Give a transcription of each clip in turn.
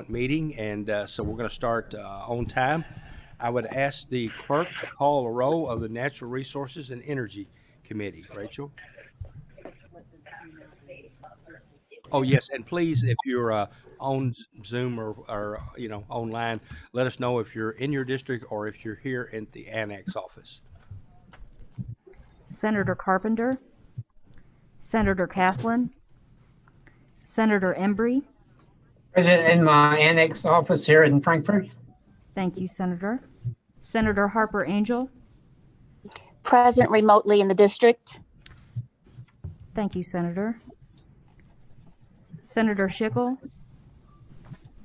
meeting, and so we're going to start on time. I would ask the clerk to call a roll of the Natural Resources and Energy Committee. Rachel? Oh, yes, and please, if you're on Zoom or online, let us know if you're in your district or if you're here at the Annex office. Senator Carpenter, Senator Caslin, Senator Embry. Present in my Annex office here in Frankfurt. Thank you, Senator. Senator Harper Angel. Present remotely in the district. Thank you, Senator. Senator Schickel.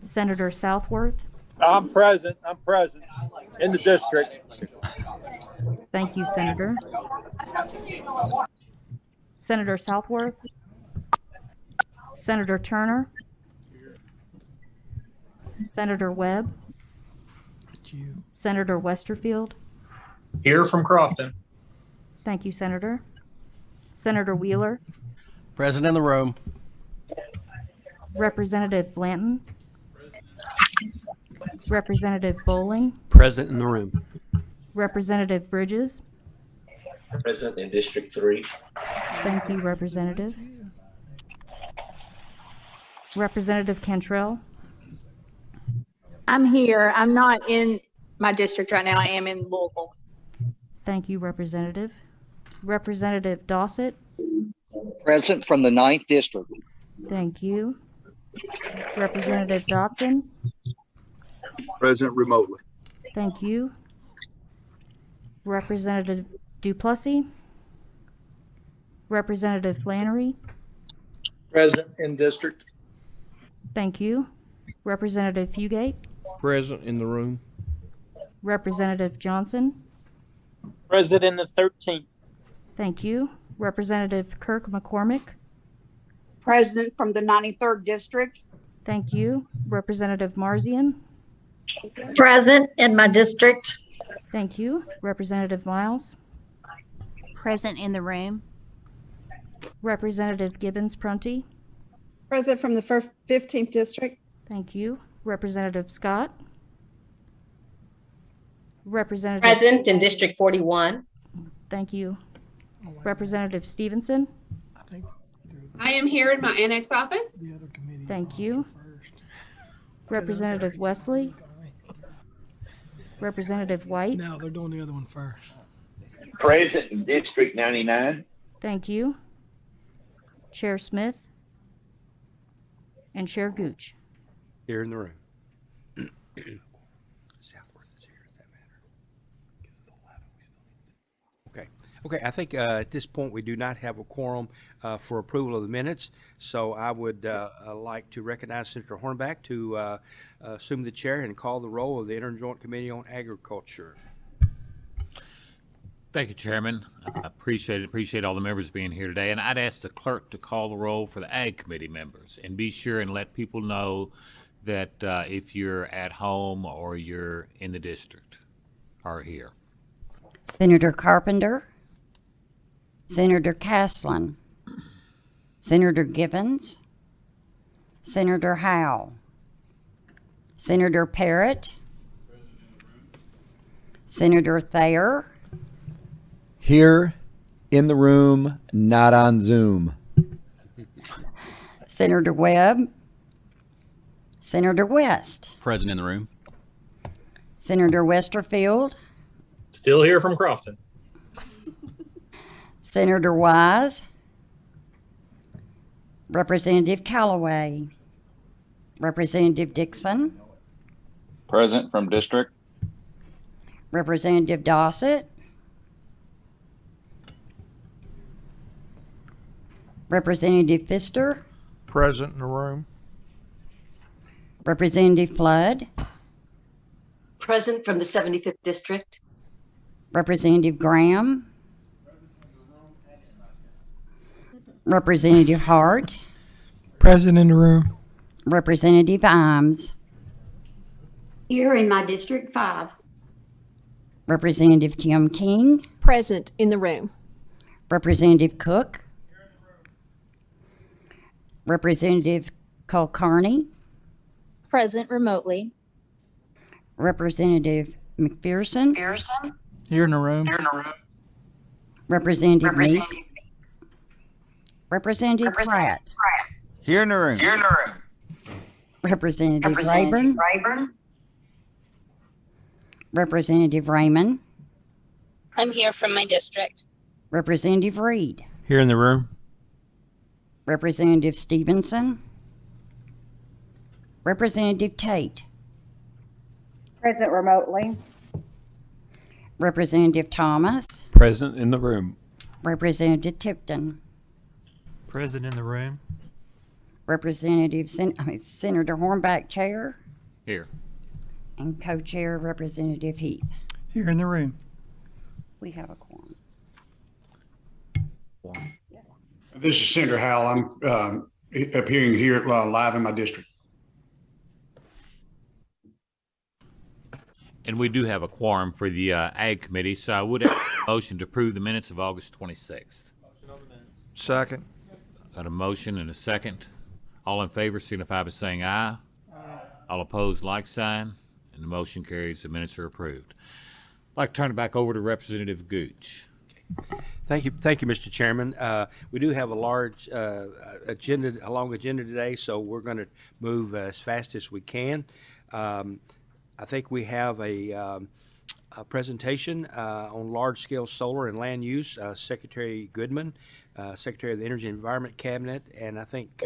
Senator Southworth. I'm present in the district. Thank you, Senator. Senator Southworth. Senator Turner. Senator Webb. Senator Westerfield. Here from Crofton. Thank you, Senator. Senator Wheeler. Present in the room. Representative Blanton. Representative Bowling. Present in the room. Representative Bridges. Present in District 3. Thank you, Representative. Representative Cantrell. I'm here. I'm not in my district right now. I am in Louisville. Thank you, Representative. Representative Dossett. Present from the 9th District. Thank you. Representative Dotson. Present remotely. Thank you. Representative Duplessis. Representative Flannery. Present in district. Thank you. Representative Fugate. Present in the room. Representative Johnson. Present in the 13th. Thank you. Representative Kirk McCormick. Present from the 93rd District. Thank you. Representative Marzian. Present in my district. Thank you. Representative Miles. Present in the room. Representative Gibbons Prunty. Present from the 15th District. Thank you. Representative Scott. Representative. Present in District 41. Thank you. Representative Stevenson. I am here in my Annex office. Thank you. Representative Wesley. Representative White. No, they're doing the other one first. Present in District 99. Thank you. Chair Smith. And Chair Gooch. Here in the room. Southworth is here. Does that matter? Okay. I think at this point we do not have a quorum for approval of the minutes. So I would like to recognize Senator Hornback to assume the chair and call the roll of the Interjoint Committee on Agriculture. Thank you, Chairman. I appreciate all the members being here today. And I'd ask the clerk to call the roll for the Ag Committee members and be sure and let people know that if you're at home or you're in the district are here. Senator Carpenter. Senator Caslin. Senator Gibbons. Senator Howe. Senator Parrott. Senator Thayer. Here in the room, not on Zoom. Senator Webb. Senator West. Present in the room. Senator Westerfield. Still here from Crofton. Senator Wise. Representative Callaway. Representative Dixon. Present from district. Representative Dossett. Representative Pfister. Present in the room. Representative Flood. Present from the 75th District. Representative Graham. Representative Hart. Present in the room. Representative Imes. Here in my District 5. Representative Kim King. Present in the room. Representative Cook. Representative Kulkarni. Present remotely. Representative McPherson. Here in the room. Representative Meeks. Representative Pratt. Here in the room. Representative Rayburn. Representative Raymond. I'm here from my district. Representative Reed. Here in the room. Representative Stevenson. Representative Tate. Present remotely. Representative Thomas. Present in the room. Representative Tipton. Present in the room. Representative Senator Hornback, Chair, Here. and Co-Chair Representative Heath. Here in the room. We have a quorum. This is Senator Howell. I'm appearing here live in my district. And we do have a quorum for the Ag Committee, so I would have a motion to approve the minutes of August 26th. Second. Got a motion and a second. All in favor signify by saying aye. All opposed, like sign. And the motion carries. The minutes are approved. I'd like to turn it back over to Representative Gooch. Thank you, Mr. Chairman. We do have a large agenda, a long agenda today, so we're going to move as fast as we can. I think we have a presentation on large-scale solar and land use. Secretary Goodman, Secretary of the Energy and Environment Cabinet, and I think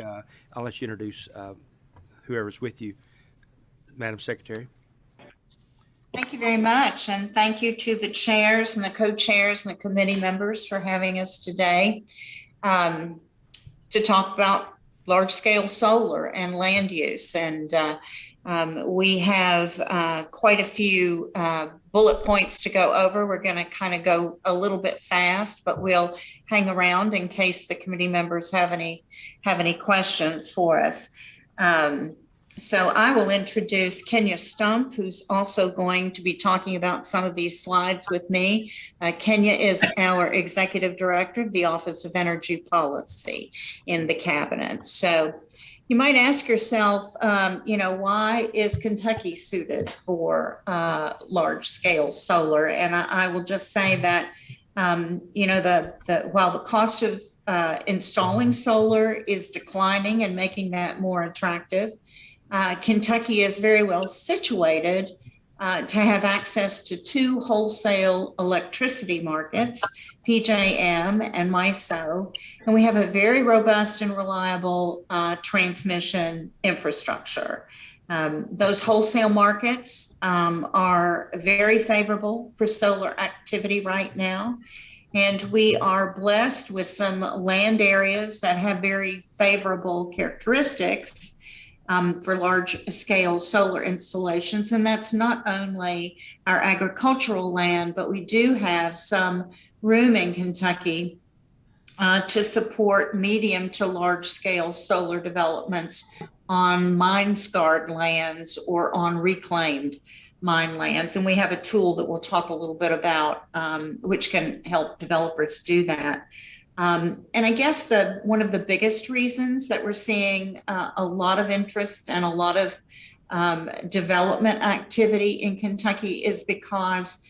I'll let you introduce whoever's with you, Madam Secretary. Thank you very much, and thank you to the chairs and the co-chairs and the committee members for having us today to talk about large-scale solar and land use. And we have quite a few bullet points to go over. We're going to kind of go a little bit fast, but we'll hang around in case the committee members have any questions for us. So I will introduce Kenya Stump, who's also going to be talking about some of these slides with me. Kenya is our Executive Director of the Office of Energy Policy in the Cabinet. So you might ask yourself, why is Kentucky suited for large-scale solar? And I will just say that, while the cost of installing solar is declining and making that more attractive, Kentucky is very well situated to have access to two wholesale electricity markets, PJM and MISO, and we have a very robust and reliable transmission infrastructure. Those wholesale markets are very favorable for solar activity right now, and we are blessed with some land areas that have very favorable characteristics for large-scale solar installations. And that's not only our agricultural land, but we do have some room in Kentucky to support medium to large-scale solar developments on mine-scarred lands or on reclaimed mine lands. And we have a tool that we'll talk a little bit about, which can help developers do that. And I guess one of the biggest reasons that we're seeing a lot of interest and a lot of development activity in Kentucky is because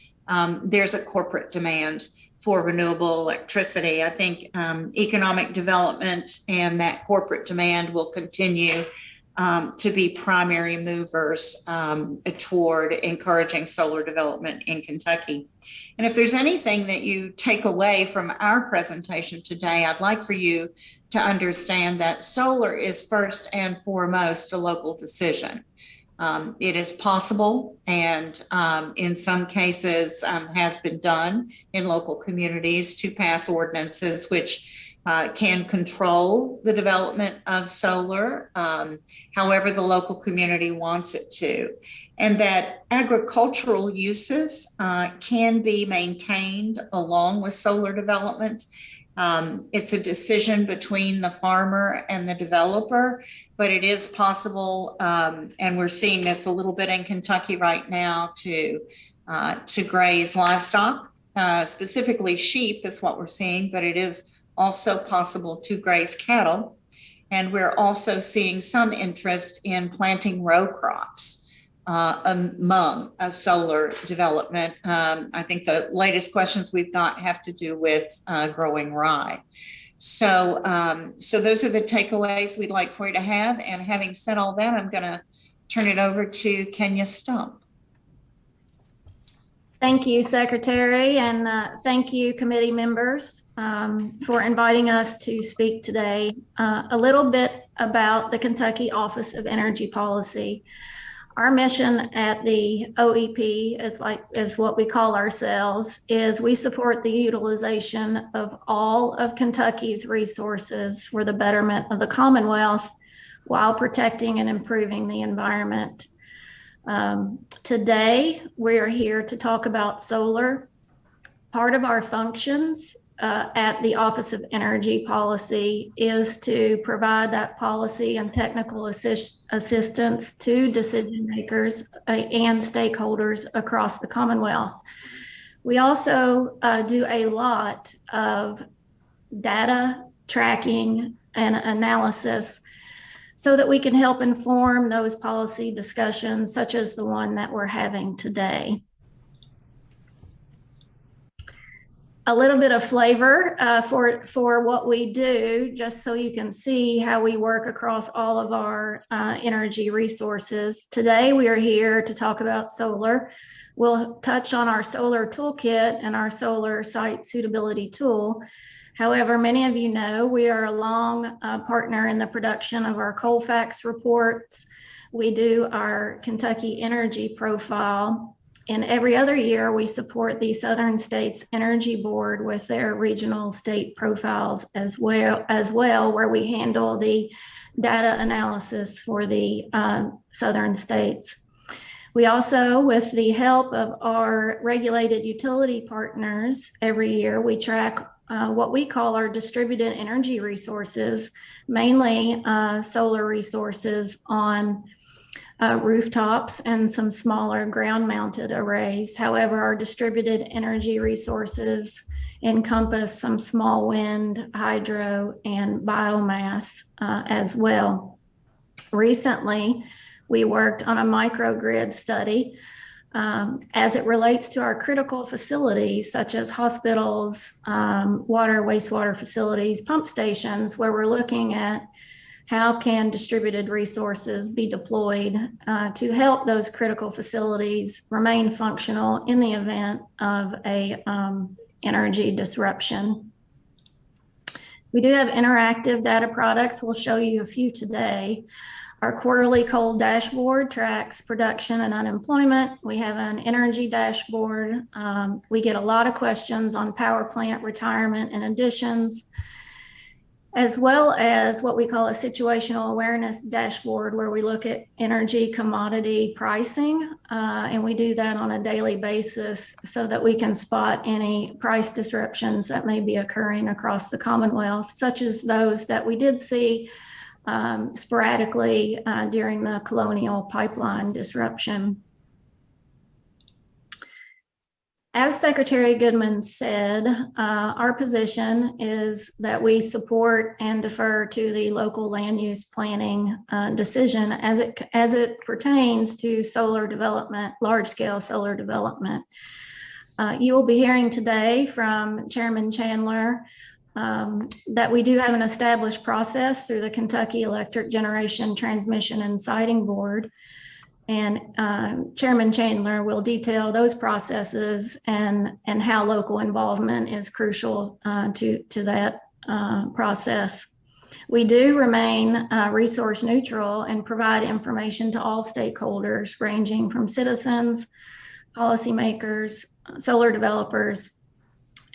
there's a corporate demand for renewable electricity. I think economic development and that corporate demand will continue to be primary movers toward encouraging solar development in Kentucky. And if there's anything that you take away from our presentation today, I'd like for you to understand that solar is first and foremost a local decision. It is possible and in some cases has been done in local communities to pass ordinances which can control the development of solar however the local community wants it to. And that agricultural uses can be maintained along with solar development. It's a decision between the farmer and the developer, but it is possible, and we're seeing this a little bit in Kentucky right now, to graze livestock, specifically sheep is what we're seeing, but it is also possible to graze cattle. And we're also seeing some interest in planting row crops among solar development. I think the latest questions we've got have to do with growing rye. So those are the takeaways we'd like for you to have. And having said all that, I'm going to turn it over to Kenya Stump. Thank you, Secretary, and thank you, committee members, for inviting us to speak today. A little bit about the Kentucky Office of Energy Policy. Our mission at the OEP is what we call ourselves, is we support the utilization of all of Kentucky's resources for the betterment of the Commonwealth while protecting and improving the environment. Today, we're here to talk about solar. Part of our functions at the Office of Energy Policy is to provide that policy and technical assistance to decision makers and stakeholders across the Commonwealth. We also do a lot of data tracking and analysis so that we can help inform those policy discussions, such as the one that we're having today. A little bit of flavor for what we do, just so you can see how we work across all of our energy resources. Today, we are here to talk about solar. We'll touch on our solar toolkit and our solar site suitability tool. However, many of you know we are a long partner in the production of our Colfax reports. We do our Kentucky Energy Profile. And every other year, we support the Southern States Energy Board with their regional state profiles as well, where we handle the data analysis for the southern states. We also, with the help of our regulated utility partners, every year we track what we call our distributed energy resources, mainly solar resources on rooftops and some smaller ground-mounted arrays. However, our distributed energy resources encompass some small wind, hydro, and biomass as well. Recently, we worked on a microgrid study as it relates to our critical facilities, such as hospitals, water, wastewater facilities, pump stations, where we're looking at how can distributed resources be deployed to help those critical facilities remain functional in the event of a energy disruption. We do have interactive data products. We'll show you a few today. Our quarterly coal dashboard tracks production and unemployment. We have an energy dashboard. We get a lot of questions on power plant retirement and additions, as well as what we call a situational awareness dashboard, where we look at energy commodity pricing. And we do that on a daily basis so that we can spot any price disruptions that may be occurring across the Commonwealth, such as those that we did see sporadically during the Colonial Pipeline disruption. As Secretary Goodman said, our position is that we support and defer to the local land use planning decision as it pertains to solar development, large-scale solar development. You will be hearing today from Chairman Chandler that we do have an established process through the Kentucky Electric Generation Transmission and Siting Board. And Chairman Chandler will detail those processes and how local involvement is crucial to that process. We do remain resource neutral and provide information to all stakeholders, ranging from citizens, policymakers, solar developers,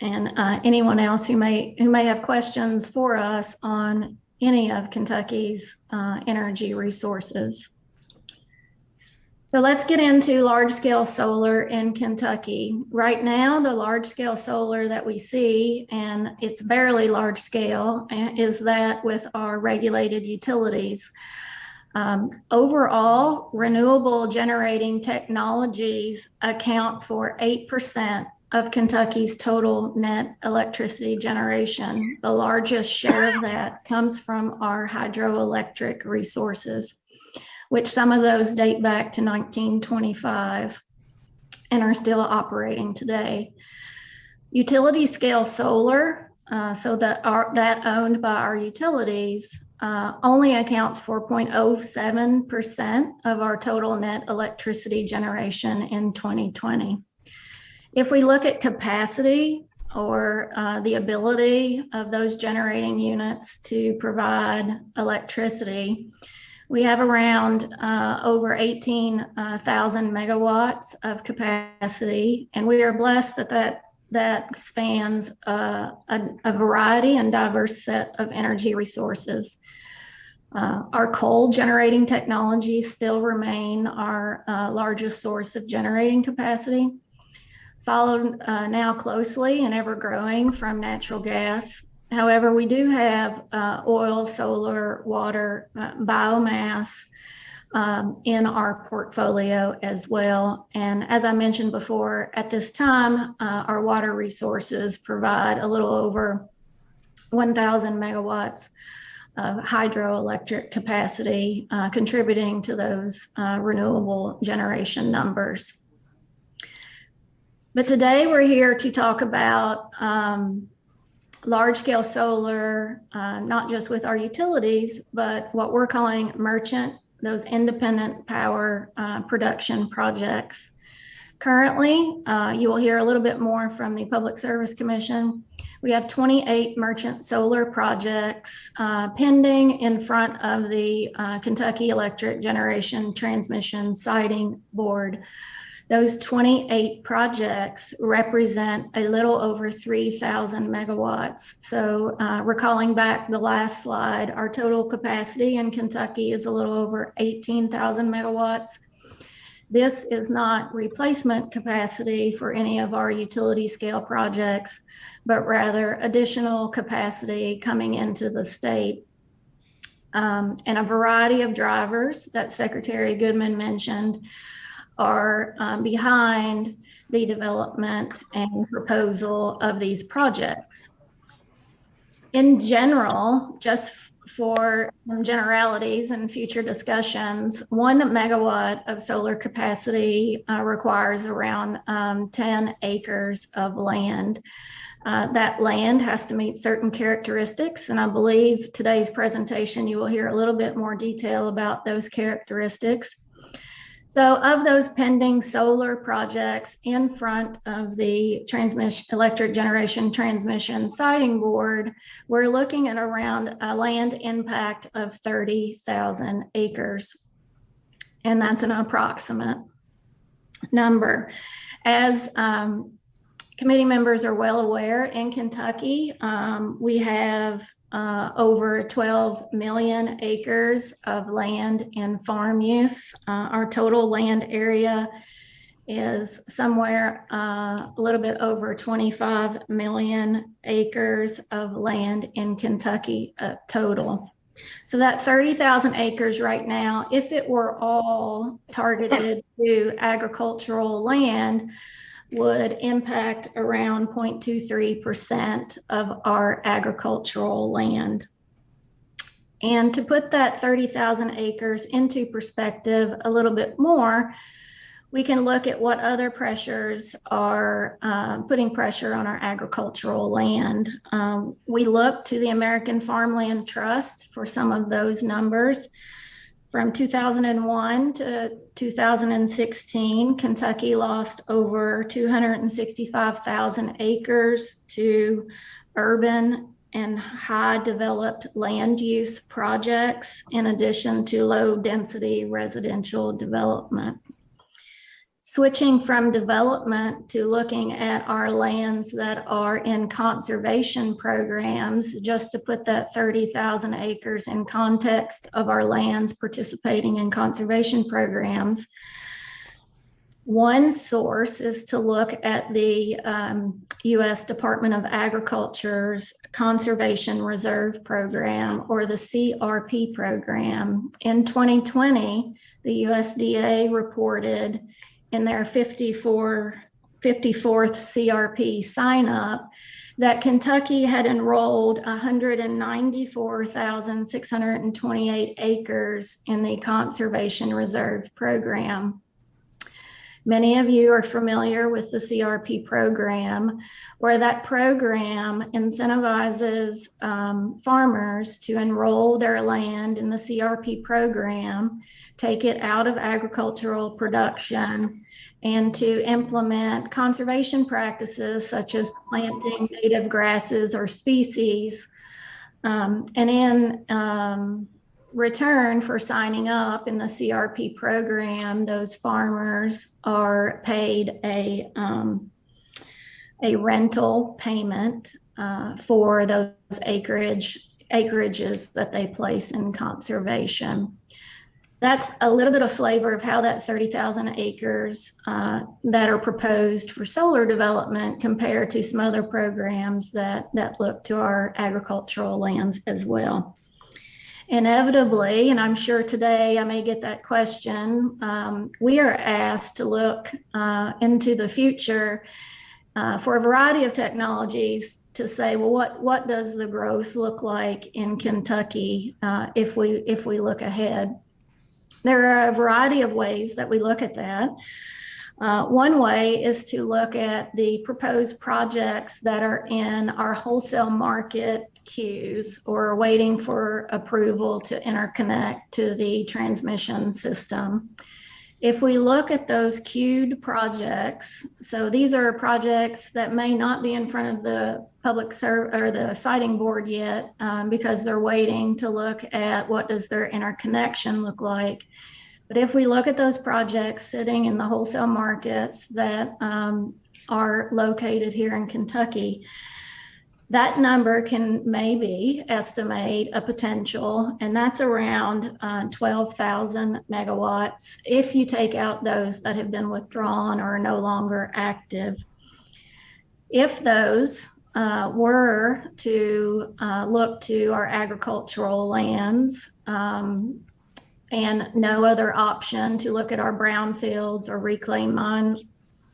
and anyone else who may have questions for us on any of Kentucky's energy resources. So let's get into large-scale solar in Kentucky. Right now, the large-scale solar that we see, and it's barely large-scale, is that with our regulated utilities. Overall, renewable generating technologies account for 8% of Kentucky's total net electricity generation. The largest share of that comes from our hydroelectric resources, which some of those date back to 1925 and are still operating today. Utility scale solar, so that owned by our utilities, only accounts for 0.07% of our total net electricity generation in 2020. If we look at capacity, or the ability of those generating units to provide electricity, we have around over 18,000 megawatts of capacity, and we are blessed that spans a variety and diverse set of energy resources. Our coal generating technologies still remain our largest source of generating capacity, followed now closely and ever growing from natural gas. However, we do have oil, solar, water, biomass in our portfolio as well. And as I mentioned before, at this time, our water resources provide a little over 1,000 megawatts of hydroelectric capacity, contributing to those renewable generation numbers. But today we're here to talk about large-scale solar, not just with our utilities, but what we're calling merchant, those independent power production projects. Currently, you will hear a little bit more from the Public Service Commission. We have 28 merchant solar projects pending in front of the Kentucky Electric Generation Transmission Siting Board. Those 28 projects represent a little over 3,000 megawatts. So recalling back the last slide, our total capacity in Kentucky is a little over 18,000 megawatts. This is not replacement capacity for any of our utility scale projects, but rather additional capacity coming into the state. And a variety of drivers that Secretary Goodman mentioned are behind the development and proposal of these projects. In general, just for some generalities and future discussions, 1 megawatt of solar capacity requires around 10 acres of land. That land has to meet certain characteristics, and I believe today's presentation you will hear a little bit more detail about those characteristics. So of those pending solar projects in front of the Electric Generation Transmission Siting Board, we're looking at around a land impact of 30,000 acres. And that's an approximate number. As committee members are well aware, in Kentucky, we have over 12 million acres of land in farm use. Our total land area is somewhere a little bit over 25 million acres of land in Kentucky total. So that 30,000 acres right now, if it were all targeted to agricultural land, would impact around 0.23% of our agricultural land. And to put that 30,000 acres into perspective a little bit more, we can look at what other pressures are putting pressure on our agricultural land. We look to the American Farmland Trust for some of those numbers. From 2001 to 2016, Kentucky lost over 265,000 acres to urban and high developed land use projects, in addition to low density residential development. Switching from development to looking at our lands that are in conservation programs, just to put that 30,000 acres in context of our lands participating in conservation programs. One source is to look at the U.S. Department of Agriculture's Conservation Reserve Program, or the CRP program. In 2020, the USDA reported in their 54 54th CRP sign up, that Kentucky had enrolled 194,628 acres in the Conservation Reserve Program. Many of you are familiar with the CRP program, where that program incentivizes farmers to enroll their land in the CRP program, take it out of agricultural production, and to implement conservation practices such as planting native grasses or species. And in return for signing up in the CRP program, those farmers are paid a rental payment for those acreages that they place in conservation. That's a little bit of flavor of how that 30,000 acres that are proposed for solar development compare to some other programs that look to our agricultural lands as well. Inevitably, and I'm sure today I may get that question, we are asked to look into the future for a variety of technologies to say, well, what does the growth look like in Kentucky if we look ahead? There are a variety of ways that we look at that. One way is to look at the proposed projects that are in our wholesale market queues or waiting for approval to interconnect to the transmission system. If we look at those queued projects, so these are projects that may not be in front of the the siting board yet because they're waiting to look at what does their interconnection look like. But if we look at those projects sitting in the wholesale markets that are located here in Kentucky, that number can maybe estimate a potential, and that's around 12,000 megawatts if you take out those that have been withdrawn or are no longer active. If those were to look to our agricultural lands and no other option to look at our brownfields or reclaimed mine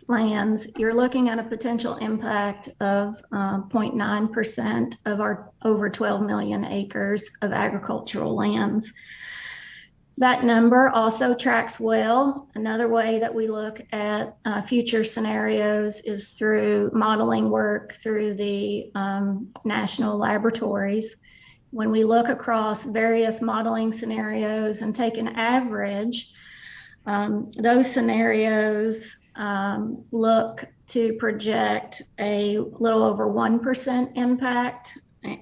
lands, you're looking at a potential impact of 0.9% of our over 12 million acres of agricultural lands. That number also tracks well. Another way that we look at future scenarios is through modeling work through the national laboratories. When we look across various modeling scenarios and take an average, those scenarios look to project a little over 1% impact,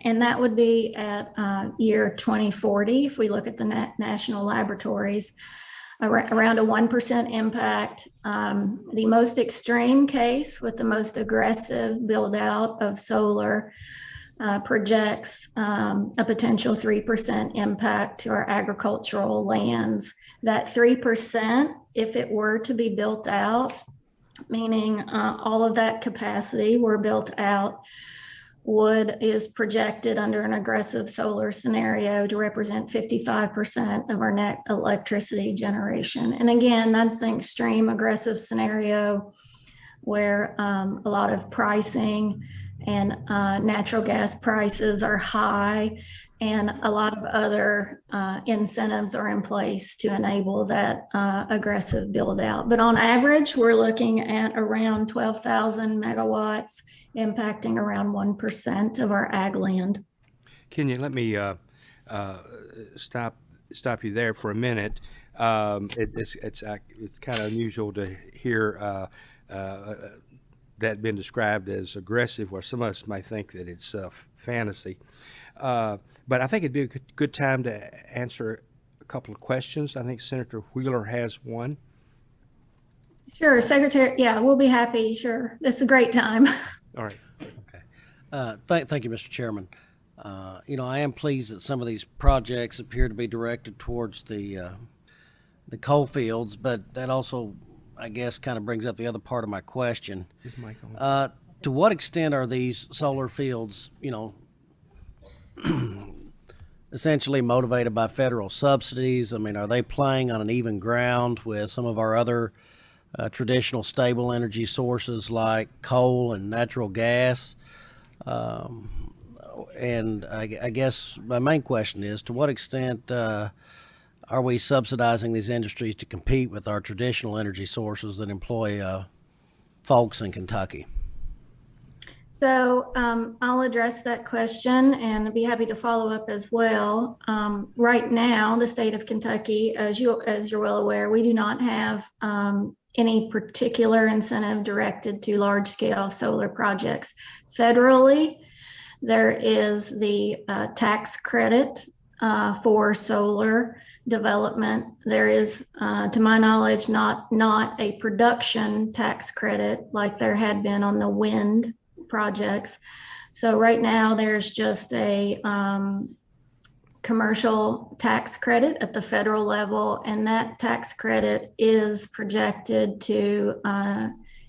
and that would be at year 2040. If we look at the national laboratories, around a 1% impact. The most extreme case with the most aggressive build out of solar projects a potential 3% impact to our agricultural lands. That 3%, if it were to be built out, meaning all of that capacity were built out, is projected under an aggressive solar scenario to represent 55% of our net electricity generation. And again, that's an extreme aggressive scenario where a lot of pricing and natural gas prices are high, and a lot of other incentives are in place to enable that aggressive build out. But on average, we're looking at around 12,000 megawatts, impacting around 1% of our ag land. Kenya, let me stop you there for a minute. It's kind of unusual to hear that been described as aggressive, where some of us might think that it's fantasy. But I think it'd be a good time to answer a couple of questions. I think Senator Wheeler has one. Sure, Secretary. Yeah, we'll be happy. Sure. It's a great time. All right. Okay. Thank you, Mr. Chairman. I am pleased that some of these projects appear to be directed towards the coal fields, but that also, I guess, kind of brings up the other part of my question. Is Mike on? To what extent are these solar fields, essentially motivated by federal subsidies? I mean, are they playing on an even ground with some of our other traditional stable energy sources like coal and natural gas. And I guess my main question is, to what extent are we subsidizing these industries to compete with our traditional energy sources that employ folks in Kentucky? So I'll address that question and be happy to follow up as well. Right now, the state of Kentucky, as you're well aware, we do not have any particular incentive directed to large-scale solar projects. Federally, there is the tax credit for solar development. There is, to my knowledge, not a production tax credit like there had been on the wind projects. So right now there's just a commercial tax credit at the federal level, and that tax credit is projected to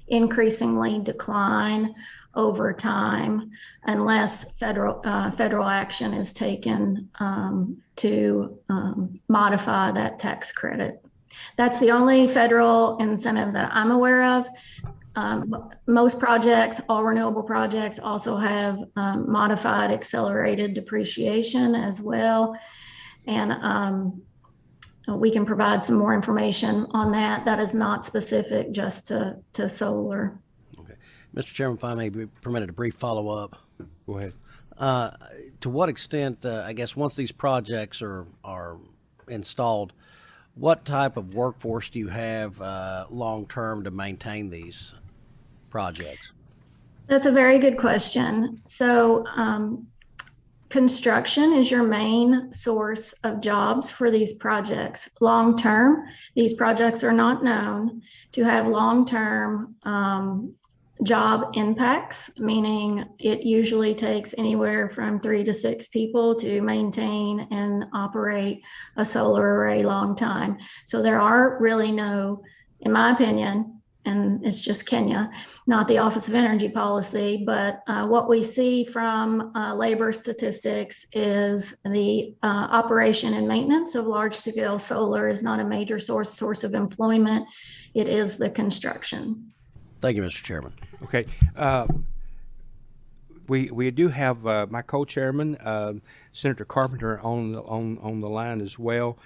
increasingly decline over time unless federal action is taken to modify that tax credit. That's the only federal incentive that I'm aware of. Most projects, all renewable projects, also have modified accelerated depreciation as well. And we can provide some more information on that. That is not specific just to solar. Okay. Mr. Chairman, if I may be permitted a brief follow-up. Go ahead. To what extent, I guess, once these projects are installed, what type of workforce do you have long-term to maintain these projects? That's a very good question. So construction is your main source of jobs for these projects. Long-term, these projects are not known to have long-term job impacts, meaning it usually takes anywhere from 3 to 6 people to maintain and operate a solar array long time. So there are really no, in my opinion, and it's just Kenya, not the Office of Energy Policy, but what we see from labor statistics is the operation and maintenance of large-scale solar is not a major source of employment. It is the construction. Thank you, Mr. Chairman. Okay. We do have my co-chairman, Senator Carpenter, on the line as well.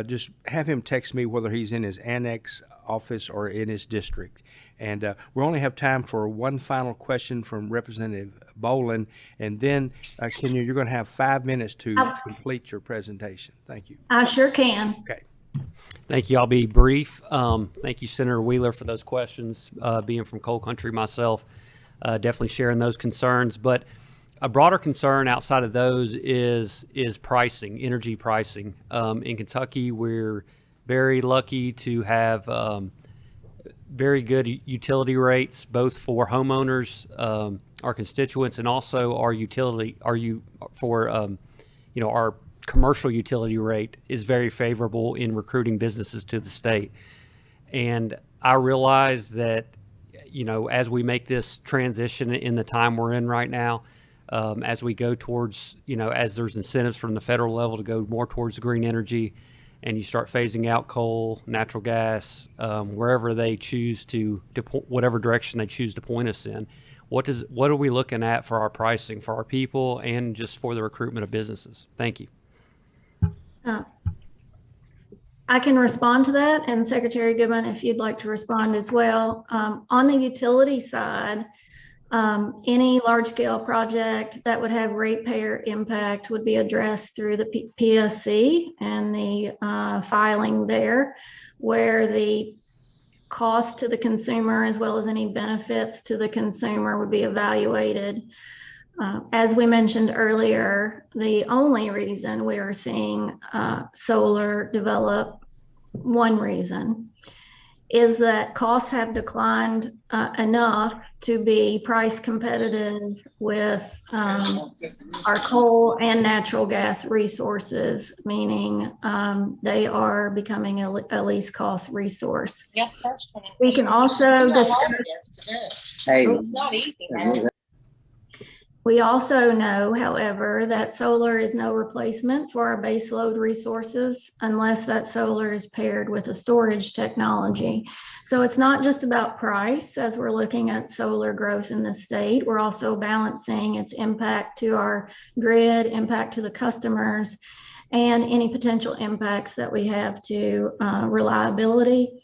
Just have him text me whether he's in his annex office or in his district. And we only have time for one final question from Representative Boland, and then Kenya, you're going to have 5 minutes to complete your presentation. Thank you. I sure can. Okay. Thank you. I'll be brief. Thank you, Senator Wheeler, for those questions. Being from coal country myself, definitely sharing those concerns. But a broader concern outside of those is pricing, energy pricing. In Kentucky, we're very lucky to have very good utility rates, both for homeowners, our constituents, and also our commercial utility rate is very favorable in recruiting businesses to the state. And I realize that, as we make this transition in the time we're in right now, as we go towards, as there's incentives from the federal level to go more towards green energy, and you start phasing out coal, natural gas, wherever they choose whatever direction they choose to point us in, what are we looking at for our pricing for our people and just for the recruitment of businesses? Thank you. I can respond to that, and Secretary Goodman, if you'd like to respond as well. On the utility side, any large-scale project that would have ratepayer impact would be addressed through the PSC and the filing there, where the cost to the consumer as well as any benefits to the consumer would be evaluated. As we mentioned earlier, the only reason we are seeing solar develop, one reason, is that costs have declined enough to be price competitive with our coal and natural gas resources, meaning they are becoming a least cost resource. We can also discuss, We also know, however, that solar is no replacement for our baseload resources unless that solar is paired with a storage technology. So it's not just about price as we're looking at solar growth in the state. We're also balancing its impact to our grid, impact to the customers, and any potential impacts that we have to reliability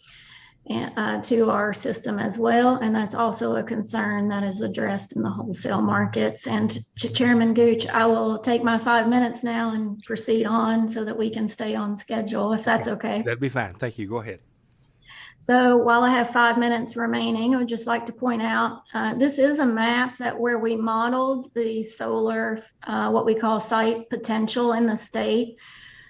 and to our system as well. And that's also a concern that is addressed in the wholesale markets. And Chairman Gooch, I will take my 5 minutes now and proceed on so that we can stay on schedule, if that's okay. That'd be fine. Thank you. Go ahead. So while I have 5 minutes remaining, I would just like to point out, this is a map that where we modeled the solar, what we call site potential in the state.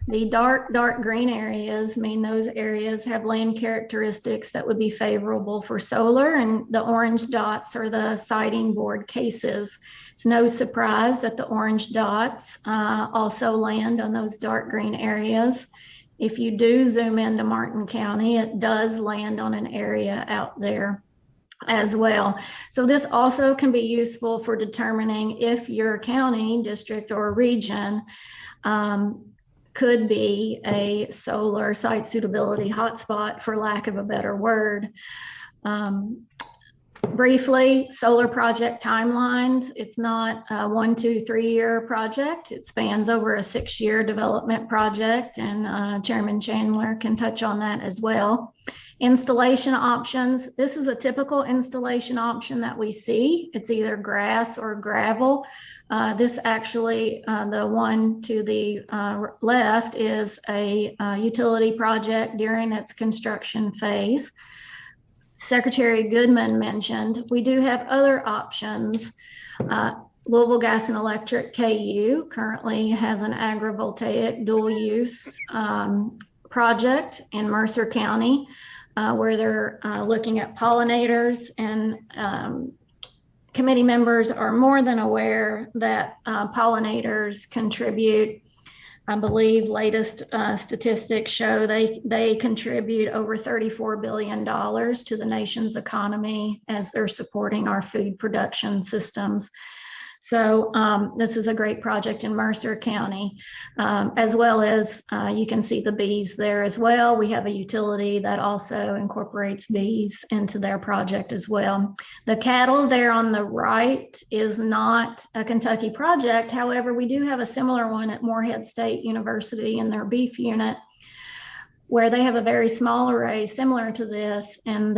The dark green areas mean those areas have land characteristics that would be favorable for solar, and the orange dots are the siting board cases. It's no surprise that the orange dots also land on those dark green areas. If you do zoom into Martin County, it does land on an area out there as well. So this also can be useful for determining if your county, district, or region could be a solar site suitability hotspot, for lack of a better word. Briefly, solar project timelines. It's not a 1, 2, 3 year project. It spans over a 6-year development project, and Chairman Chandler can touch on that as well. Installation options. This is a typical installation option that we see. It's either grass or gravel. This actually, the one to the left is a utility project during its construction phase. Secretary Goodman mentioned, we do have other options. Louisville Gas and Electric, KU, currently has an agrivoltaic dual use project in Mercer County, where they're looking at pollinators, and committee members are more than aware that pollinators contribute, I believe latest statistics show they contribute over $34 billion to the nation's economy as they're supporting our food production systems. So this is a great project in Mercer County, as well as you can see the bees there as well. We have a utility that also incorporates bees into their project as well. The cattle there on the right is not a Kentucky project. However, we do have a similar one at Morehead State University in their beef unit, where they have a very small array similar to this, and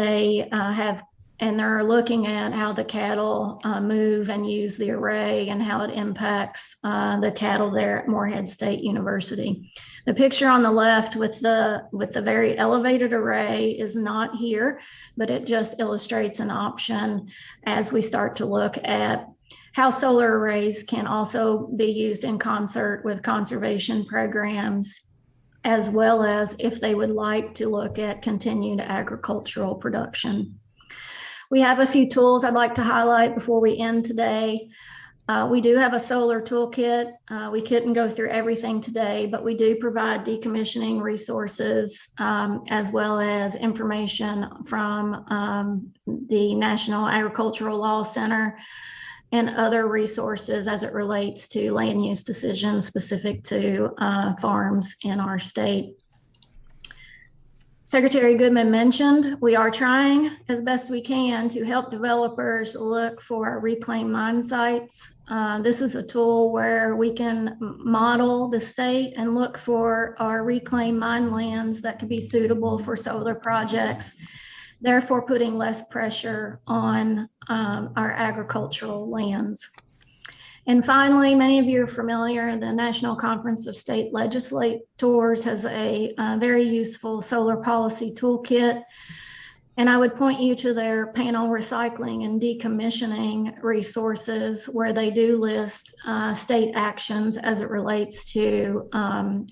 they're looking at how the cattle move and use the array and how it impacts the cattle there at Morehead State University. The picture on the left with the very elevated array is not here, but it just illustrates an option as we start to look at how solar arrays can also be used in concert with conservation programs, as well as if they would like to look at continued agricultural production. We have a few tools I'd like to highlight before we end today. We do have a solar toolkit. We couldn't go through everything today, but we do provide decommissioning resources, as well as information from the National Agricultural Law Center and other resources as it relates to land use decisions specific to farms in our state. Secretary Goodman mentioned we are trying as best we can to help developers look for reclaimed mine sites. This is a tool where we can model the state and look for our reclaimed mine lands that could be suitable for solar projects, therefore putting less pressure on our agricultural lands. And finally, many of you are familiar, the National Conference of State Legislators has a very useful solar policy toolkit. And I would point you to their panel recycling and decommissioning resources, where they do list state actions as it relates to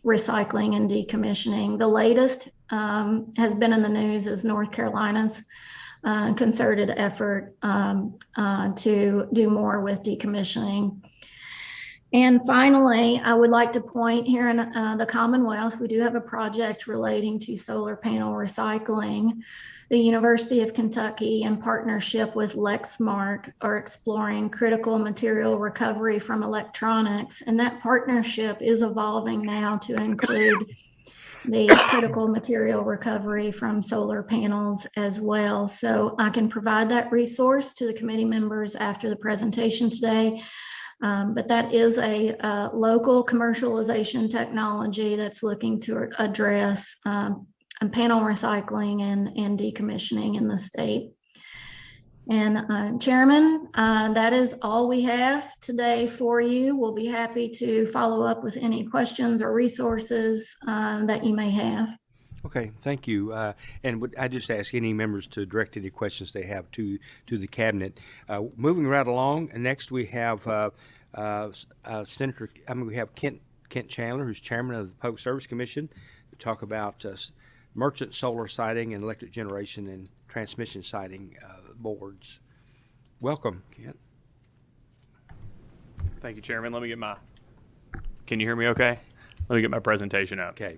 recycling and decommissioning. The latest has been in the news is North Carolina's concerted effort to do more with decommissioning. And finally, I would like to point here in the Commonwealth, we do have a project relating to solar panel recycling. The University of Kentucky, in partnership with Lexmark, are exploring critical material recovery from electronics. And that partnership is evolving now to include the critical material recovery from solar panels as well. So I can provide that resource to the committee members after the presentation today. But that is a local commercialization technology that's looking to address panel recycling and decommissioning in the state. And Chairman, that is all we have today for you. We'll be happy to follow up with any questions or resources that you may have. Okay, thank you. And I just ask any members to direct any questions they have to the cabinet. Moving right along, next we have we have Kent Chandler, who's chairman of the Public Service Commission, to talk about merchant solar siting and electric generation and transmission siting boards. Welcome, Kent. Thank you, Chairman. Let me get can you hear me okay? Let me get my presentation up. Okay.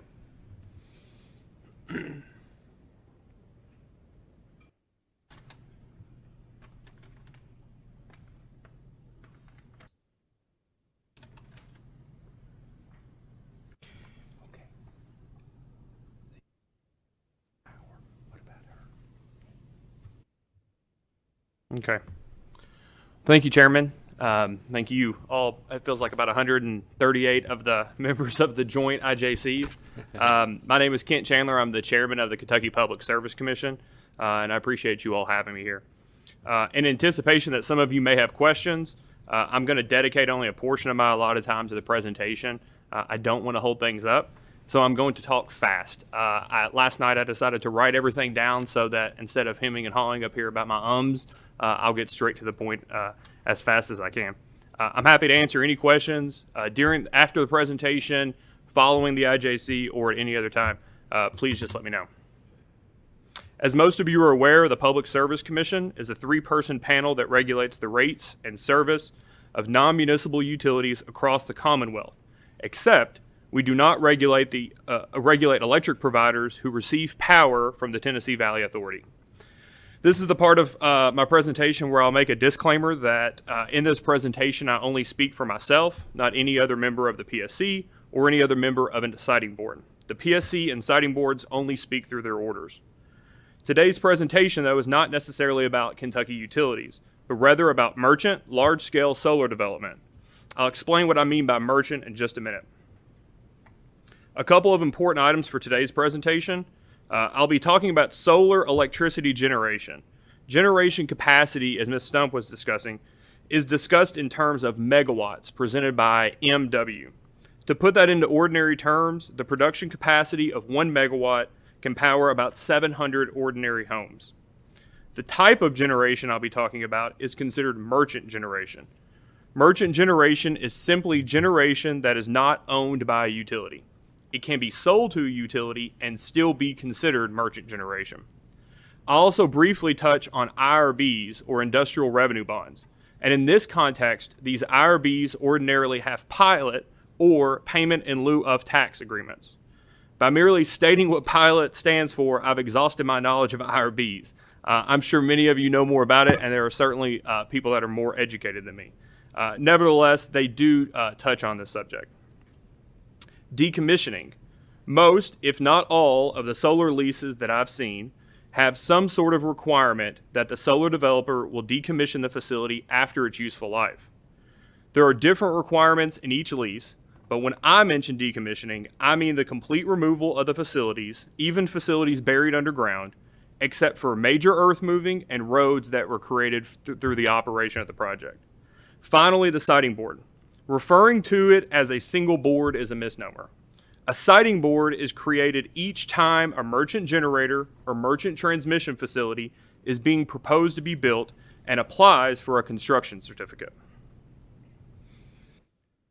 Okay. Thank you, Chairman. Thank you all. It feels like about 138 of the members of the joint IJCs. My name is Kent Chandler. I'm the chairman of the Kentucky Public Service Commission, and I appreciate you all having me here. In anticipation that some of you may have questions, I'm going to dedicate only a portion of my allotted time to the presentation. I don't want to hold things up, so I'm going to talk fast. Last night I decided to write everything down so that instead of hemming and hawing up here about my ums, I'll get straight to the point as fast as I can. I'm happy to answer any questions after the presentation, following the IJC, or at any other time. Please just let me know. As most of you are aware, the Public Service Commission is a 3-person panel that regulates the rates and service of non-municipal utilities across the Commonwealth, except we do not regulate electric providers who receive power from the Tennessee Valley Authority. This is the part of my presentation where I'll make a disclaimer that in this presentation I only speak for myself, not any other member of the PSC or any other member of a siting board. The PSC and siting boards only speak through their orders. Today's presentation, though, is not necessarily about Kentucky utilities, but rather about merchant, large-scale solar development. I'll explain what I mean by merchant in just a minute. A couple of important items for today's presentation. I'll be talking about solar electricity generation. Generation capacity, as Ms. Stump was discussing, is discussed in terms of megawatts presented by MW. To put that into ordinary terms, the production capacity of 1 megawatt can power about 700 ordinary homes. The type of generation I'll be talking about is considered merchant generation. Merchant generation is simply generation that is not owned by a utility. It can be sold to a utility and still be considered merchant generation. I'll also briefly touch on IRBs, or industrial revenue bonds. And in this context, these IRBs ordinarily have pilot or payment in lieu of tax agreements. By merely stating what pilot stands for, I've exhausted my knowledge of IRBs. I'm sure many of you know more about it, and there are certainly people that are more educated than me. Nevertheless, they do touch on this subject. Decommissioning. Most, if not all, of the solar leases that I've seen have some sort of requirement that the solar developer will decommission the facility after its useful life. There are different requirements in each lease, but when I mention decommissioning, I mean the complete removal of the facilities, even facilities buried underground, except for major earth moving and roads that were created through the operation of the project. Finally, the siting board. Referring to it as a single board is a misnomer. A siting board is created each time a merchant generator or merchant transmission facility is being proposed to be built and applies for a construction certificate.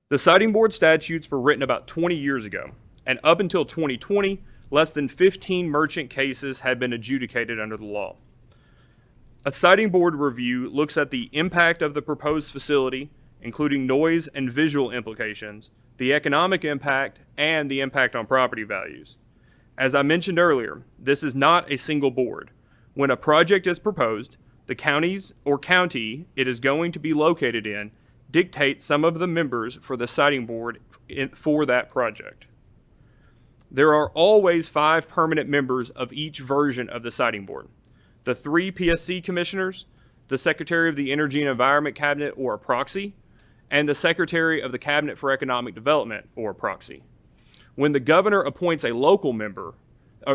The siting board statutes were written about 20 years ago, and up until 2020, less than 15 merchant cases had been adjudicated under the law. A siting board review looks at the impact of the proposed facility, including noise and visual implications, the economic impact, and the impact on property values. As I mentioned earlier, this is not a single board. When a project is proposed, the counties or county it is going to be located in dictate some of the members for the siting board for that project. There are always 5 permanent members of each version of the siting board. The 3 PSC commissioners, the Secretary of the Energy and Environment Cabinet or a proxy, and the Secretary of the Cabinet for Economic Development or a proxy. When the governor appoints a local member,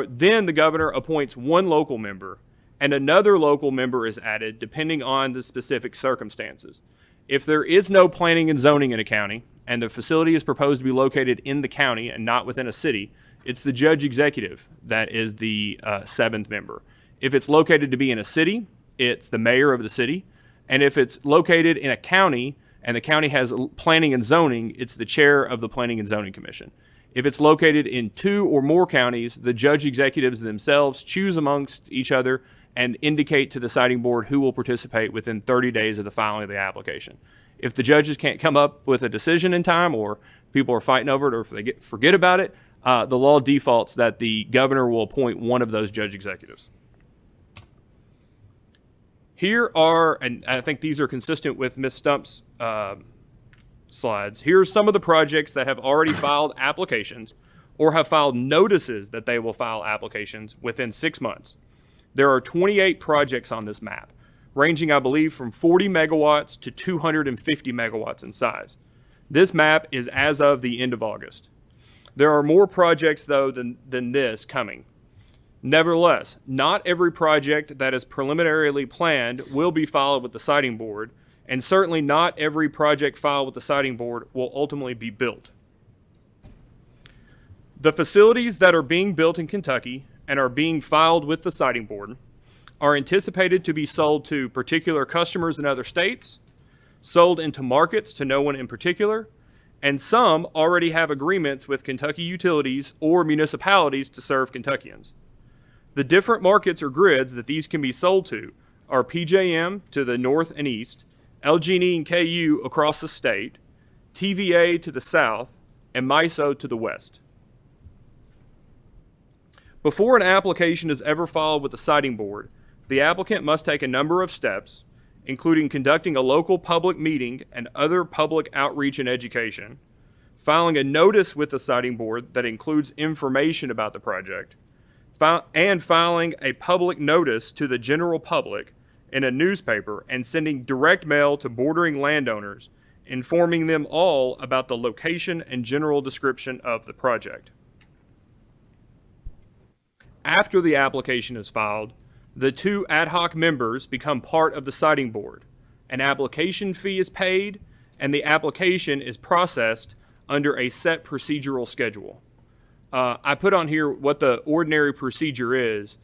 then the governor appoints 1 local member, and another local member is added depending on the specific circumstances. If there is no planning and zoning in a county, and the facility is proposed to be located in the county and not within a city, it's the judge executive that is the 7th member. If it's located to be in a city, it's the mayor of the city. And if it's located in a county and the county has planning and zoning, it's the chair of the Planning and Zoning Commission. If it's located in 2 or more counties, the judge executives themselves choose amongst each other and indicate to the siting board who will participate within 30 days of the filing of the application. If the judges can't come up with a decision in time, or people are fighting over it, or if they forget about it, the law defaults that the governor will appoint one of those judge executives. Here are, and I think these are consistent with Ms. Stump's slides, here are some of the projects that have already filed applications or have filed notices that they will file applications within 6 months. There are 28 projects on this map, ranging, I believe, from 40 megawatts to 250 megawatts in size. This map is as of the end of August. There are more projects, though, than this coming. Nevertheless, not every project that is preliminarily planned will be filed with the siting board, and certainly not every project filed with the siting board will ultimately be built. The facilities that are being built in Kentucky and are being filed with the siting board are anticipated to be sold to particular customers in other states, sold into markets to no one in particular, and some already have agreements with Kentucky utilities or municipalities to serve Kentuckians. The different markets or grids that these can be sold to are PJM to the north and east, LG&E and KU across the state, TVA to the south, and MISO to the west. Before an application is ever filed with the siting board, the applicant must take a number of steps, including conducting a local public meeting and other public outreach and education, filing a notice with the siting board that includes information about the project, and filing a public notice to the general public in a newspaper and sending direct mail to bordering landowners, informing them all about the location and general description of the project. After the application is filed, the 2 ad hoc members become part of the siting board. An application fee is paid, and the application is processed under a set procedural schedule. I put on here what the ordinary procedure is.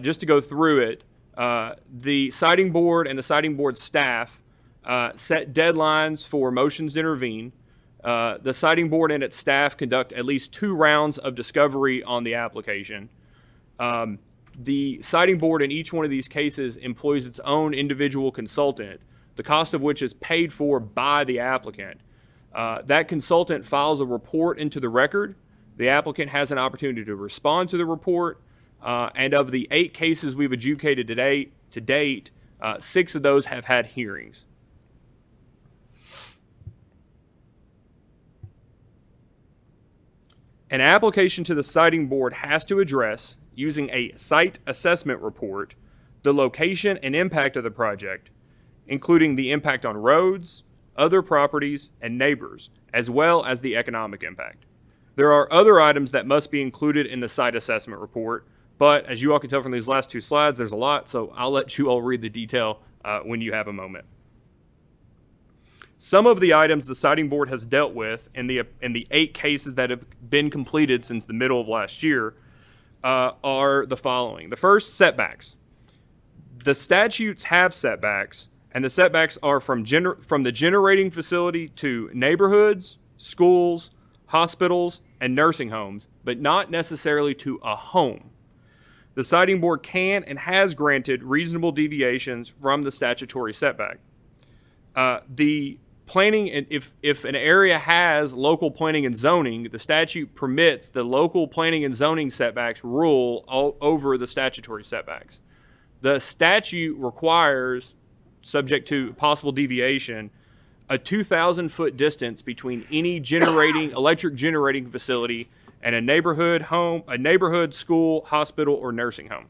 Just to go through it, the siting board and the siting board staff set deadlines for motions to intervene. The siting board and its staff conduct at least 2 rounds of discovery on the application. The siting board in each one of these cases employs its own individual consultant, the cost of which is paid for by the applicant. That consultant files a report into the record. The applicant has an opportunity to respond to the report, and of the 8 cases we've adjudicated to date, 6 of those have had hearings. An application to the siting board has to address, using a site assessment report, the location and impact of the project, including the impact on roads, other properties, and neighbors, as well as the economic impact. There are other items that must be included in the site assessment report, but as you all can tell from these last 2 slides, there's a lot, so I'll let you all read the detail when you have a moment. Some of the items the siting board has dealt with in the 8 cases that have been completed since the middle of last year are the following. The first, setbacks. The statutes have setbacks, and the setbacks are from the generating facility to neighborhoods, schools, hospitals, and nursing homes, but not necessarily to a home. The siting board can and has granted reasonable deviations from the statutory setback. The planning, and if an area has local planning and zoning, the statute permits the local planning and zoning setbacks rule over the statutory setbacks. The statute requires, subject to possible deviation, a 2,000-foot distance between any electric generating facility and a neighborhood, school, hospital, or nursing home.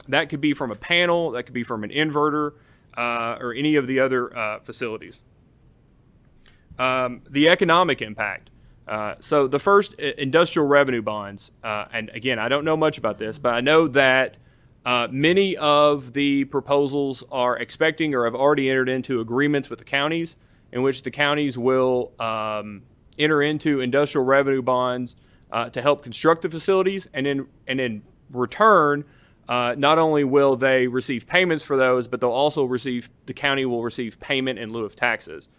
That could be from a panel, that could be from an inverter, or any of the other facilities. The economic impact. So the first, industrial revenue bonds. And again, I don't know much about this, but I know that many of the proposals are expecting or have already entered into agreements with the counties, in which the counties will enter into industrial revenue bonds to help construct the facilities, and in return, not only will they receive payments for those, but the county will receive payment in lieu of taxes.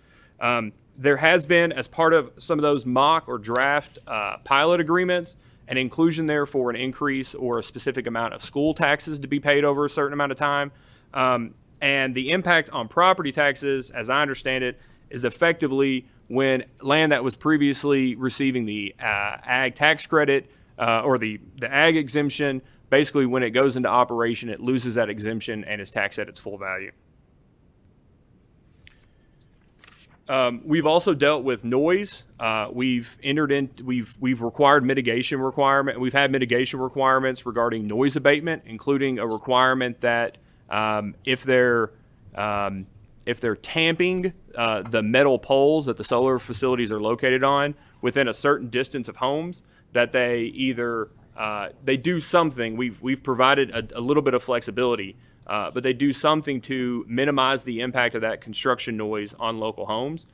There has been, as part of some of those mock or draft pilot agreements, an inclusion there for an increase or a specific amount of school taxes to be paid over a certain amount of time. And the impact on property taxes, as I understand it, is effectively when land that was previously receiving the ag tax credit or the ag exemption, basically when it goes into operation, it loses that exemption and is taxed at its full value. We've also dealt with noise. We've required mitigation requirement. We've had mitigation requirements regarding noise abatement, including a requirement that if they're tamping the metal poles that the solar facilities are located on within a certain distance of homes, that they either they do something. We've provided a little bit of flexibility, but they do something to minimize the impact of that construction noise on local homes.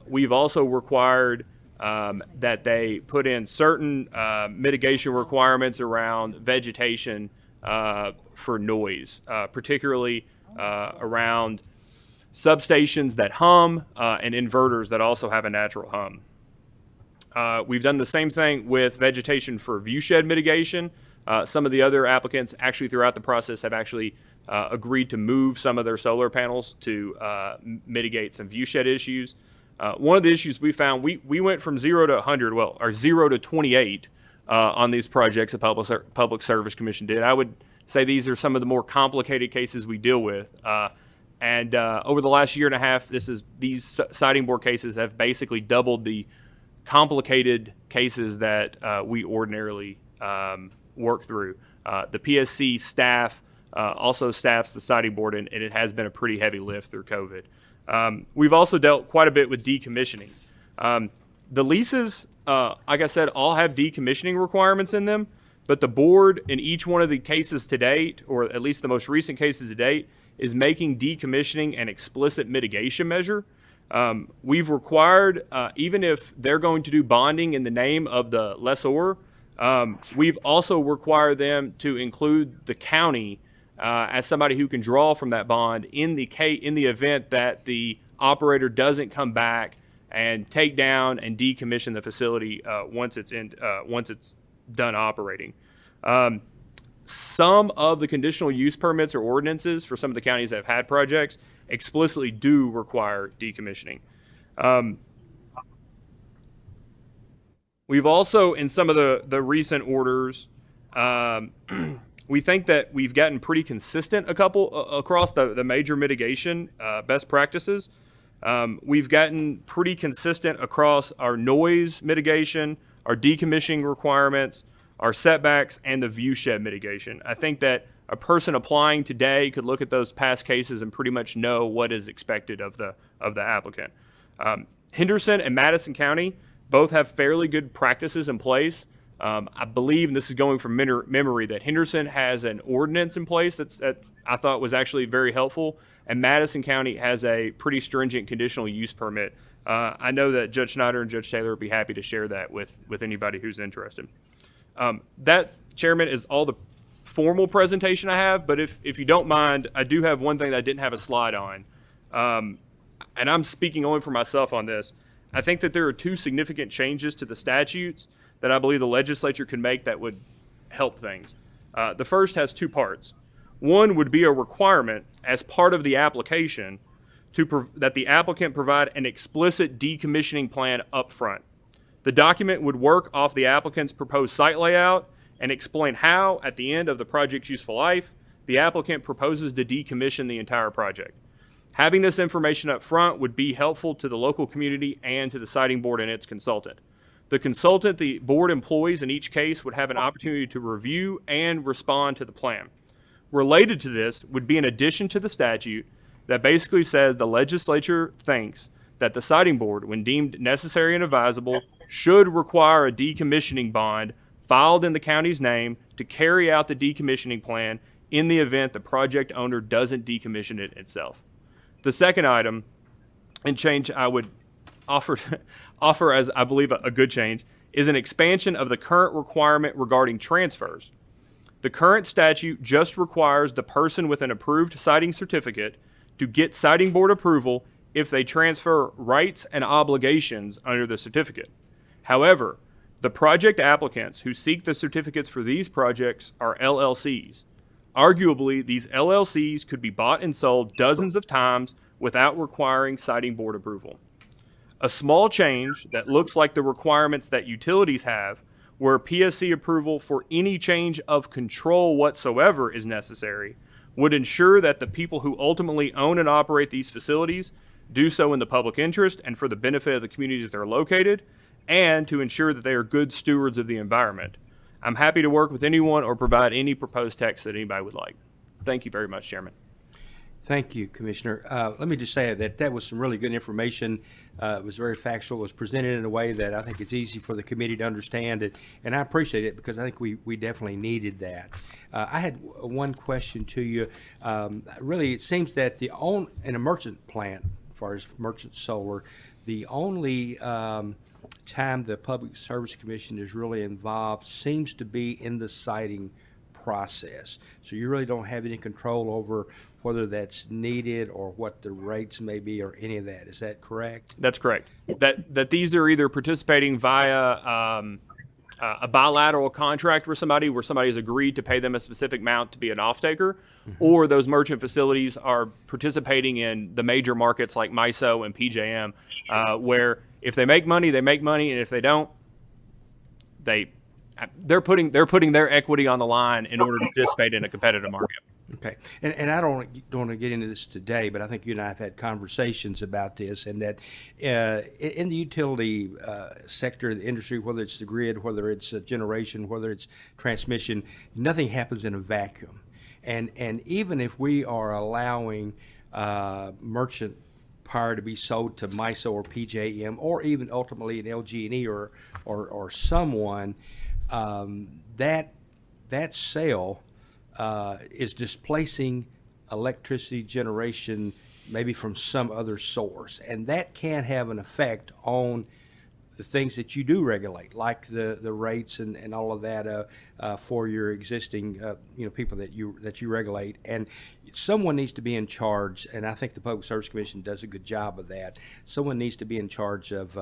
We've also required that they put in certain mitigation requirements around vegetation for noise, particularly around substations that hum and inverters that also have a natural hum. We've done the same thing with vegetation for viewshed mitigation. Some of the other applicants actually throughout the process have actually agreed to move some of their solar panels to mitigate some viewshed issues. One of the issues we found, we went from 0 to 100, or 0 to 28 on these projects the Public Service Commission did. I would say these are some of the more complicated cases we deal with. And over the last year and a half, these siting board cases have basically doubled the complicated cases that we ordinarily work through. The PSC staff also staffs the siting board, and it has been a pretty heavy lift through COVID. We've also dealt quite a bit with decommissioning. The leases, like I said, all have decommissioning requirements in them, but the board in each one of the cases to date, or at least the most recent cases to date, is making decommissioning an explicit mitigation measure. We've required, even if they're going to do bonding in the name of the lessor, we've also required them to include the county as somebody who can draw from that bond in the event that the operator doesn't come back and take down and decommission the facility once it's done operating. Some of the conditional use permits or ordinances for some of the counties that have had projects explicitly do require decommissioning. We've also, in some of the recent orders, we think that we've gotten pretty consistent across the major mitigation best practices. We've gotten pretty consistent across our noise mitigation, our decommissioning requirements, our setbacks, and the viewshed mitigation. I think that a person applying today could look at those past cases and pretty much know what is expected of the applicant. Henderson and Madison County both have fairly good practices in place. I believe, and this is going from memory, that Henderson has an ordinance in place that I thought was actually very helpful, and Madison County has a pretty stringent conditional use permit. I know that Judge Schneider and Judge Taylor would be happy to share that with anybody who's interested. That, Chairman, is all the formal presentation I have, but if you don't mind, I do have one thing that I didn't have a slide on. And I'm speaking only for myself on this. I think that there are two significant changes to the statutes that I believe the legislature can make that would help things. The first has two parts. One would be a requirement as part of the application that the applicant provide an explicit decommissioning plan up front. The document would work off the applicant's proposed site layout and explain how, at the end of the project's useful life, the applicant proposes to decommission the entire project. Having this information up front would be helpful to the local community and to the siting board and its consultant. The consultant the board employs in each case would have an opportunity to review and respond to the plan. Related to this would be an addition to the statute that basically says the legislature thinks that the siting board, when deemed necessary and advisable, should require a decommissioning bond filed in the county's name to carry out the decommissioning plan in the event the project owner doesn't decommission it itself. The second item and change I would offer as I believe a good change is an expansion of the current requirement regarding transfers. The current statute just requires the person with an approved siting certificate to get siting board approval if they transfer rights and obligations under the certificate. However, the project applicants who seek the certificates for these projects are LLCs. Arguably, these LLCs could be bought and sold dozens of times without requiring siting board approval. A small change that looks like the requirements that utilities have, where PSC approval for any change of control whatsoever is necessary, would ensure that the people who ultimately own and operate these facilities do so in the public interest and for the benefit of the communities they're located, and to ensure that they are good stewards of the environment. I'm happy to work with anyone or provide any proposed text that anybody would like. Thank you very much, Chairman. Thank you, Commissioner. Let me just say that was some really good information. It was very factual. It was presented in a way that I think it's easy for the committee to understand it, and I appreciate it because I think we definitely needed that. I had one question to you. Really, it seems that in a merchant plant, as far as merchant solar, the only time the Public Service Commission is really involved seems to be in the siting process. So you really don't have any control over whether that's needed or what the rates may be or any of that. Is that correct? That's correct. That these are either participating via a bilateral contract with somebody where somebody has agreed to pay them a specific amount to be an off-taker, or those merchant facilities are participating in the major markets like MISO and PJM, where if they make money, they make money, and if they don't, they're putting their equity on the line in order to participate in a competitive market. Okay, and I don't want to get into this today, but I think you and I have had conversations about this, and that in the utility sector, the industry, whether it's the grid, whether it's generation, whether it's transmission, nothing happens in a vacuum. And even if we are allowing merchant power to be sold to MISO or PJM, or even ultimately an LG&E or someone, that sale is displacing electricity generation maybe from some other source, and that can have an effect on the things that you do regulate, like the rates and all of that for your existing people that you regulate. And someone needs to be in charge, and I think the Public Service Commission does a good job of that. Someone needs to be in charge of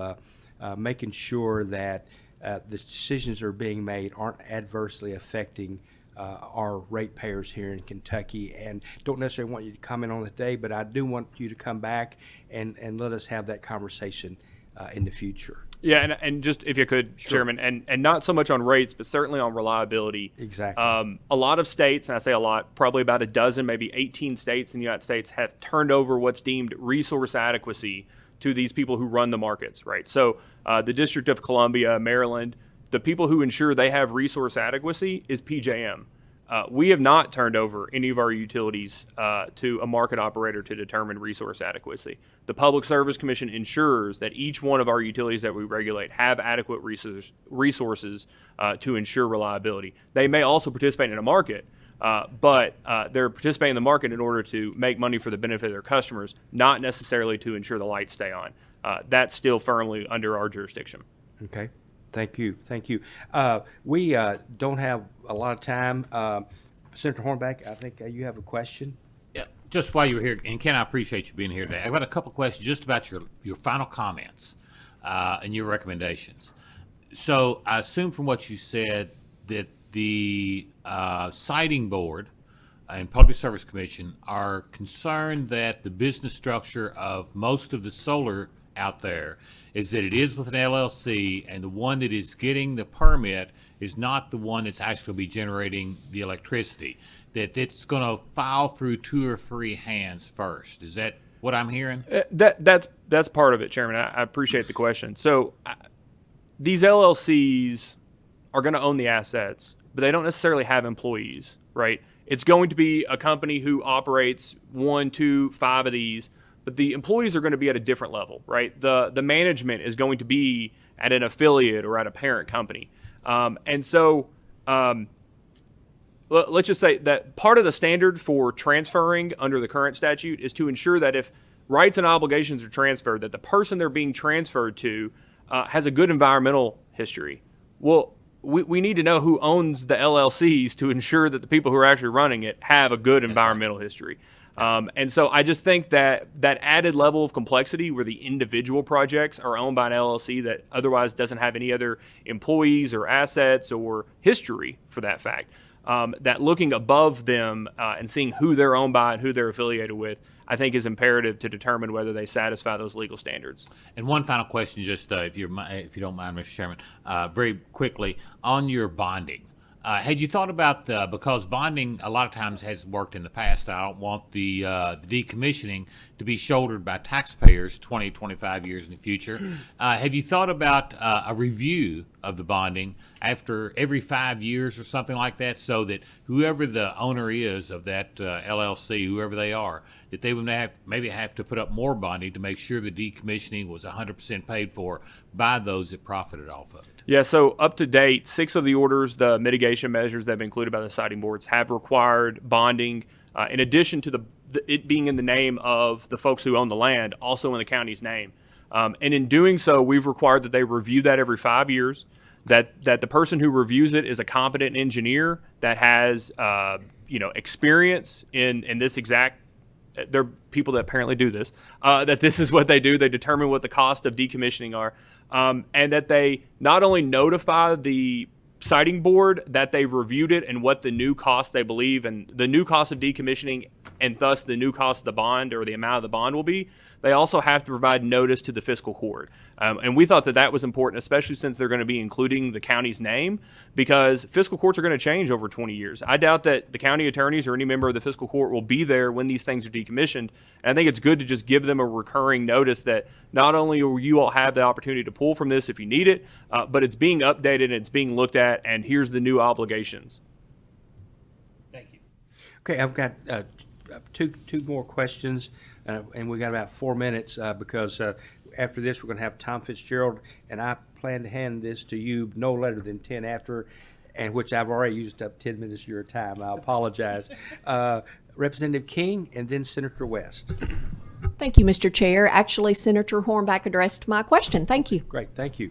making sure that the decisions that are being made aren't adversely affecting our ratepayers here in Kentucky. And don't necessarily want you to comment on it today, but I do want you to come back and let us have that conversation in the future. Yeah, and just if you could, sure. Chairman, and not so much on rates, but certainly on reliability. Exactly. A lot of states, and I say a lot, probably about a dozen, maybe 18 states in the United States have turned over what's deemed resource adequacy to these people who run the markets, right? So the District of Columbia, Maryland, the people who ensure they have resource adequacy is PJM. We have not turned over any of our utilities to a market operator to determine resource adequacy. The Public Service Commission ensures that each one of our utilities that we regulate have adequate resources to ensure reliability. They may also participate in a market, but they're participating in the market in order to make money for the benefit of their customers, not necessarily to ensure the lights stay on. That's still firmly under our jurisdiction. Okay. Thank you. We don't have a lot of time. Senator Hornback, I think you have a question. Yeah, just while you're here, and Ken, I appreciate you being here today. I've got a couple questions just about your final comments and your recommendations. So I assume from what you said that the siting board and Public Service Commission are concerned that the business structure of most of the solar out there is that it is with an LLC, and the one that is getting the permit is not the one that's actually be generating the electricity, that it's going to file through 2 or 3 hands first. Is that what I'm hearing? That's part of it, Chairman. I appreciate the question. So these LLCs are going to own the assets, but they don't necessarily have employees, right? It's going to be a company who operates 1, 2, 5 of these, but the employees are going to be at a different level, right? The management is going to be at an affiliate or at a parent company. Let's just say that part of the standard for transferring under the current statute is to ensure that if rights and obligations are transferred, that the person they're being transferred to has a good environmental history. Well, we need to know who owns the LLCs to ensure that the people who are actually running it have a good environmental history. And so I just think that added level of complexity where the individual projects are owned by an LLC that otherwise doesn't have any other employees or assets or history for that fact, that looking above them and seeing who they're owned by and who they're affiliated with, I think is imperative to determine whether they satisfy those legal standards. And one final question, just if you don't mind, Mr. Chairman, very quickly on your bonding. Had you thought about because bonding a lot of times has worked in the past, I don't want the decommissioning to be shouldered by taxpayers 20, 25 years in the future. Have you thought about a review of the bonding after every 5 years or something like that, so that whoever the owner is of that LLC, whoever they are, that they would maybe have to put up more bonding to make sure the decommissioning was 100% paid for by those that profited off of it? Yeah, so up to date, 6 of the orders, the mitigation measures that have been included by the siting boards, have required bonding, in addition to it being in the name of the folks who own the land, also in the county's name. And in doing so, we've required that they review that every 5 years, that the person who reviews it is a competent engineer that has experience in this exact. There are people that apparently do this, that this is what they do. They determine what the cost of decommissioning are, and that they not only notify the siting board that they reviewed it and what the new cost they believe and the new cost of decommissioning and thus the new cost of the bond or the amount of the bond will be, they also have to provide notice to the fiscal court. And we thought that was important, especially since they're going to be including the county's name, because fiscal courts are going to change over 20 years. I doubt that the county attorneys or any member of the fiscal court will be there when these things are decommissioned. And I think it's good to just give them a recurring notice that not only will you all have the opportunity to pull from this if you need it, but it's being updated and it's being looked at, and here's the new obligations. Thank you. Okay, I've got two more questions, and we got about 4 minutes because after this we're going to have Tom Fitzgerald, and I plan to hand this to you no later than 10 after, and which I've already used up 10 minutes of your time. I apologize. Representative King, and then Senator West. Thank you, Mr. Chair. Actually, Senator Hornback addressed my question. Thank you. Great, thank you.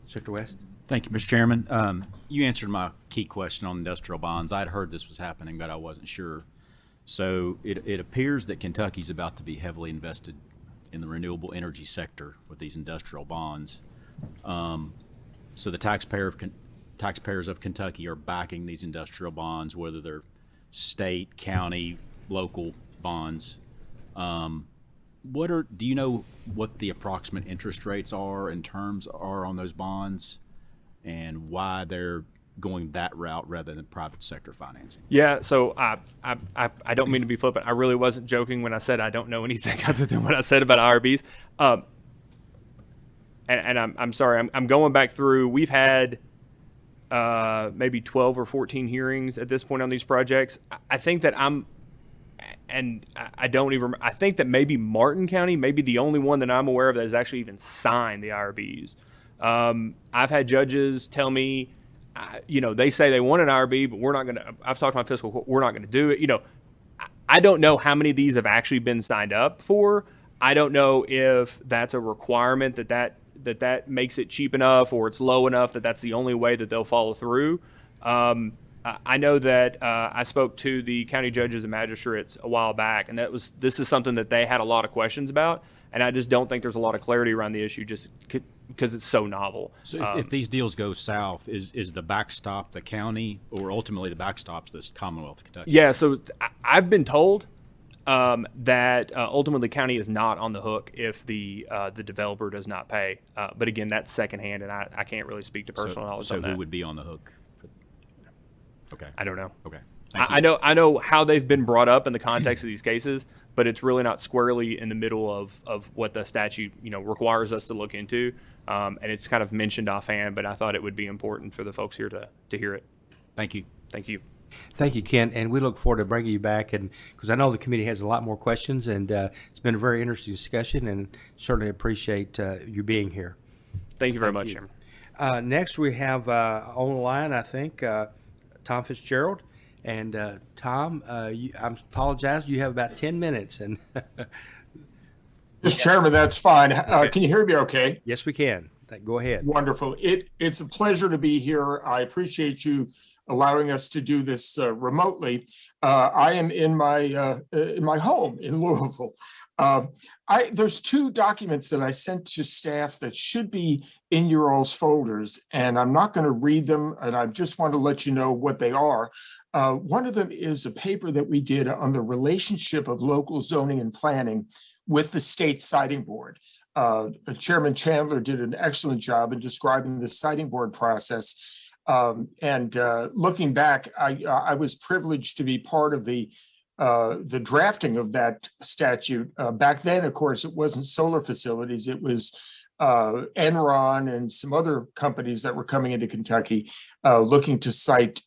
Senator West. Thank you, Mr. Chairman. You answered my key question on industrial bonds. I'd heard this was happening, but I wasn't sure. So it appears that Kentucky's about to be heavily invested in the renewable energy sector with these industrial bonds. So the taxpayers of Kentucky are backing these industrial bonds, whether they're state, county, local bonds. Do you know what the approximate interest rates are and terms are on those bonds, and why they're going that route rather than private sector financing? Yeah, so I don't mean to be flippant. I really wasn't joking when I said I don't know anything other than what I said about IRBs. And I'm sorry, I'm going back through. We've had maybe 12 or 14 hearings at this point on these projects. I think that I don't even. I think that maybe Martin County may be the only one that I'm aware of that has actually even signed the IRBs. I've had judges tell me, they say they want an IRB, but we're not going to. I've talked to my fiscal court. We're not going to do it. I don't know how many of these have actually been signed up for. I don't know if that's a requirement that makes it cheap enough, or it's low enough that that's the only way that they'll follow through. I know that I spoke to the county judges and magistrates a while back, and this is something that they had a lot of questions about, and I just don't think there's a lot of clarity around the issue just because it's so novel. So if these deals go south, is the backstop the county, or ultimately the backstop's this Commonwealth of Kentucky? Yeah, so I've been told that ultimately the county is not on the hook if the developer does not pay. But again, that's secondhand, and I can't really speak to personal knowledge so on that. who would be on the hook? Okay. I don't know. Okay. I know how they've been brought up in the context of these cases, but it's really not squarely in the middle of what the statute requires us to look into. And it's kind of mentioned offhand, but I thought it would be important for the folks here to hear it. Thank you. Thank you. Thank you, Ken, and we look forward to bringing you back, and because I know the committee has a lot more questions, and it's been a very interesting discussion, and certainly appreciate you being here. Thank you very much, Chairman. Next, we have on the line, I think, Tom Fitzgerald, and Tom, I apologize, you have about 10 minutes, and Mr. Chairman, that's fine. Can you hear me okay? Yes, we can. Go ahead. Wonderful. It's a pleasure to be here. I appreciate you allowing us to do this remotely. I am in my home in Louisville. There's two documents that I sent to staff that should be in your all's folders, and I'm not going to read them, and I just want to let you know what they are. One of them is a paper that we did on the relationship of local zoning and planning with the state siting board. Chairman Chandler did an excellent job in describing the siting board process. Looking back, I was privileged to be part of the drafting of that statute. Back then, of course, it wasn't solar facilities. It was Enron and some other companies that were coming into Kentucky looking to site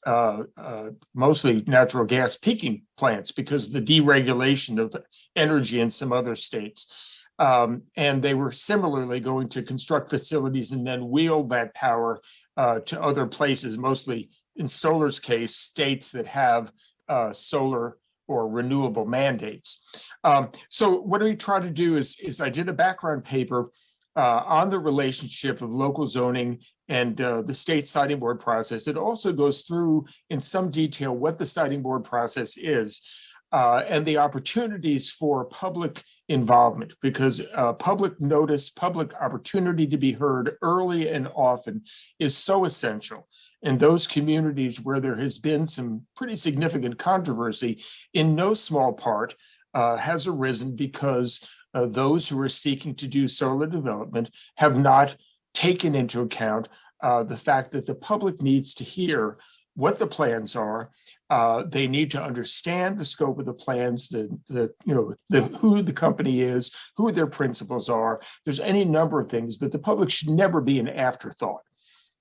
mostly natural gas peaking plants because of the deregulation of energy in some other states. And they were similarly going to construct facilities and then wield that power to other places, mostly in solar's case, states that have solar or renewable mandates. So what we try to do is I did a background paper on the relationship of local zoning and the state siting board process. It also goes through in some detail what the siting board process is and the opportunities for public involvement, because public notice, public opportunity to be heard early and often is so essential. In those communities where there has been some pretty significant controversy, in no small part has arisen because those who are seeking to do solar development have not taken into account the fact that the public needs to hear what the plans are. They need to understand the scope of the plans, who the company is, who their principals are. There's any number of things, but the public should never be an afterthought.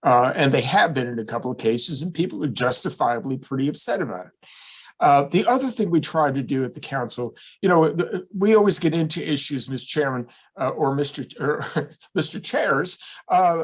And they have been in a couple of cases, and people are justifiably pretty upset about it. The other thing we try to do at the council, we always get into issues, Ms. Chairman or Mr. Chairs,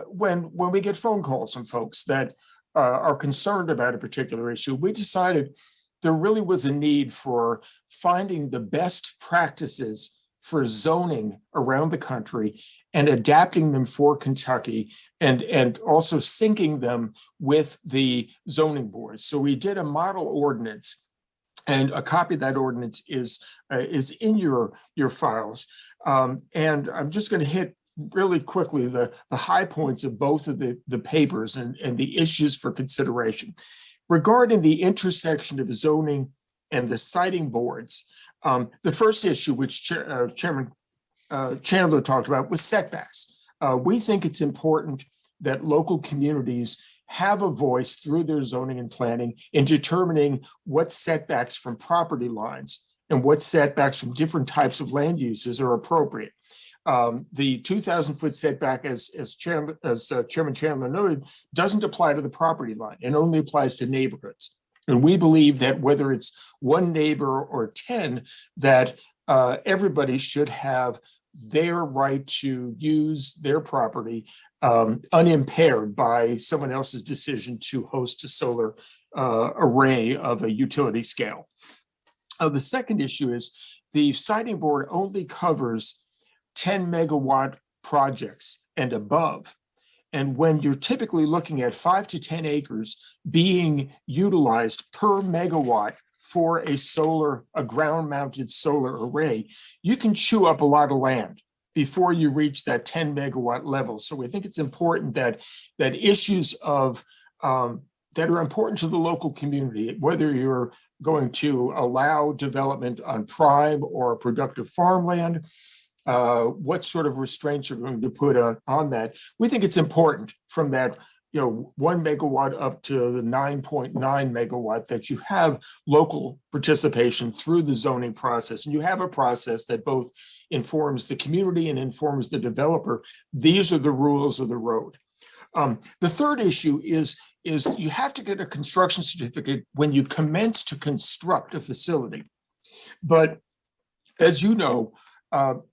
when we get phone calls from folks that are concerned about a particular issue. We decided there really was a need for finding the best practices for zoning around the country and adapting them for Kentucky and also syncing them with the zoning boards. So we did a model ordinance, and a copy of that ordinance is in your files. And I'm just going to hit really quickly the high points of both of the papers and the issues for consideration. Regarding the intersection of zoning and the siting boards, the first issue, which Chairman Chandler talked about, was setbacks. We think it's important that local communities have a voice through their zoning and planning in determining what setbacks from property lines and what setbacks from different types of land uses are appropriate. The 2,000-foot setback, as Chairman Chandler noted, doesn't apply to the property line. It only applies to neighborhoods. And we believe that whether it's one neighbor or 10, that everybody should have their right to use their property unimpaired by someone else's decision to host a solar array of a utility scale. The second issue is the siting board only covers 10 megawatt projects and above. And when you're typically looking at 5 to 10 acres being utilized per megawatt for a ground-mounted solar array, you can chew up a lot of land before you reach that 10 megawatt level. So we think it's important that issues of that are important to the local community, whether you're going to allow development on prime or productive farmland, what sort of restraints you're going to put on that. We think it's important from that 1 megawatt up to the 9.9 megawatt that you have local participation through the zoning process. And you have a process that both informs the community and informs the developer. These are the rules of the road. The third issue is you have to get a construction certificate when you commence to construct a facility. But as you know,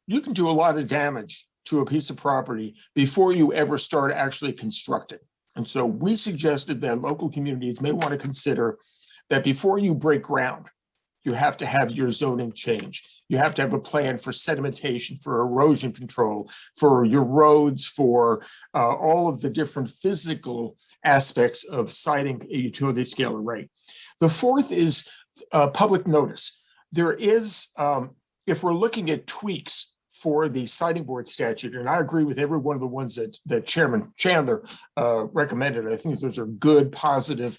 you can do a lot of damage to a piece of property before you ever start actually constructing. And so we suggested that local communities may want to consider that before you break ground, you have to have your zoning change. You have to have a plan for sedimentation, for erosion control, for your roads, for all of the different physical aspects of siting a utility scale array. The fourth is public notice. There is, if we're looking at tweaks for the siting board statute, and I agree with every one of the ones that Chairman Chandler recommended. I think those are good, positive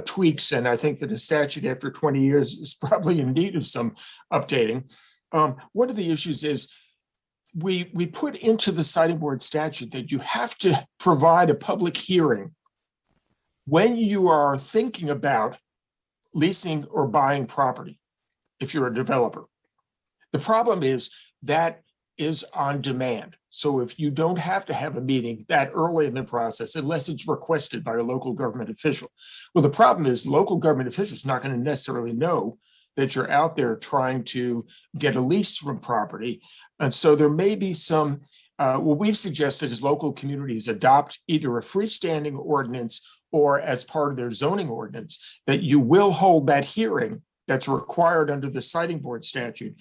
tweaks, and I think that a statute after 20 years is probably in need of some updating. One of the issues is we put into the siting board statute that you have to provide a public hearing when you are thinking about leasing or buying property, if you're a developer. The problem is that is on demand. So if you don't have to have a meeting that early in the process, unless it's requested by a local government official. Well, the problem is local government officials not going to necessarily know that you're out there trying to get a lease from property. And so there may be some, what we've suggested is local communities adopt either a freestanding ordinance or as part of their zoning ordinance, that you will hold that hearing that's required under the siting board statute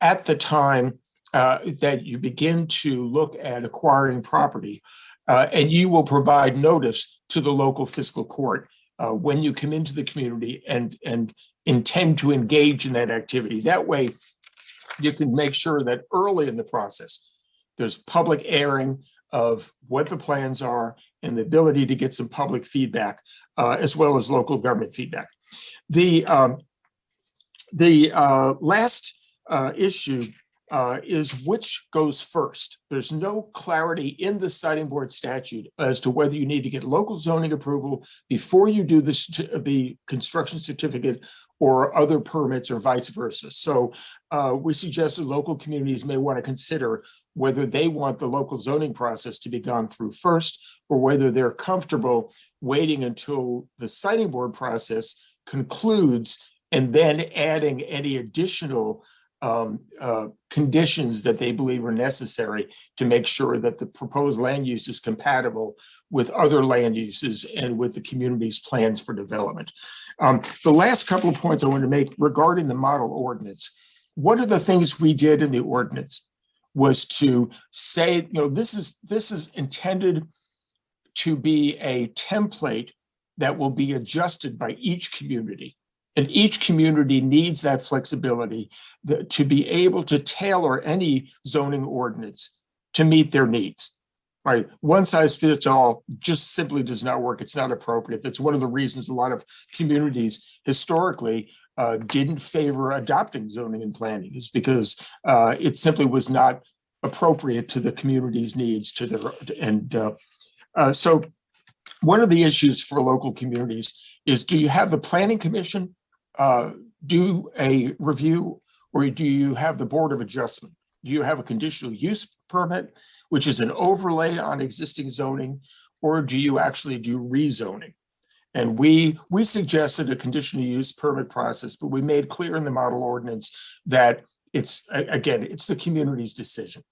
at the time that you begin to look at acquiring property, and you will provide notice to the local fiscal court when you come into the community and intend to engage in that activity. That way, you can make sure that early in the process, there's public airing of what the plans are and the ability to get some public feedback, as well as local government feedback. The last issue is which goes first. There's no clarity in the siting board statute as to whether you need to get local zoning approval before you do the construction certificate or other permits or vice versa. So we suggested local communities may want to consider whether they want the local zoning process to be gone through first, or whether they're comfortable waiting until the siting board process concludes and then adding any additional conditions that they believe are necessary to make sure that the proposed land use is compatible with other land uses and with the community's plans for development. The last couple of points I want to make regarding the model ordinance. One of the things we did in the ordinance was to say, this is intended to be a template that will be adjusted by each community. And each community needs that flexibility to be able to tailor any zoning ordinance to meet their needs. Right? One size fits all just simply does not work. It's not appropriate. That's one of the reasons a lot of communities historically didn't favor adopting zoning and planning, is because it simply was not appropriate to the community's needs. So one of the issues for local communities is, do you have the planning commission do a review, or do you have the Board of Adjustment? Do you have a conditional use permit, which is an overlay on existing zoning, or do you actually do rezoning? And we suggested a conditional use permit process, but we made clear in the model ordinance that it's the community's decision.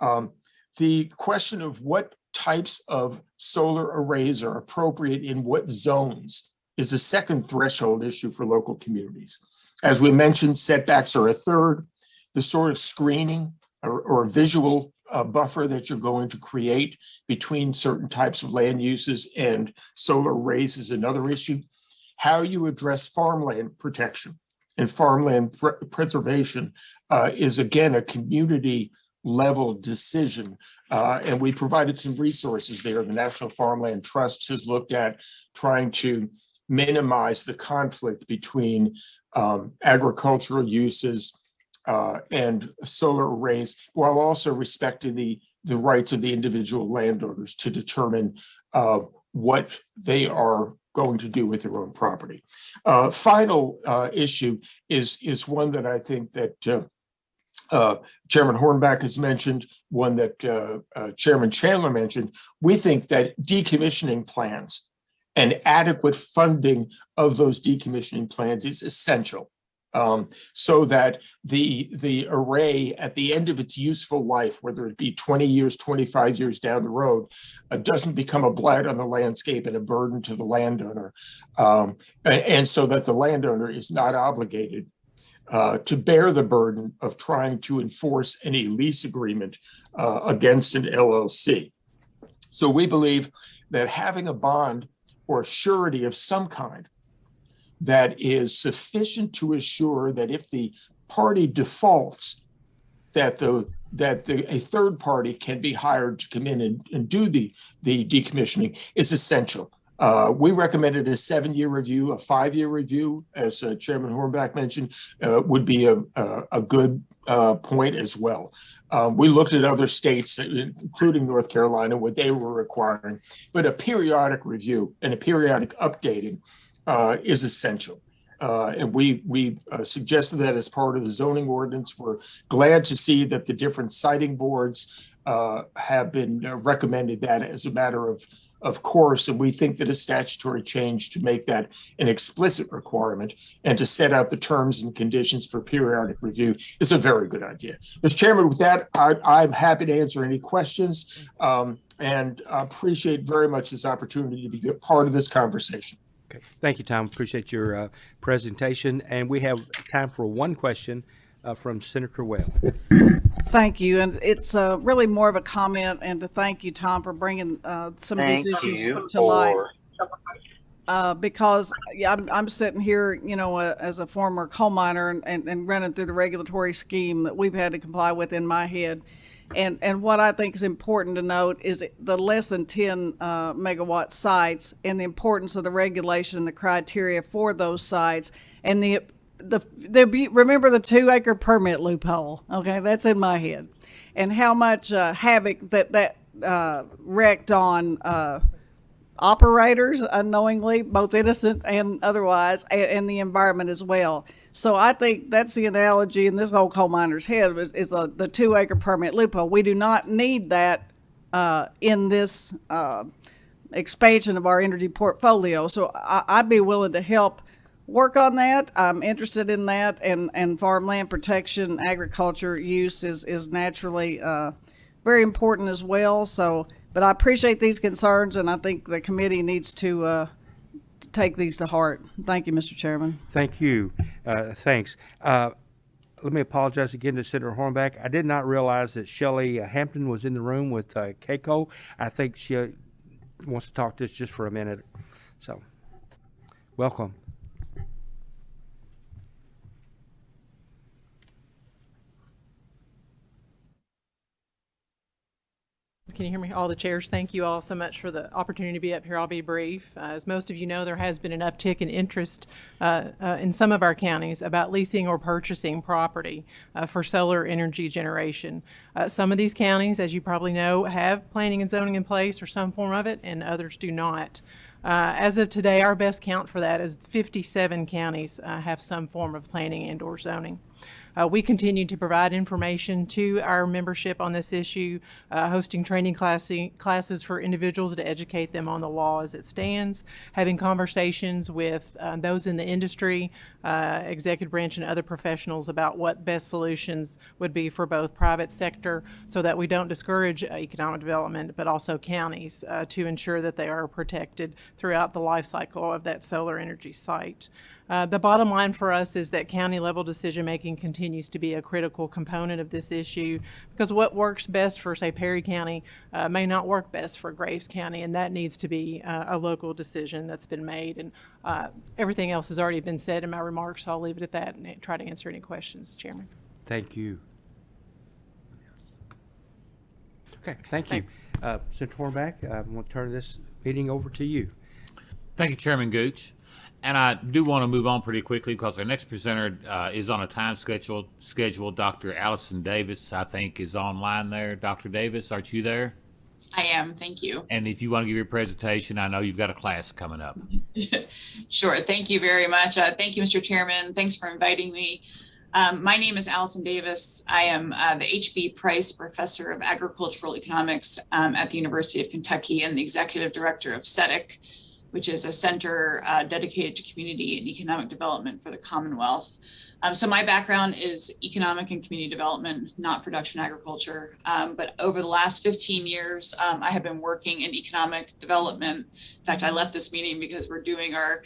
The question of what types of solar arrays are appropriate in what zones is a second threshold issue for local communities. As we mentioned, setbacks are a third. The sort of screening or visual buffer that you're going to create between certain types of land uses, and solar arrays is another issue. How you address farmland protection and farmland preservation is, again, a community level decision. And we provided some resources there. The National Farmland Trust has looked at trying to minimize the conflict between agricultural uses and solar arrays, while also respecting the rights of the individual landowners to determine what they are going to do with their own property. Final issue is one that I think that Chairman Hornback has mentioned, one that Chairman Chandler mentioned. We think that decommissioning plans and adequate funding of those decommissioning plans is essential, so that the array at the end of its useful life, whether it be 20 years, 25 years down the road, doesn't become a blight on the landscape and a burden to the landowner, and so that the landowner is not obligated to bear the burden of trying to enforce any lease agreement against an LLC. So we believe that having a bond or surety of some kind that is sufficient to assure that if the party defaults, that a third party can be hired to come in and do the decommissioning is essential. We recommended a 7-year review. A 5-year review, as Chairman Hornback mentioned, would be a good point as well. We looked at other states, including North Carolina, what they were requiring, but a periodic review and a periodic updating is essential. And we suggested that as part of the zoning ordinance. We're glad to see that the different siting boards have been recommended that as a matter of course, and we think that a statutory change to make that an explicit requirement and to set out the terms and conditions for periodic review is a very good idea. Mr. Chairman, with that, I'm happy to answer any questions, and I appreciate very much this opportunity to be a part of this conversation. Okay. Thank you, Tom. Appreciate your presentation. And we have time for one question from Senator Webb. Thank you. And it's really more of a comment, and to thank you, Tom, for bringing some of these issues to light. Because I'm sitting here, as a former coal miner and running through the regulatory scheme that we've had to comply with in my head. And what I think is important to note is the less than 10 megawatt sites and the importance of the regulation and the criteria for those sites, and remember the 2-acre permit loophole. Okay, that's in my head, and how much havoc that wreaked on operators unknowingly, both innocent and otherwise, and the environment as well. So I think that's the analogy in this whole coal miner's head is the 2-acre permit loophole. We do not need that in this expansion of our energy portfolio. So I'd be willing to help work on that. I'm interested in that, and farmland protection, agriculture use is naturally very important as well. So, but I appreciate these concerns, and I think the committee needs to take these to heart. Thank you, Mr. Chairman. Thank you. Thanks. Let me apologize again to Senator Hornback. I did not realize that Shelley Hampton was in the room with Keiko. I think she wants to talk to us just for a minute. So, welcome. Can you hear me? All the chairs, thank you all so much for the opportunity to be up here. I'll be brief. As most of you know, there has been an uptick in interest in some of our counties about leasing or purchasing property for solar energy generation. Some of these counties, as you probably know, have planning and zoning in place or some form of it, and others do not. As of today, our best count for that is 57 counties have some form of planning and or zoning. We continue to provide information to our membership on this issue, hosting training classes for individuals to educate them on the law as it stands, having conversations with those in the industry, executive branch and other professionals about what best solutions would be for both private sector so that we don't discourage economic development, but also counties to ensure that they are protected throughout the life cycle of that solar energy site. The bottom line for us is that county level decision making continues to be a critical component of this issue, because what works best for, say, Perry County may not work best for Graves County, and that needs to be a local decision that's been made. And everything else has already been said in my remarks, so I'll leave it at that and try to answer any questions, Chairman. Thank you. Okay, thank you. Senator Hornback, I'm going to turn this meeting over to you. Thank you, Chairman Gooch. And I do want to move on pretty quickly because our next presenter is on a time schedule. Dr. Allison Davis, I think, is online there. Dr. Davis, aren't you there? I am, thank you. And if you want to give your presentation, I know you've got a class coming up. Sure, thank you very much. Thank you, Mr. Chairman. Thanks for inviting me. My name is Allison Davis. I am the H.B. Price Professor of Agricultural Economics at the University of Kentucky and the Executive Director of CETIC, which is a center dedicated to community and economic development for the Commonwealth. So my background is economic and community development, not production agriculture. But over the last 15 years, I have been working in economic development. In fact, I left this meeting because we're doing our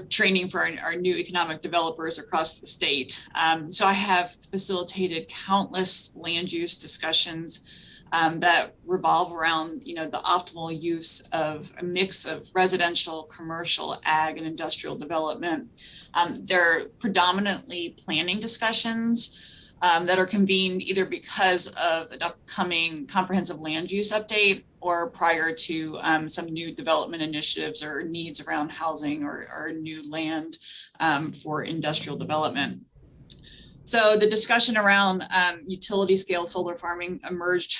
training for our new economic developers across the state. So I have facilitated countless land use discussions that revolve around, the optimal use of a mix of residential, commercial, ag, and industrial development. They're predominantly planning discussions that are convened either because of an upcoming comprehensive land use update or prior to some new development initiatives or needs around housing or new land for industrial development. So the discussion around utility scale solar farming emerged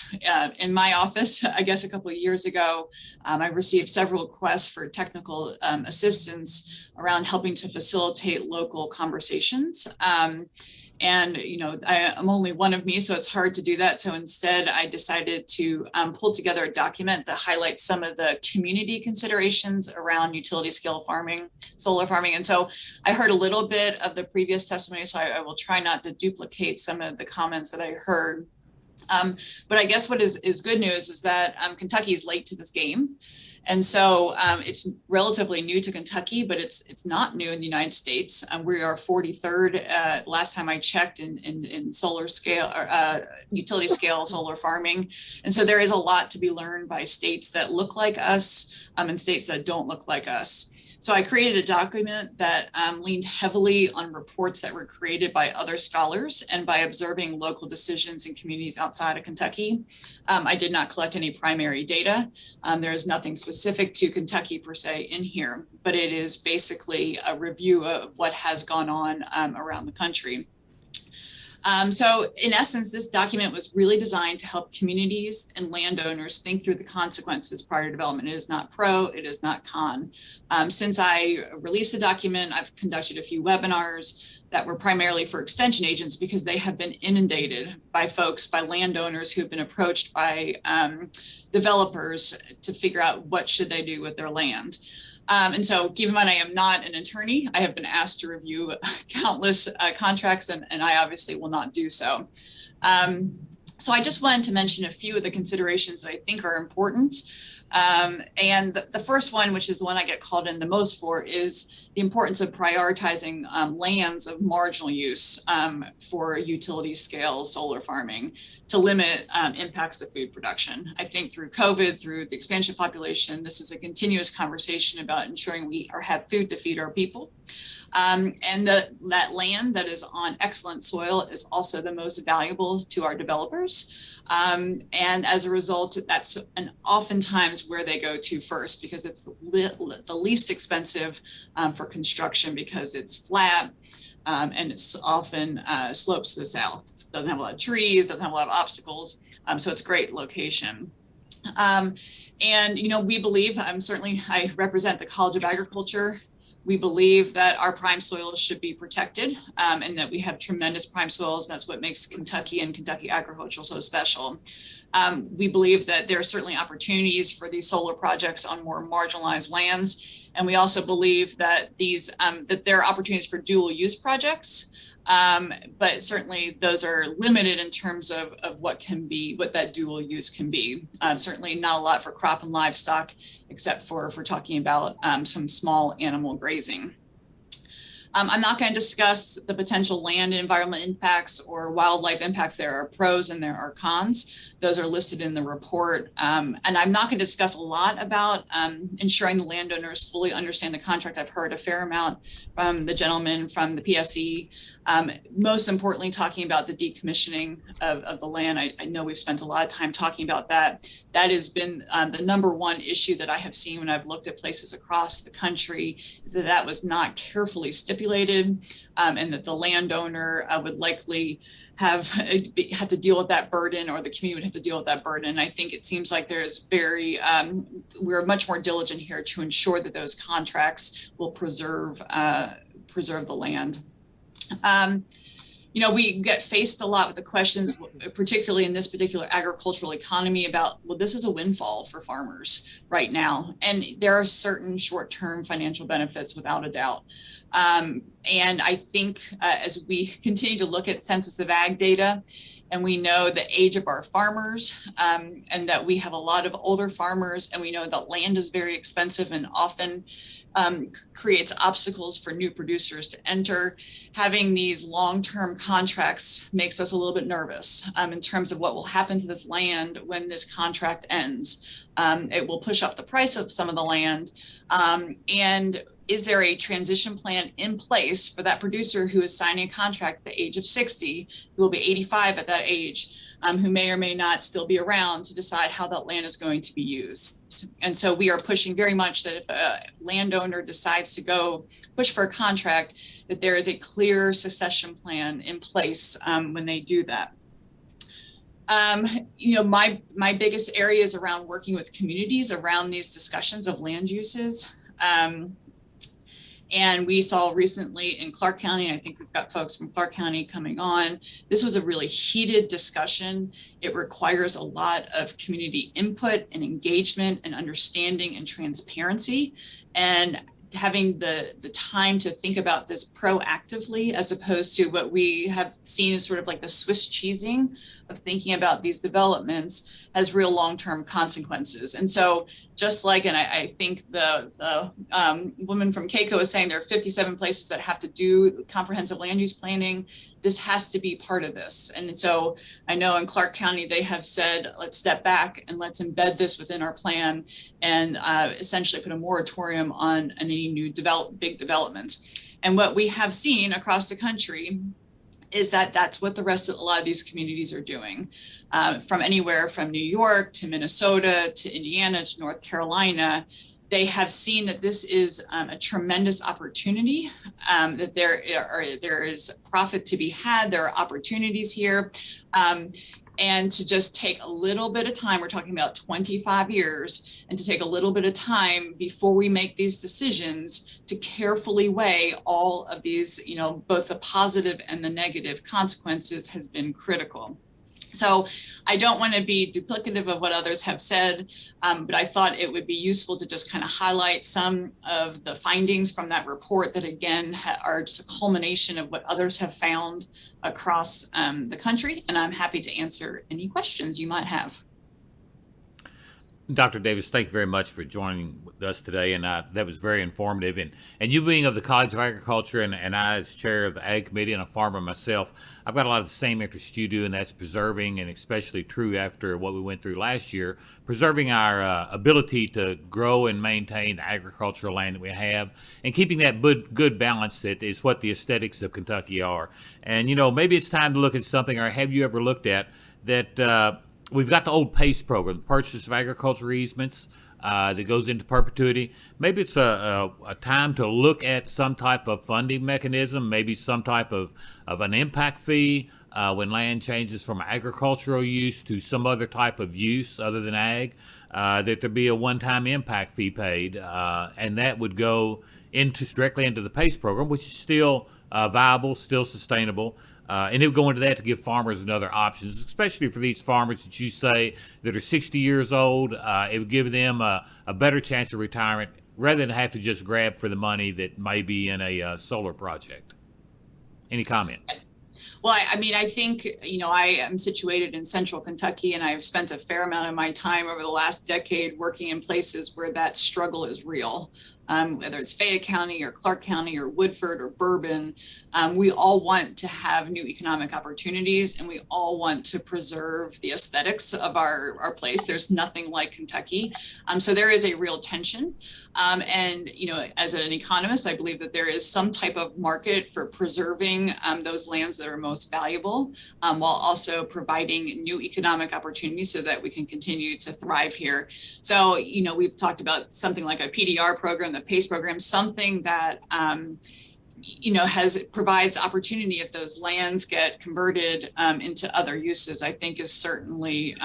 in my office, I guess, a couple of years ago. I received several requests for technical assistance around helping to facilitate local conversations. And, I'm only one of me, so it's hard to do that. So instead, I decided to pull together a document that highlights some of the community considerations around utility scale farming, solar farming. And so I heard a little bit of the previous testimony, so I will try not to duplicate some of the comments that I heard. But I guess what is good news is that Kentucky is late to this game. And so it's relatively new to Kentucky, but it's not new in the United States. We are 43rd last time I checked in solar scale or utility scale solar farming. And so there is a lot to be learned by states that look like us and states that don't look like us. So I created a document that leaned heavily on reports that were created by other scholars and by observing local decisions in communities outside of Kentucky. I did not collect any primary data. There is nothing specific to Kentucky per se in here, but it is basically a review of what has gone on around the country. So in essence, this document was really designed to help communities and landowners think through the consequences prior to development. It is not pro, it is not con. Since I released the document, I've conducted a few webinars that were primarily for extension agents because they have been inundated by landowners who have been approached by developers to figure out what should they do with their land. And so keep in mind, I am not an attorney. I have been asked to review countless contracts, and I obviously will not do so. So I just wanted to mention a few of the considerations that I think are important. And the first one, which is the one I get called in the most for, is the importance of prioritizing lands of marginal use for utility scale solar farming to limit impacts to food production. I think through COVID, through the expansion of population, this is a continuous conversation about ensuring we have food to feed our people. And that land that is on excellent soil is also the most valuable to our developers. And as a result, that's oftentimes where they go to first because it's the least expensive for construction because it's flat and it's often slopes to the south. It doesn't have a lot of trees, doesn't have a lot of obstacles, so it's a great location. And, we believe, certainly I represent the College of Agriculture. We believe that our prime soils should be protected and that we have tremendous prime soils. And that's what makes Kentucky and Kentucky agriculture so special. We believe that there are certainly opportunities for these solar projects on more marginalized lands. And we also believe that that there are opportunities for dual use projects. But certainly those are limited in terms of what that dual use can be. Certainly not a lot for crop and livestock, except for if we're talking about some small animal grazing. I'm not going to discuss the potential land and environment impacts or wildlife impacts. There are pros and there are cons. Those are listed in the report. And I'm not going to discuss a lot about ensuring the landowners fully understand the contract. I've heard a fair amount from the gentleman from the PSE. Most importantly, talking about the decommissioning of the land. I know we've spent a lot of time talking about that. That has been the number one issue that I have seen when I've looked at places across the country, is that that was not carefully stipulated, and that the landowner would likely have to deal with that burden, or the community would have to deal with that burden. And I think it seems like there's we're much more diligent here to ensure that those contracts will preserve the land. We get faced a lot with the questions, particularly in this particular agricultural economy, about, well, this is a windfall for farmers right now. And there are certain short-term financial benefits without a doubt. And I think as we continue to look at Census of Ag data, and we know the age of our farmers, and that we have a lot of older farmers, and we know that land is very expensive and often creates obstacles for new producers to enter. Having these long-term contracts makes us a little bit nervous in terms of what will happen to this land when this contract ends. It will push up the price of some of the land. And is there a transition plan in place for that producer who is signing a contract at the age of 60, who will be 85 at that age, who may or may not still be around to decide how that land is going to be used? And so we are pushing very much that if a landowner decides to go push for a contract, that there is a clear succession plan in place when they do that. My biggest area is around working with communities around these discussions of land uses. And we saw recently in Clark County, and I think we've got folks from Clark County coming on, this was a really heated discussion. It requires a lot of community input and engagement and understanding and transparency, and having the time to think about this proactively, as opposed to what we have seen as sort of like the Swiss cheesing of thinking about these developments, has real long-term consequences. And so just like, and I think the woman from CAECO is saying there are 57 places that have to do comprehensive land use planning. This has to be part of this. And so I know in Clark County, they have said, let's step back and let's embed this within our plan, and essentially put a moratorium on any new big developments. And what we have seen across the country is that that's what the rest of a lot of these communities are doing, from anywhere from New York to Minnesota to Indiana to North Carolina. They have seen that this is a tremendous opportunity, that there is profit to be had. There are opportunities here. And to just take a little bit of time, we're talking about 25 years, and to take a little bit of time before we make these decisions to carefully weigh all of these, both the positive and the negative consequences, has been critical. So I don't want to be duplicative of what others have said, but I thought it would be useful to just kind of highlight some of the findings from that report that, again, are just a culmination of what others have found across the country. And I'm happy to answer any questions you might have. Dr. Davis, thank you very much for joining with us today, and that was very informative. And you being of the College of Agriculture, and I as chair of the Ag Committee and a farmer myself, I've got a lot of the same interests you do, and that's preserving, and especially true after what we went through last year, preserving our ability to grow and maintain the agricultural land that we have, and keeping that good balance that is what the aesthetics of Kentucky are. And, maybe it's time to look at something, or have you ever looked at that? We've got the old PACE program, the Purchase of Agricultural Easements, that goes into perpetuity. Maybe it's a time to look at some type of funding mechanism, maybe some type of an impact fee when land changes from agricultural use to some other type of use other than ag, that there be a one-time impact fee paid, and that would go directly into the PACE program, which is still viable, still sustainable. And it would go into that to give farmers another options, especially for these farmers that you say that are 60 years old. It would give them a better chance of retirement rather than have to just grab for the money that may be in a solar project. Any comment? Well, I think, I am situated in central Kentucky, and I've spent a fair amount of my time over the last decade working in places where that struggle is real. whether it's Fayette County or Clark County or Woodford or Bourbon. We all want to have new economic opportunities, and we all want to preserve the aesthetics of our place. There's nothing like Kentucky. So there is a real tension. And, as an economist, I believe that there is some type of market for preserving those lands that are most valuable, while also providing new economic opportunities so that we can continue to thrive here. So, we've talked about something like a PDR program, the PACE program, something that provides opportunity if those lands get converted into other uses. I think is certainly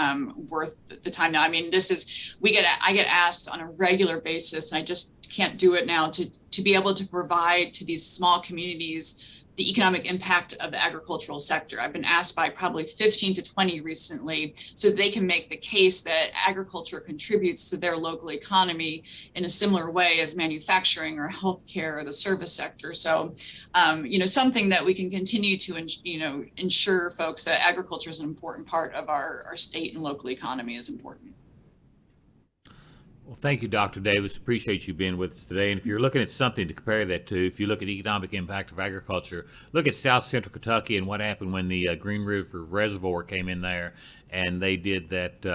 worth the time. Now, I mean, I get asked on a regular basis, and I just can't do it now, to be able to provide to these small communities the economic impact of the agricultural sector. I've been asked by probably 15 to 20 recently, so that they can make the case that agriculture contributes to their local economy in a similar way as manufacturing or healthcare or the service sector. So, something that we can continue to, ensure folks that agriculture is an important part of our state and local economy is important. Well, thank you, Dr. Davis. Appreciate you being with us today. And if you're looking at something to compare that to, if you look at the economic impact of agriculture, look at South Central Kentucky and what happened when the Green River Reservoir came in there and they did that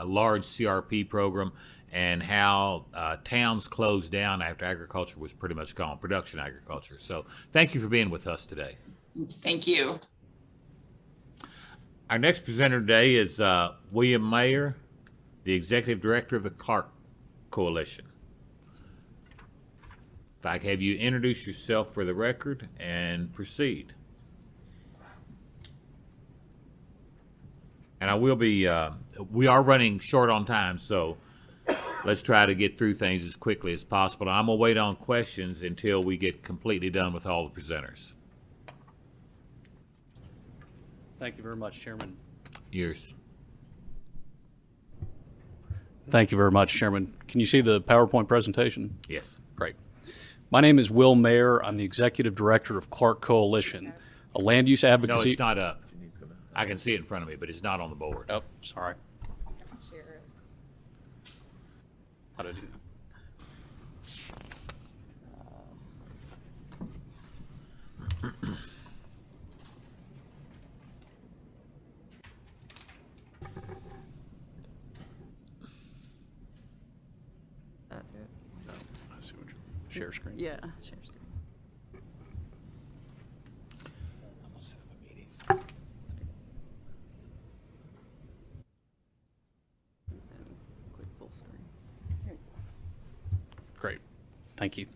large CRP program, and how towns closed down after agriculture was pretty much gone, production agriculture. So thank you for being with us today. Thank you. Our next presenter today is William Mayer, the Executive Director of the Clark Coalition. If I could have you introduce yourself for the record and proceed. And I will be, we are running short on time, so let's try to get through things as quickly as possible. I'm going to wait on questions until we get completely done with all the presenters. Thank you very much, Chairman. Yours. Thank you very much, Chairman. Can you see the PowerPoint presentation? Yes. Great. My name is Will Mayer. I'm the Executive Director of Clark Coalition, a land use advocacy. No, it's not up. I can see it in front of me, but it's not on the board. Oh, sorry. How to do that? I see what you're, share screen. Yeah, share screen. Click full screen. Great. Thank you.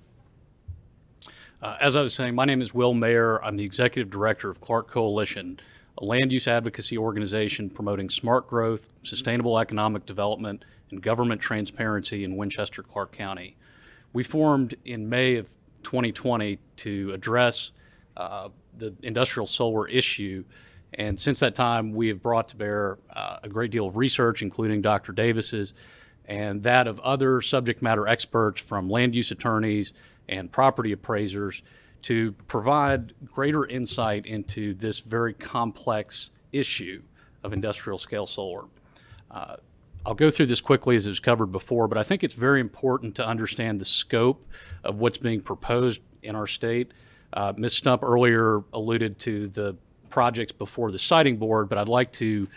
As I was saying, my name is Will Mayer. I'm the Executive Director of Clark Coalition, a land use advocacy organization promoting smart growth, sustainable economic development, and government transparency in Winchester, Clark County. We formed in May of 2020 to address the industrial solar issue, and since that time we have brought to bear a great deal of research, including Dr. Davis's and that of other subject matter experts from land use attorneys and property appraisers, to provide greater insight into this very complex issue of industrial scale solar. I'll go through this quickly as it was covered before, but I think it's very important to understand the scope of what's being proposed in our state. Ms. Stump earlier alluded to the projects before the siting board, but I'd like to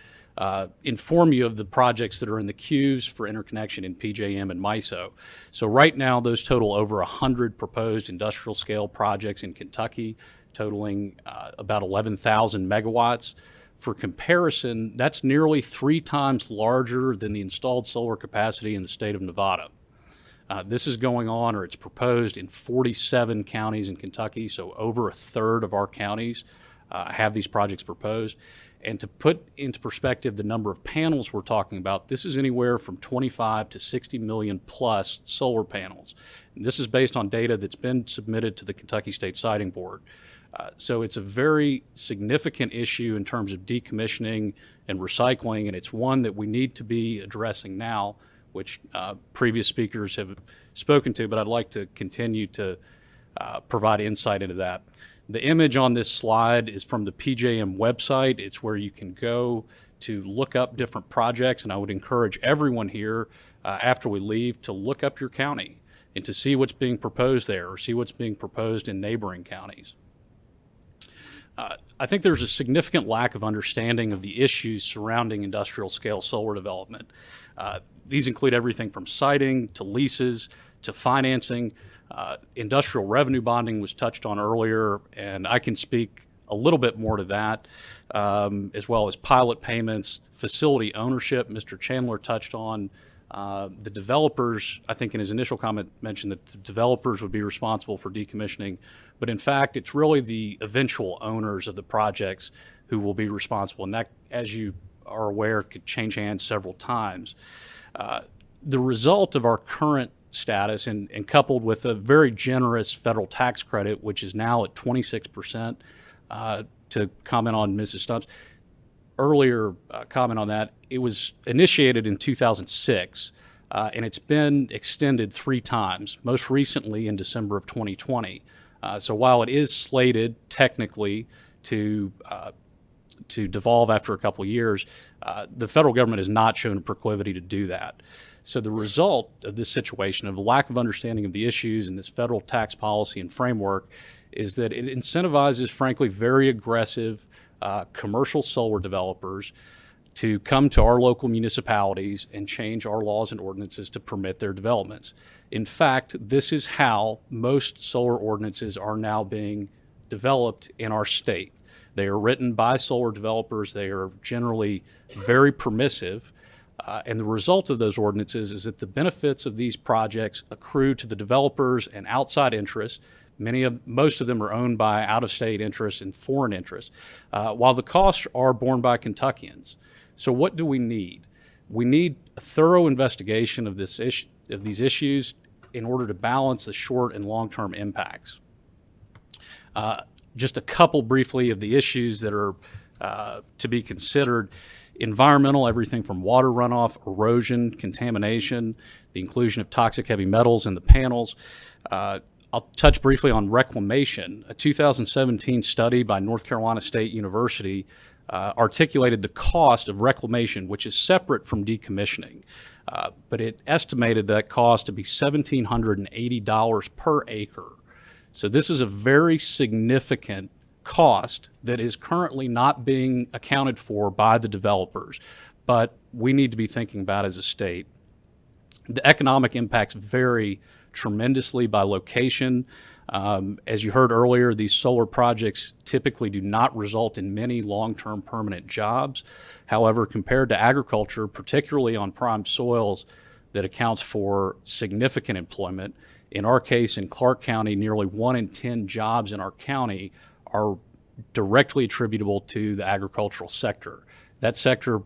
inform you of the projects that are in the queues for interconnection in PJM and MISO. So right now, those total over 100 proposed industrial scale projects in Kentucky, totaling about 11,000 megawatts. For comparison, that's nearly 3 times larger than the installed solar capacity in the state of Nevada. This is going on, or it's proposed, in 47 counties in Kentucky, so over a third of our counties have these projects proposed. And to put into perspective the number of panels we're talking about, this is anywhere from 25 to 60 million plus solar panels. And this is based on data that's been submitted to the Kentucky State Siting Board. So it's a very significant issue in terms of decommissioning and recycling, and it's one that we need to be addressing now, which previous speakers have spoken to, but I'd like to continue to provide insight into that. The image on this slide is from the PJM website. It's where you can go to look up different projects, and I would encourage everyone here after we leave to look up your county and to see what's being proposed there or see what's being proposed in neighboring counties. I think there's a significant lack of understanding of the issues surrounding industrial scale solar development. These include everything from siting to leases to financing. Industrial revenue bonding was touched on earlier, and I can speak a little bit more to that, as well as pilot payments, facility ownership. Mr. Chandler touched on the developers. I think in his initial comment mentioned that the developers would be responsible for decommissioning, but in fact, it's really the eventual owners of the projects who will be responsible, and that, as you are aware, could change hands several times. The result of our current status, and coupled with a very generous federal tax credit, which is now at 26%, to comment on Mrs. Stump's earlier comment on that, it was initiated in 2006, and it's been extended 3 times, most recently in December of 2020. So while it is slated technically to devolve after a couple of years, the federal government has not shown a proclivity to do that. So the result of this situation, of lack of understanding of the issues in this federal tax policy and framework, is that it incentivizes, frankly, very aggressive commercial solar developers to come to our local municipalities and change our laws and ordinances to permit their developments. In fact, this is how most solar ordinances are now being developed in our state. They are written by solar developers. They are generally very permissive. And the result of those ordinances is that the benefits of these projects accrue to the developers and outside interests. Most of them are owned by out-of-state interests and foreign interests, while the costs are borne by Kentuckians. So what do we need? We need a thorough investigation of these issues in order to balance the short and long-term impacts. Just a couple briefly of the issues that are to be considered. Environmental, everything from water runoff, erosion, contamination, the inclusion of toxic heavy metals in the panels. I'll touch briefly on reclamation. A 2017 study by North Carolina State University articulated the cost of reclamation, which is separate from decommissioning. But it estimated that cost to be $1,780 per acre. So this is a very significant cost that is currently not being accounted for by the developers, but we need to be thinking about as a state. The economic impacts vary tremendously by location. As you heard earlier, these solar projects typically do not result in many long-term permanent jobs. However, compared to agriculture, particularly on prime soils, that accounts for significant employment. In our case, in Clark County, nearly 1 in 10 jobs in our county are directly attributable to the agricultural sector. That sector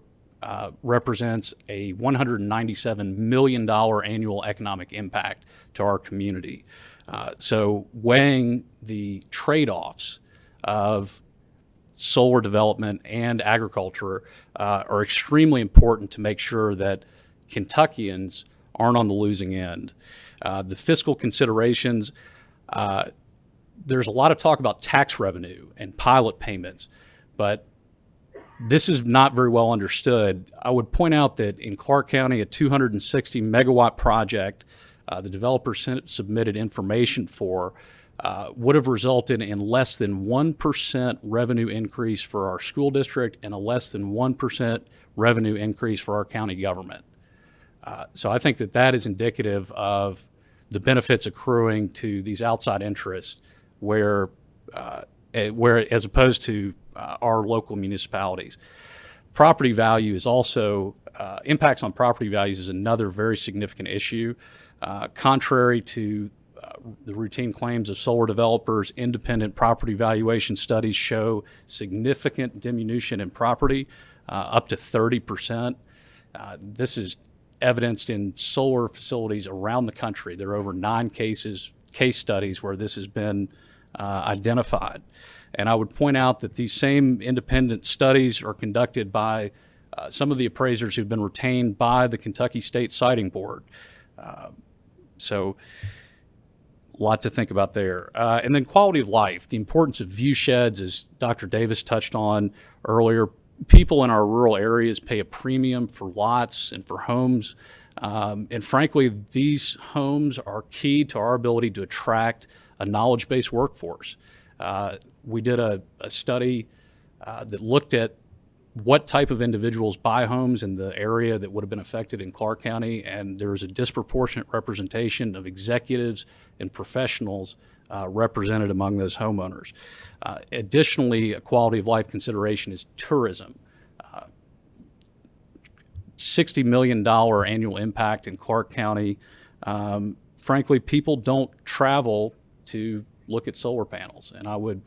represents a $197 million annual economic impact to our community. So weighing the trade-offs of solar development and agriculture are extremely important to make sure that Kentuckians aren't on the losing end. The fiscal considerations, there's a lot of talk about tax revenue and pilot payments, but this is not very well understood. I would point out that in Clark County, a 260 megawatt project the developer submitted information for would have resulted in less than 1% revenue increase for our school district and a less than 1% revenue increase for our county government. So I think that that is indicative of the benefits accruing to these outside interests where as opposed to our local municipalities. Property value is also, impacts on property values is another very significant issue. Contrary to the routine claims of solar developers, independent property valuation studies show significant diminution in property, up to 30%. This is evidenced in solar facilities around the country. There are over 9 case studies where this has been identified. And I would point out that these same independent studies are conducted by some of the appraisers who've been retained by the Kentucky State Siting Board. So a lot to think about there. And then quality of life, the importance of view sheds, as Dr. Davis touched on earlier, people in our rural areas pay a premium for lots and for homes. And frankly, these homes are key to our ability to attract a knowledge-based workforce. We did a study that looked at what type of individuals buy homes in the area that would have been affected in Clark County, and there's a disproportionate representation of executives and professionals represented among those homeowners. Additionally, a quality of life consideration is tourism. $60 million annual impact in Clark County. Frankly, people don't travel to look at solar panels, and I would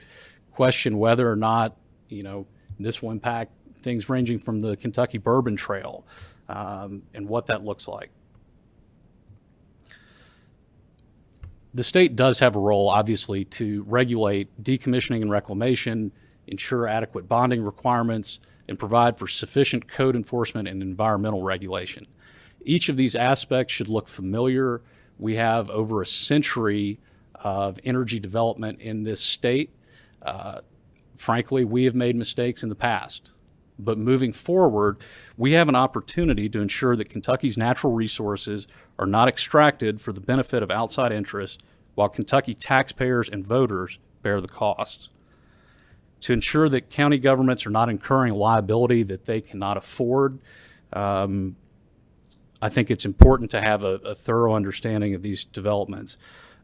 question whether or not, this will impact things ranging from the Kentucky Bourbon Trail and what that looks like. The state does have a role, obviously, to regulate decommissioning and reclamation, ensure adequate bonding requirements, and provide for sufficient code enforcement and environmental regulation. Each of these aspects should look familiar. We have over a century of energy development in this state. Frankly, we have made mistakes in the past. But moving forward, we have an opportunity to ensure that Kentucky's natural resources are not extracted for the benefit of outside interests, while Kentucky taxpayers and voters bear the costs. To ensure that county governments are not incurring liability that they cannot afford, I think it's important to have a thorough understanding of these developments.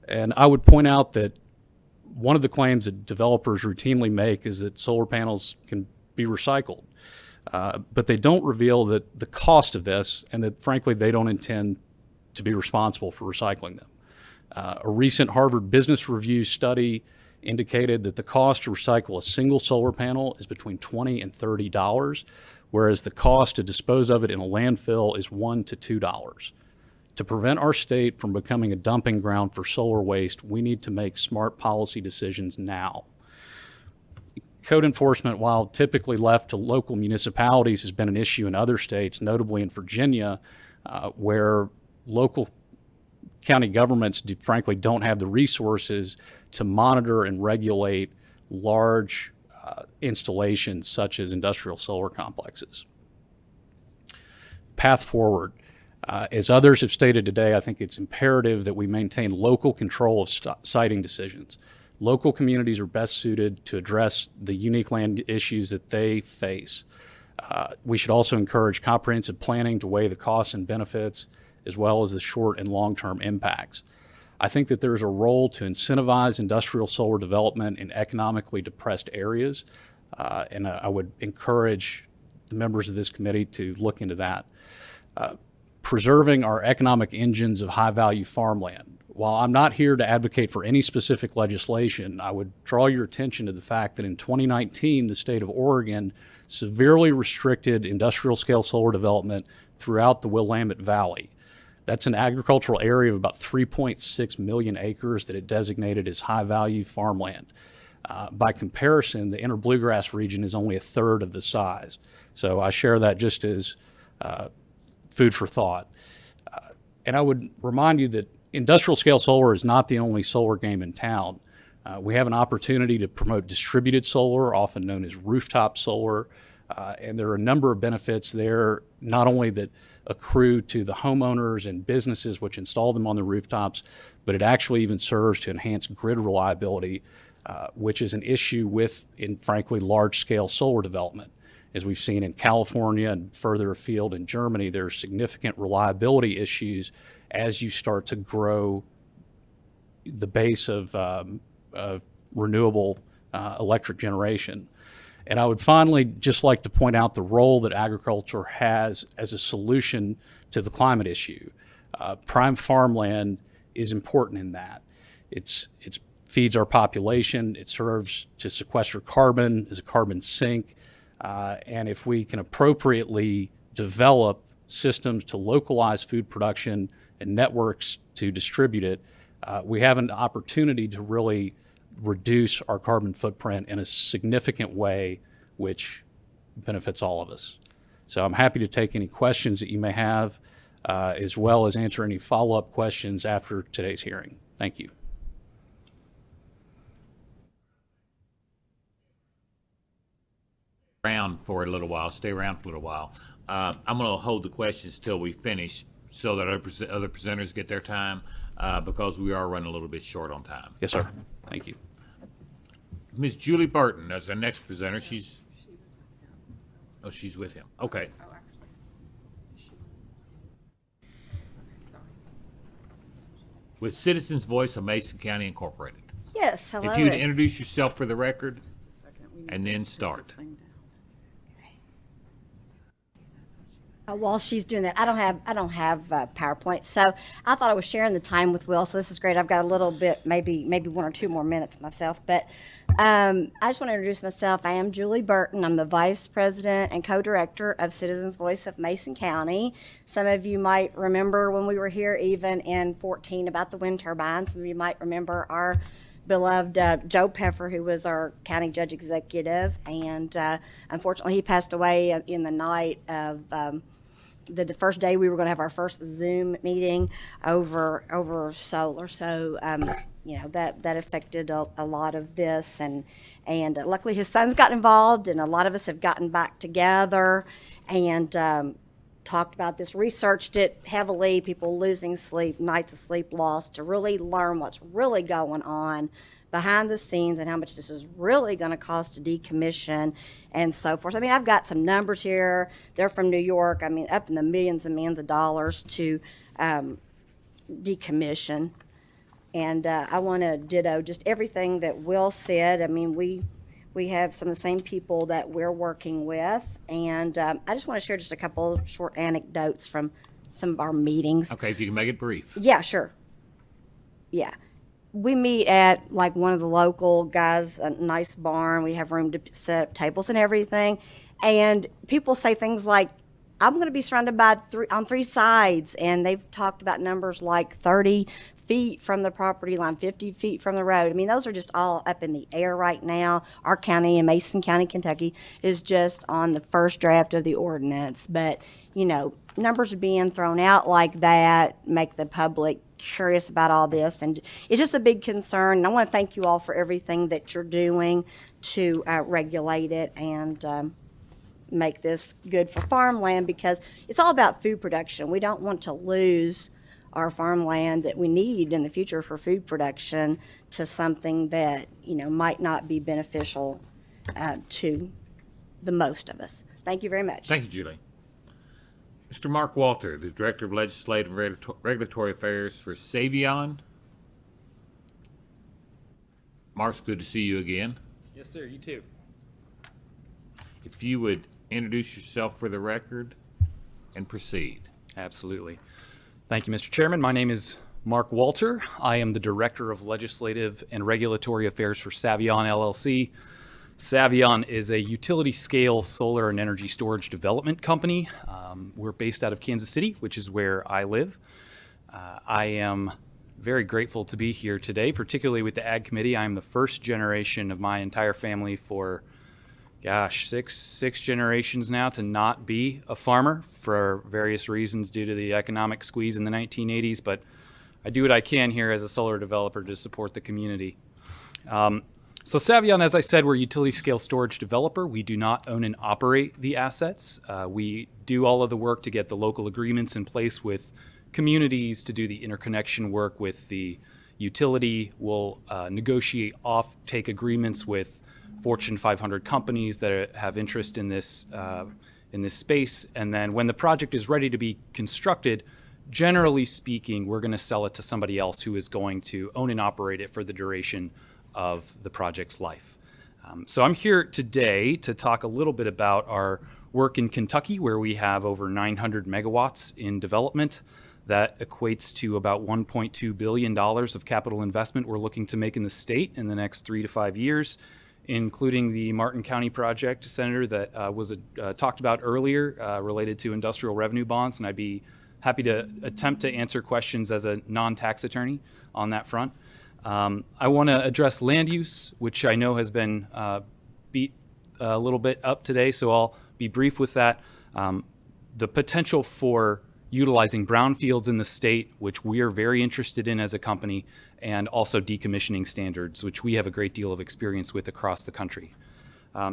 And I would point out that one of the claims that developers routinely make is that solar panels can be recycled. But they don't reveal that the cost of this, and that frankly they don't intend to be responsible for recycling them. A recent Harvard Business Review study indicated that the cost to recycle a single solar panel is between $20 and $30, whereas the cost to dispose of it in a landfill is $1 to $2. To prevent our state from becoming a dumping ground for solar waste, we need to make smart policy decisions now. Code enforcement, while typically left to local municipalities, has been an issue in other states, notably in Virginia, where local county governments frankly don't have the resources to monitor and regulate large installations such as industrial solar complexes. Path forward. As others have stated today, I think it's imperative that we maintain local control of siting decisions. Local communities are best suited to address the unique land issues that they face. We should also encourage comprehensive planning to weigh the costs and benefits, as well as the short and long-term impacts. I think that there's a role to incentivize industrial solar development in economically depressed areas, and I would encourage the members of this committee to look into that. Preserving our economic engines of high-value farmland. While I'm not here to advocate for any specific legislation, I would draw your attention to the fact that in 2019, the state of Oregon severely restricted industrial-scale solar development throughout the Willamette Valley. That's an agricultural area of about 3.6 million acres that it designated as high-value farmland. By comparison, the Inner Bluegrass region is only a third of the size. So I share that just as food for thought. And I would remind you that industrial scale solar is not the only solar game in town. We have an opportunity to promote distributed solar, often known as rooftop solar, and there are a number of benefits there, not only that accrue to the homeowners and businesses which install them on the rooftops, but it actually even serves to enhance grid reliability, which is an issue with, frankly, large-scale solar development. As we've seen in California and further afield in Germany, there are significant reliability issues as you start to grow the base of renewable electric generation. And I would finally just like to point out the role that agriculture has as a solution to the climate issue. Prime farmland is important in that. It feeds our population, it serves to sequester carbon as a carbon sink, and if we can appropriately develop systems to localize food production and networks to distribute it, we have an opportunity to really reduce our carbon footprint in a significant way, which benefits all of us. So I'm happy to take any questions that you may have, as well as answer any follow-up questions after today's hearing. Thank you. around for a little while, stay around for a little while. I'm going to hold the questions till we finish so that other presenters get their time because we are running a little bit short on time. Yes, sir. Thank you. Ms. Julie Burton as our next presenter. She's with him. Okay. With Citizens Voice of Mason County Incorporated. Yes, hello. If you would introduce yourself for the record and then start. While she's doing that, I don't have PowerPoint, so I thought I was sharing the time with Will. So this is great. I've got a little bit, maybe 1 or 2 more minutes myself. But I just want to introduce myself. I am Julie Burton. I'm the Vice President and Co-Director of Citizens Voice of Mason County. Some of you might remember when we were here, even in 14, about the wind turbines. Some of you might remember our beloved Joe Peffer, who was our county judge executive, and unfortunately he passed away in the night of the first day we were going to have our first Zoom meeting over solar. So that affected a lot of this, and luckily his sons got involved, and a lot of us have gotten back together and talked about this, researched it heavily, people losing sleep, nights of sleep lost, to really learn what's really going on behind the scenes and how much this is really going to cost to decommission and so forth. I mean, I've got some numbers here. They're from New York. I mean, up in the millions and millions of dollars to decommission. And I want to ditto just everything that Will said. I mean, we have some of the same people that we're working with. And I just want to share just a couple short anecdotes from some of our meetings. Okay, if you can make it brief. Yeah, sure. Yeah. We meet at like one of the local guys, a nice barn. We have room to set up tables and everything. And people say things like, I'm going to be surrounded by on 3 sides. And they've talked about numbers like 30 feet from the property line, 50 feet from the road. I mean, those are just all up in the air right now. Our county in Mason County, Kentucky, is just on the first draft of the ordinance. But, numbers being thrown out like that make the public curious about all this, and it's just a big concern. And I want to thank you all for everything that you're doing to regulate it and make this good for farmland, because it's all about food production. We don't want to lose our farmland that we need in the future for food production to something that might not be beneficial to the most of us. Thank you very much. Thank you, Julie. Mr. Mark Walter, the Director of Legislative and Regulatory Affairs for Savion. Mark's good to see you again. Yes, sir. You too. If you would introduce yourself for the record and proceed. Absolutely. Thank you, Mr. Chairman. My name is Mark Walter. I am the Director of Legislative and Regulatory Affairs for Savion, LLC. Savion is a utility-scale solar and energy storage development company. We're based out of Kansas City, which is where I live. I am very grateful to be here today, particularly with the Ag Committee. I am the first generation of my entire family for, six generations now to not be a farmer for various reasons due to the economic squeeze in the 1980s, but I do what I can here as a solar developer to support the community. So Savion, as I said, we're a utility-scale storage developer. We do not own and operate the assets. We do all of the work to get the local agreements in place with communities to do the interconnection work with the utility. We'll negotiate off-take agreements with Fortune 500 companies that have interest in this space. And then when the project is ready to be constructed, generally speaking, we're going to sell it to somebody else who is going to own and operate it for the duration of the project's life. So I'm here today to talk a little bit about our work in Kentucky, where we have over 900 megawatts in development. That equates to about $1.2 billion of capital investment we're looking to make in the state in the next 3 to 5 years, including the Martin County project, Senator, that was talked about earlier related to industrial revenue bonds. And I'd be happy to attempt to answer questions as a non-tax attorney on that front. I want to address land use, which I know has been beat a little bit up today, so I'll be brief with that. The potential for utilizing brownfields in the state, which we are very interested in as a company, and also decommissioning standards, which we have a great deal of experience with across the country.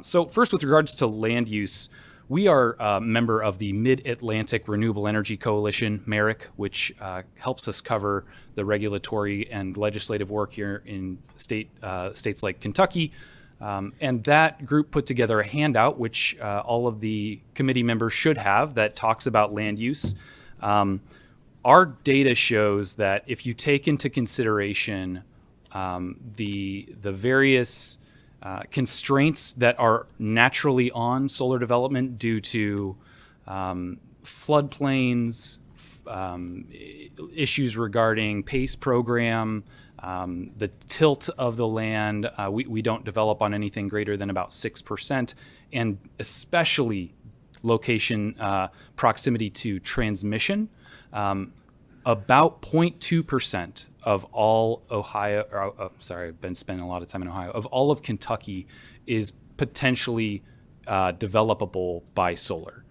So first, with regards to land use, we are a member of the Mid-Atlantic Renewable Energy Coalition, MERIC, which helps us cover the regulatory and legislative work here in states like Kentucky. And that group put together a handout, which all of the committee members should have, that talks about land use. Our data shows that if you take into consideration the various constraints that are naturally on solar development due to floodplains, issues regarding PACE program, the tilt of the land, we don't develop on anything greater than about 6%, and especially location proximity to transmission. About 0.2% of all Ohio, I've been spending a lot of time in Ohio, of all of Kentucky is potentially developable by solar.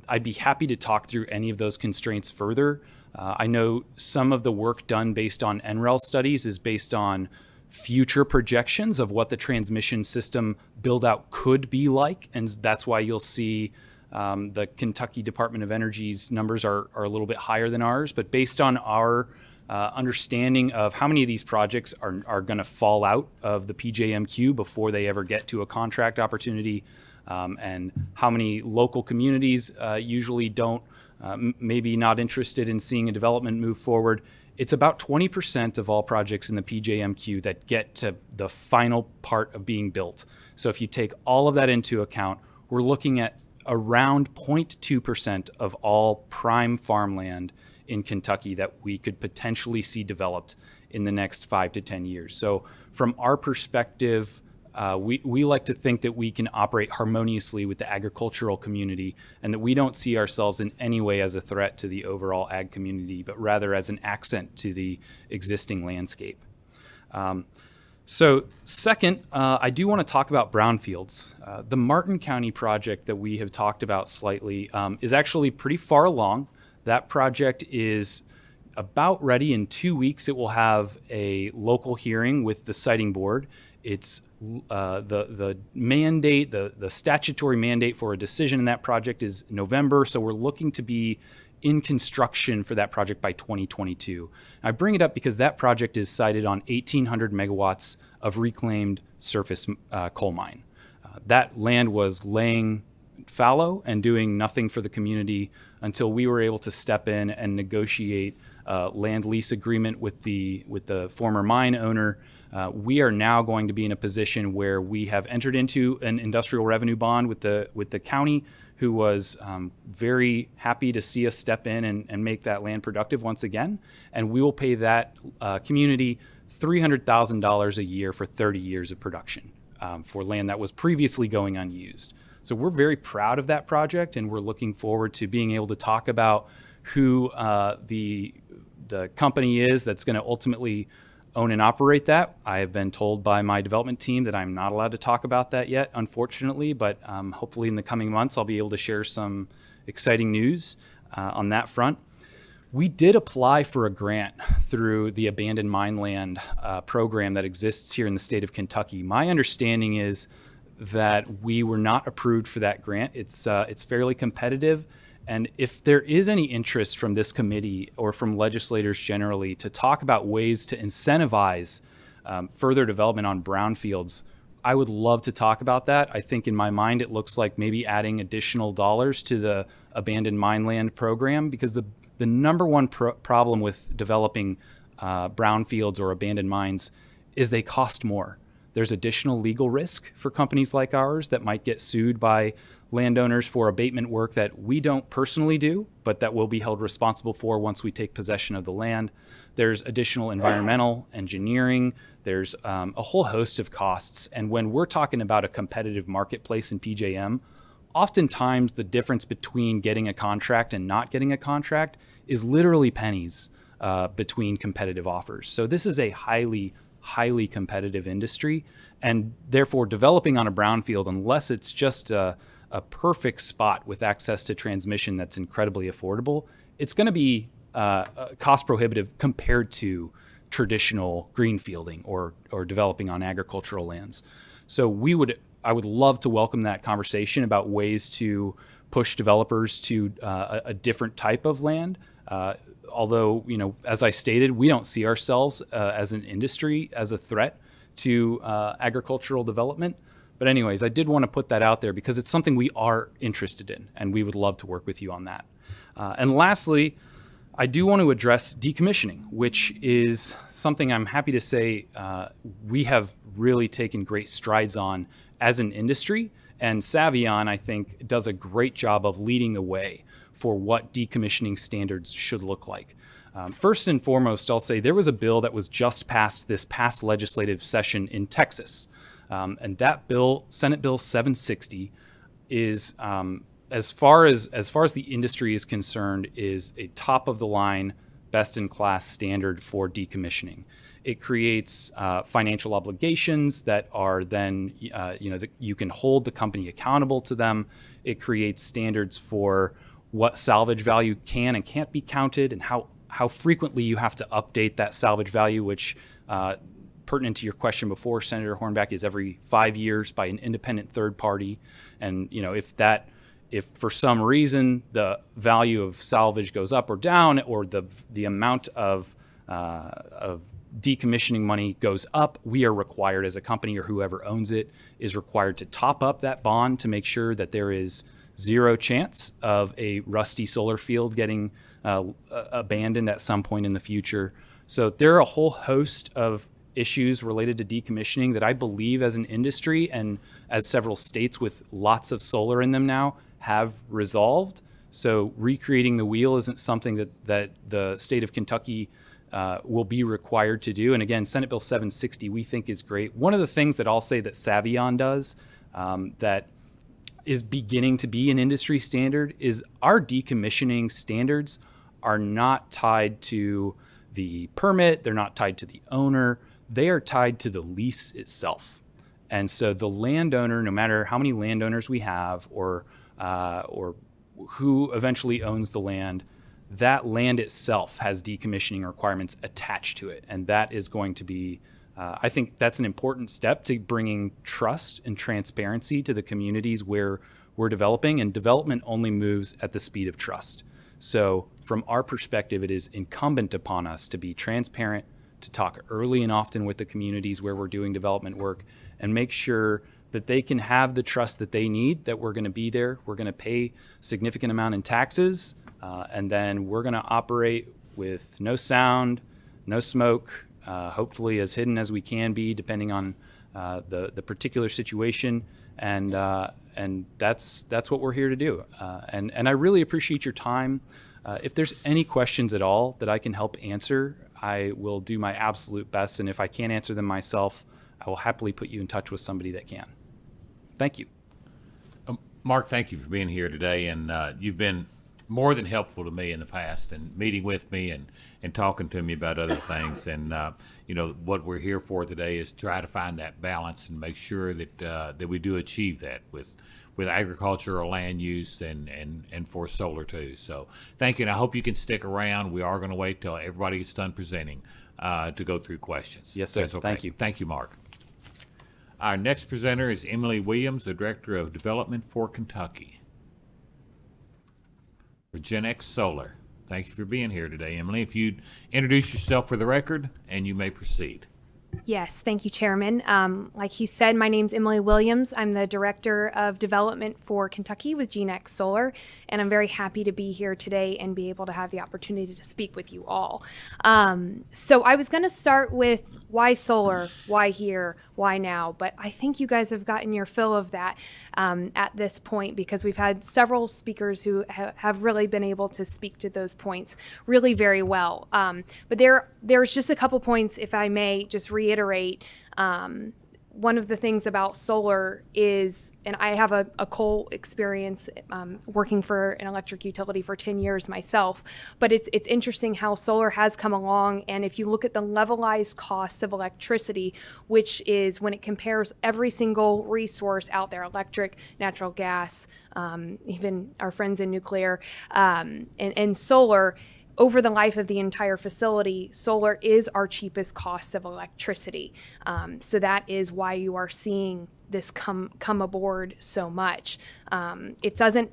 I'd be happy to talk through any of those constraints further. I know some of the work done based on NREL studies is based on future projections of what the transmission system build out could be like, and that's why you'll see the Kentucky Department of Energy's numbers are a little bit higher than ours. But based on our understanding of how many of these projects are going to fall out of the PJMQ before they ever get to a contract opportunity, and how many local communities usually don't, maybe not interested in seeing a development move forward, it's about 20% of all projects in the PJMQ that get to the final part of being built. So if you take all of that into account, we're looking at around 0.2% of all prime farmland in Kentucky that we could potentially see developed in the next 5 to 10 years. So from our perspective, we like to think that we can operate harmoniously with the agricultural community, and that we don't see ourselves in any way as a threat to the overall ag community, but rather as an accent to the existing landscape. So second, I do want to talk about brownfields. The Martin County project that we have talked about slightly is actually pretty far along. That project is about ready. In 2 weeks, it will have a local hearing with the siting board. It's the mandate, the statutory mandate for a decision in that project is November. So we're looking to be in construction for that project by 2022. I bring it up because that project is sited on 1,800 megawatts of reclaimed surface coal mine. That land was laying fallow and doing nothing for the community until we were able to step in and negotiate a land lease agreement with the former mine owner. We are now going to be in a position where we have entered into an industrial revenue bond with the county, who was very happy to see us step in and make that land productive once again. And we will pay that community $300,000 a year for 30 years of production for land that was previously going unused. So we're very proud of that project, and we're looking forward to being able to talk about who the company is that's going to ultimately own and operate that. I have been told by my development team that I'm not allowed to talk about that yet, unfortunately, but hopefully in the coming months I'll be able to share some exciting news on that front. We did apply for a grant through the Abandoned Mine Land program that exists here in the state of Kentucky. My understanding is that we were not approved for that grant. It's fairly competitive. And if there is any interest from this committee or from legislators generally to talk about ways to incentivize further development on brownfields, I would love to talk about that. I think in my mind it looks like maybe adding additional dollars to the Abandoned Mine Land program, because the number one problem with developing brownfields or abandoned mines is they cost more. There's additional legal risk for companies like ours that might get sued by landowners for abatement work that we don't personally do, but that we'll be held responsible for once we take possession of the land. There's additional environmental engineering. There's a whole host of costs. And when we're talking about a competitive marketplace in PJM, oftentimes the difference between getting a contract and not getting a contract is literally pennies between competitive offers. So this is a highly competitive industry, and therefore developing on a brownfield, unless it's just a perfect spot with access to transmission that's incredibly affordable, it's going to be cost prohibitive compared to traditional greenfielding or developing on agricultural lands. So we would I would love to welcome that conversation about ways to push developers to a different type of land. Although, as I stated, we don't see ourselves as an industry as a threat to agricultural development. But anyways, I did want to put that out there because it's something we are interested in, and we would love to work with you on that. And lastly, I do want to address decommissioning, which is something I'm happy to say we have really taken great strides on as an industry. And Savion, I think, does a great job of leading the way for what decommissioning standards should look like. First and foremost, I'll say there was a bill that was just passed this past legislative session in Texas. And that bill, Senate Bill 760, is as far as the industry is concerned, is a top of the line, best in class standard for decommissioning. It creates financial obligations that are then, you can hold the company accountable to them. It creates standards for what salvage value can and can't be counted, and how frequently you have to update that salvage value, which pertinent to your question before, Senator Hornback, is every 5 years by an independent third party. And if for some reason the value of salvage goes up or down, or the amount of decommissioning money goes up, we are required as a company, or whoever owns it is required, to top up that bond to make sure that there is zero chance of a rusty solar field getting abandoned at some point in the future. So there are a whole host of issues related to decommissioning that I believe as an industry, and as several states with lots of solar in them now, have resolved. So recreating the wheel isn't something that the state of Kentucky will be required to do. And again, Senate Bill 760 we think is great. One of the things that I'll say that Savion does that is beginning to be an industry standard is our decommissioning standards are not tied to the permit. They're not tied to the owner. They are tied to the lease itself. And so the landowner, no matter how many landowners we have, or who eventually owns the land, that land itself has decommissioning requirements attached to it. And that is going to be, I think that's an important step to bringing trust and transparency to the communities where we're developing, and development only moves at the speed of trust. So from our perspective, it is incumbent upon us to be transparent, to talk early and often with the communities where we're doing development work, and make sure that they can have the trust that they need, that we're going to be there. We're going to pay significant amount in taxes, and then we're going to operate with no sound, no smoke, hopefully as hidden as we can be, depending on the particular situation. And that's what we're here to do. And I really appreciate your time. If there's any questions at all that I can help answer, I will do my absolute best. And if I can't answer them myself, I will happily put you in touch with somebody that can. Thank you. Mark, thank you for being here today. And you've been more than helpful to me in the past, and meeting with me and talking to me about other things. And, what we're here for today is try to find that balance and make sure that we do achieve that with agricultural land use and for solar too. So thank you. And I hope you can stick around. We are going to wait till everybody gets done presenting to go through questions. Yes, sir. That's okay. Thank you. Thank you, Mark. Our next presenter is Emily Williams, the Director of Development for Kentucky. Regenexx Solar. Thank you for being here today, Emily. If you'd introduce yourself for the record, and you may proceed. Yes, thank you, Chairman. Like he said, my name's Emily Williams. I'm the Director of Development for Kentucky with Regenexx Solar, and I'm very happy to be here today and be able to have the opportunity to speak with you all. So I was going to start with why solar, why here, why now, but I think you guys have gotten your fill of that at this point, because we've had several speakers who have really been able to speak to those points really very well. But there's just a couple points, if I may just reiterate. One of the things about solar is, and I have a coal experience working for an electric utility for 10 years myself, but it's interesting how solar has come along. And if you look at the levelized costs of electricity, which is when it compares every single resource out there, electric, natural gas, even our friends in nuclear, and solar, over the life of the entire facility, solar is our cheapest cost of electricity. So that is why you are seeing this come aboard so much. It doesn't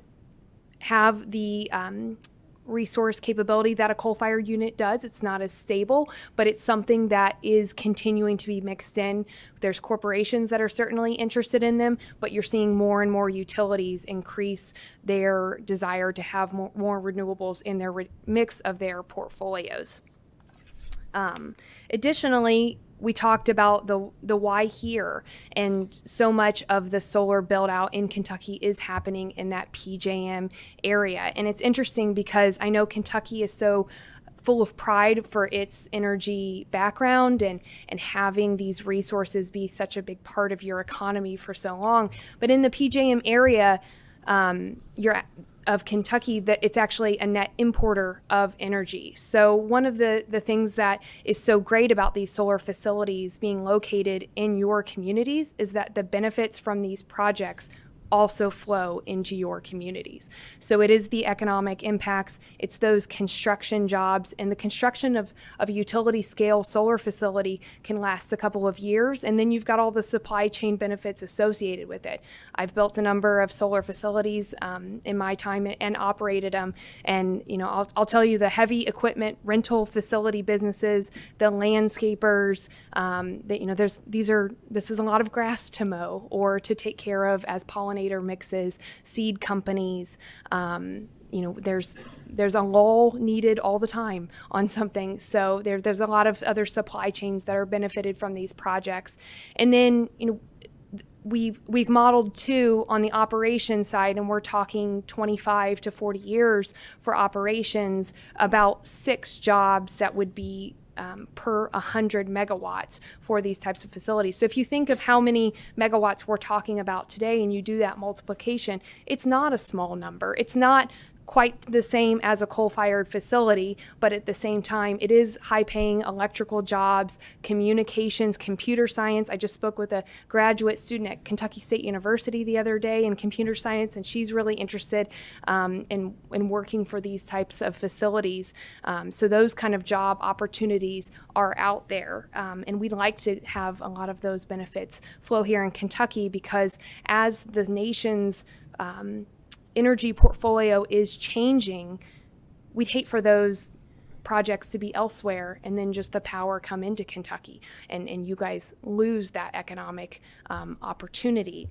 have the resource capability that a coal-fired unit does. It's not as stable, but it's something that is continuing to be mixed in. There's corporations that are certainly interested in them, but you're seeing more and more utilities increase their desire to have more renewables in their mix of their portfolios. Additionally, we talked about the why here, and so much of the solar build out in Kentucky is happening in that PJM area. And it's interesting because I know Kentucky is so full of pride for its energy background and having these resources be such a big part of your economy for so long. But in the PJM area, of Kentucky, that it's actually a net importer of energy. So one of the things that is so great about these solar facilities being located in your communities is that the benefits from these projects also flow into your communities. So it is the economic impacts, it's those construction jobs, and the construction of a utility scale solar facility can last a couple of years, and then you've got all the supply chain benefits associated with it. I've built a number of solar facilities in my time and operated them, and I'll tell you, the heavy equipment rental facility businesses, the landscapers, this is a lot of grass to mow or to take care of as pollinator mixes, seed companies. There's a lull needed all the time on something. So there's a lot of other supply chains that are benefited from these projects. And then, we've modeled too on the operations side, and we're talking 25 to 40 years for operations, about 6 jobs that would be per 100 megawatts for these types of facilities. So if you think of how many megawatts we're talking about today and you do that multiplication, it's not a small number. It's not quite the same as a coal-fired facility, but at the same time, it is high-paying electrical jobs, communications, computer science. I just spoke with a graduate student at Kentucky State University the other day in computer science, and she's really interested in working for these types of facilities. So those kind of job opportunities are out there, and we'd like to have a lot of those benefits flow here in Kentucky, because as the nation's energy portfolio is changing, we'd hate for those projects to be elsewhere and then just the power come into Kentucky and you guys lose that economic opportunity.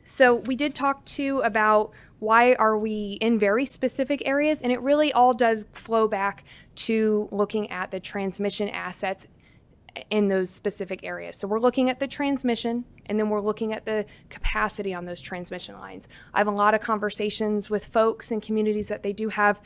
So we did talk too about why are we in very specific areas, and it really all does flow back to looking at the transmission assets in those specific areas. So we're looking at the transmission, and then we're looking at the capacity on those transmission lines. I have a lot of conversations with folks in communities that they do have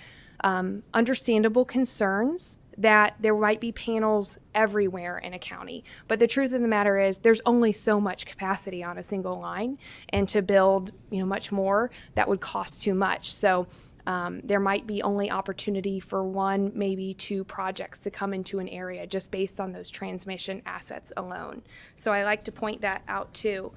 understandable concerns that there might be panels everywhere in a county. But the truth of the matter is there's only so much capacity on a single line, and to build much more, that would cost too much. So there might be only opportunity for 1, maybe 2 projects to come into an area just based on those transmission assets alone. So I like to point that out too.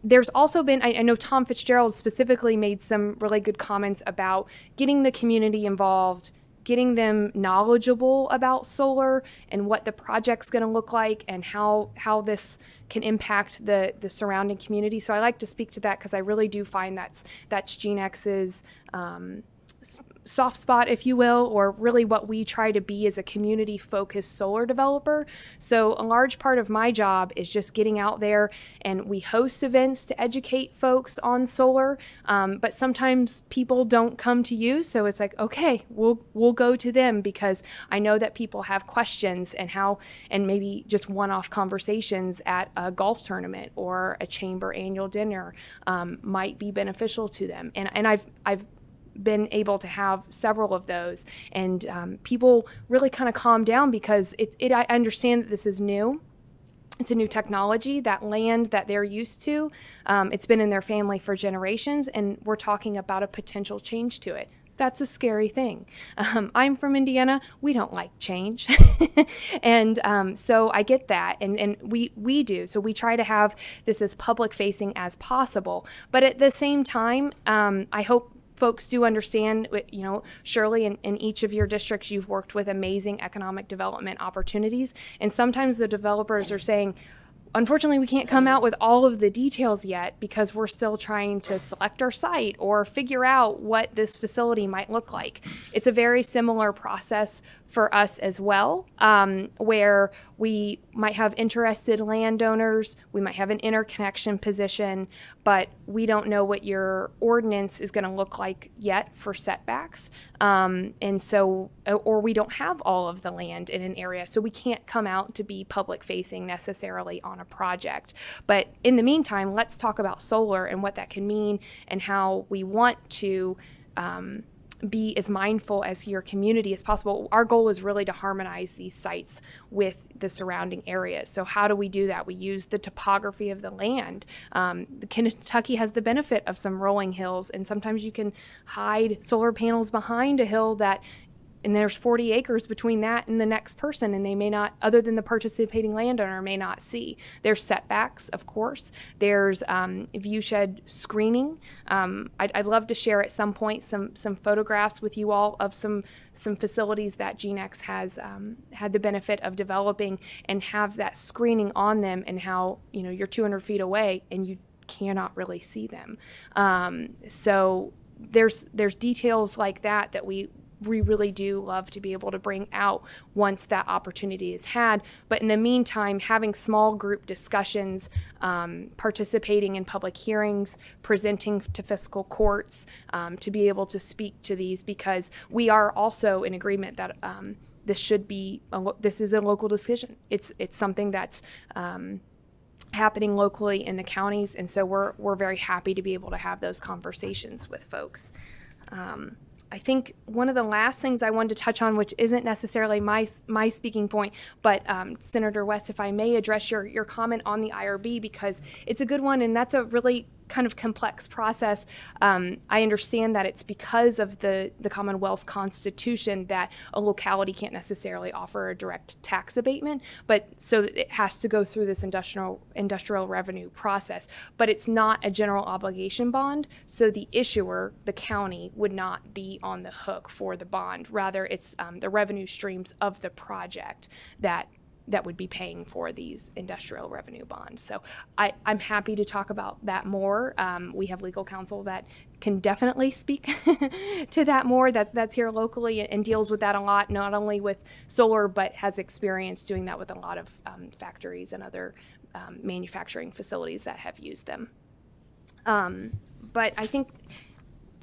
There's also been, I know Tom Fitzgerald specifically made some really good comments about getting the community involved, getting them knowledgeable about solar and what the project's going to look like and how this can impact the surrounding community. So I like to speak to that because I really do find that's Regenexx's soft spot, if you will, or really what we try to be as a community-focused solar developer. So a large part of my job is just getting out there, and we host events to educate folks on solar, but sometimes people don't come to you, so it's like, okay, we'll go to them, because I know that people have questions, and maybe just one-off conversations at a golf tournament or a chamber annual dinner might be beneficial to them. And I've been able to have several of those, and people really kind of calm down because I understand that this is new. It's a new technology. That land that they're used to, it's been in their family for generations, and we're talking about a potential change to it. That's a scary thing. I'm from Indiana. We don't like change. And so I get that. And we do. So we try to have this as public facing as possible. But at the same time, I hope folks do understand, surely in each of your districts, you've worked with amazing economic development opportunities. And sometimes the developers are saying, unfortunately, we can't come out with all of the details yet because we're still trying to select our site or figure out what this facility might look like. It's a very similar process for us as well, where we might have interested landowners, we might have an interconnection position, but we don't know what your ordinance is going to look like yet for setbacks. And so, or we don't have all of the land in an area, so we can't come out to be public facing necessarily on a project. But in the meantime, let's talk about solar and what that can mean and how we want to be as mindful as your community as possible. Our goal is really to harmonize these sites with the surrounding areas. So how do we do that? We use the topography of the land. Kentucky has the benefit of some rolling hills, and sometimes you can hide solar panels behind a hill and there's 40 acres between that and the next person, and they may not, other than the participating landowner, may not see. There's setbacks, of course. There's viewshed screening. I'd love to share at some point some photographs with you all of some facilities that Regenexx has had the benefit of developing and have that screening on them, and how, you know, you're 200 feet away and you cannot really see them. So there's details like that we really do love to be able to bring out once that opportunity is had. But in the meantime, having small group discussions, participating in public hearings, presenting to fiscal courts, to be able to speak to these, because we are also in agreement that this is a local decision. It's something that's happening locally in the counties, and so we're very happy to be able to have those conversations with folks. I think one of the last things I wanted to touch on, which isn't necessarily my speaking point, but Senator West, if I may address your comment on the IRB, because it's a good one, and that's a really kind of complex process. I understand that it's because of the Commonwealth's Constitution that a locality can't necessarily offer a direct tax abatement, but so it has to go through this industrial revenue process. But it's not a general obligation bond, so the issuer, the county, would not be on the hook for the bond. Rather, it's the revenue streams of the project that would be paying for these industrial revenue bonds. So I'm happy to talk about that more. We have legal counsel that can definitely speak to that more. That's here locally and deals with that a lot, not only with solar, but has experience doing that with a lot of factories and other manufacturing facilities that have used them. But I think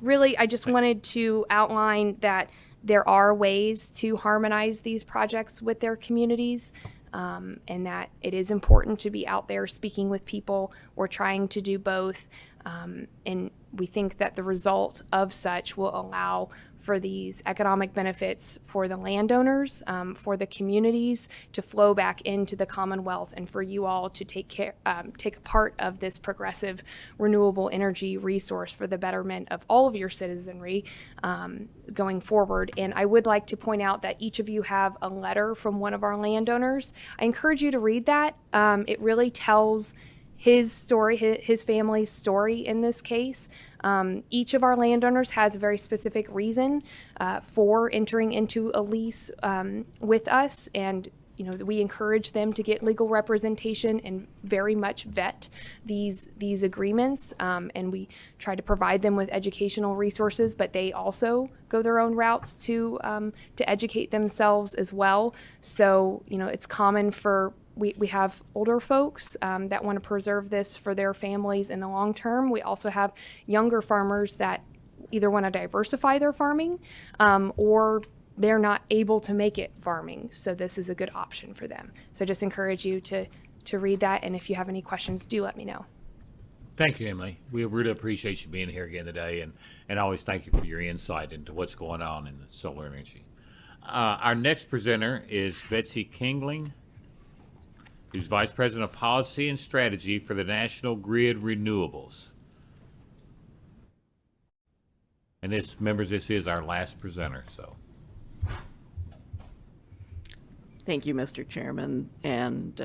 really I just wanted to outline that there are ways to harmonize these projects with their communities, and that it is important to be out there speaking with people. We're trying to do both, and we think that the result of such will allow for these economic benefits for the landowners, for the communities to flow back into the Commonwealth, and for you all to take part of this progressive renewable energy resource for the betterment of all of your citizenry going forward. And I would like to point out that each of you have a letter from one of our landowners. I encourage you to read that. It really tells his story, his family's story in this case. Each of our landowners has a very specific reason for entering into a lease with us, and we encourage them to get legal representation and very much vet these agreements. And we try to provide them with educational resources, but they also go their own routes to educate themselves as well. So it's common for we have older folks that want to preserve this for their families in the long term. We also have younger farmers that either want to diversify their farming or they're not able to make it farming. So this is a good option for them. So I just encourage you to read that. And if you have any questions, do let me know. Thank you, Emily. We really appreciate you being here again today, and always thank you for your insight into what's going on in the solar energy. Our next presenter is Betsy Kingling, who's Vice President of Policy and Strategy for the National Grid Renewables. And this is our last presenter, so. Thank you, Mr. Chairman, and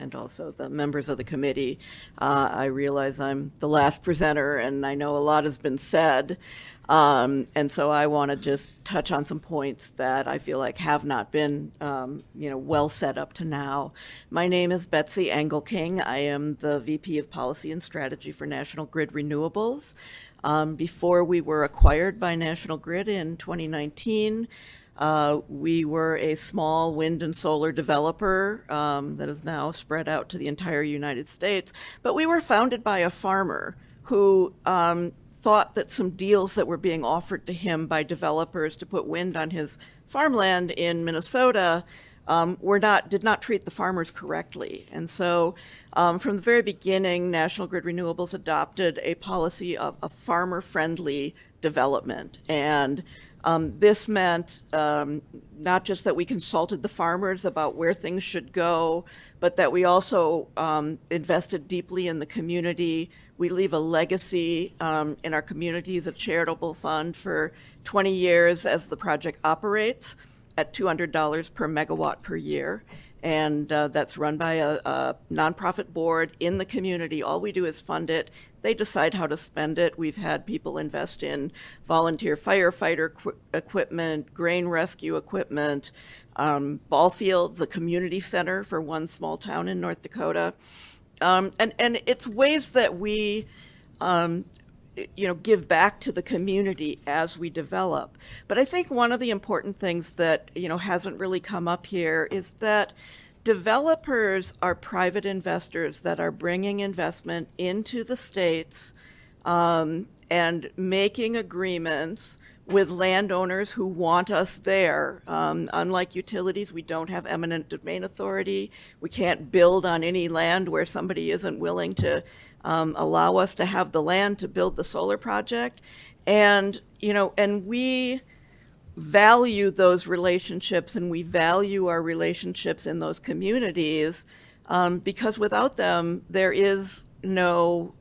and also the members of the committee. I realize I'm the last presenter, and I know a lot has been said. And so I want to just touch on some points that I feel like have not been, well set up to now. My name is Betsy Engelking. I am the VP of Policy and Strategy for National Grid Renewables. Before we were acquired by National Grid in 2019, we were a small wind and solar developer that is now spread out to the entire United States. But we were founded by a farmer who thought that some deals that were being offered to him by developers to put wind on his farmland in Minnesota did not treat the farmers correctly. And so from the very beginning, National Grid Renewables adopted a policy of a farmer-friendly development. And this meant not just that we consulted the farmers about where things should go, but that we also invested deeply in the community. We leave a legacy in our community as a charitable fund for 20 years as the project operates at $200 per megawatt per year. And that's run by a nonprofit board in the community. All we do is fund it. They decide how to spend it. We've had people invest in volunteer firefighter equipment, grain rescue equipment, ball fields, a community center for one small town in North Dakota. And it's ways that we give back to the community as we develop. But I think one of the important things that, hasn't really come up here is that developers are private investors that are bringing investment into the states and making agreements with landowners who want us there. Unlike utilities, we don't have eminent domain authority. We can't build on any land where somebody isn't willing to allow us to have the land to build the solar project. And we value those relationships, and we value our relationships in those communities because without them, there's no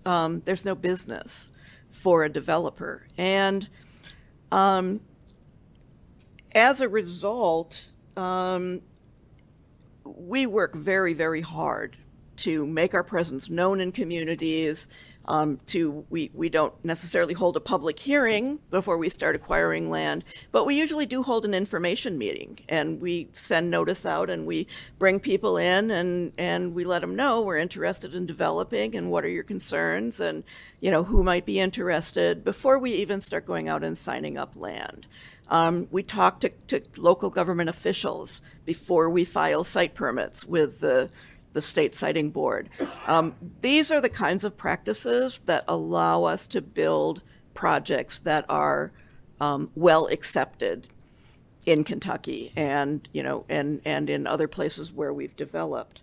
business for a developer. And as a result, we work very, very hard to make our presence known in communities. We don't necessarily hold a public hearing before we start acquiring land, but we usually do hold an information meeting, and we send notice out and we bring people in and we let them know we're interested in developing and what are your concerns and who might be interested before we even start going out and signing up land. We talk to local government officials before we file site permits with the state siting board. These are the kinds of practices that allow us to build projects that are well accepted in Kentucky and in other places where we've developed.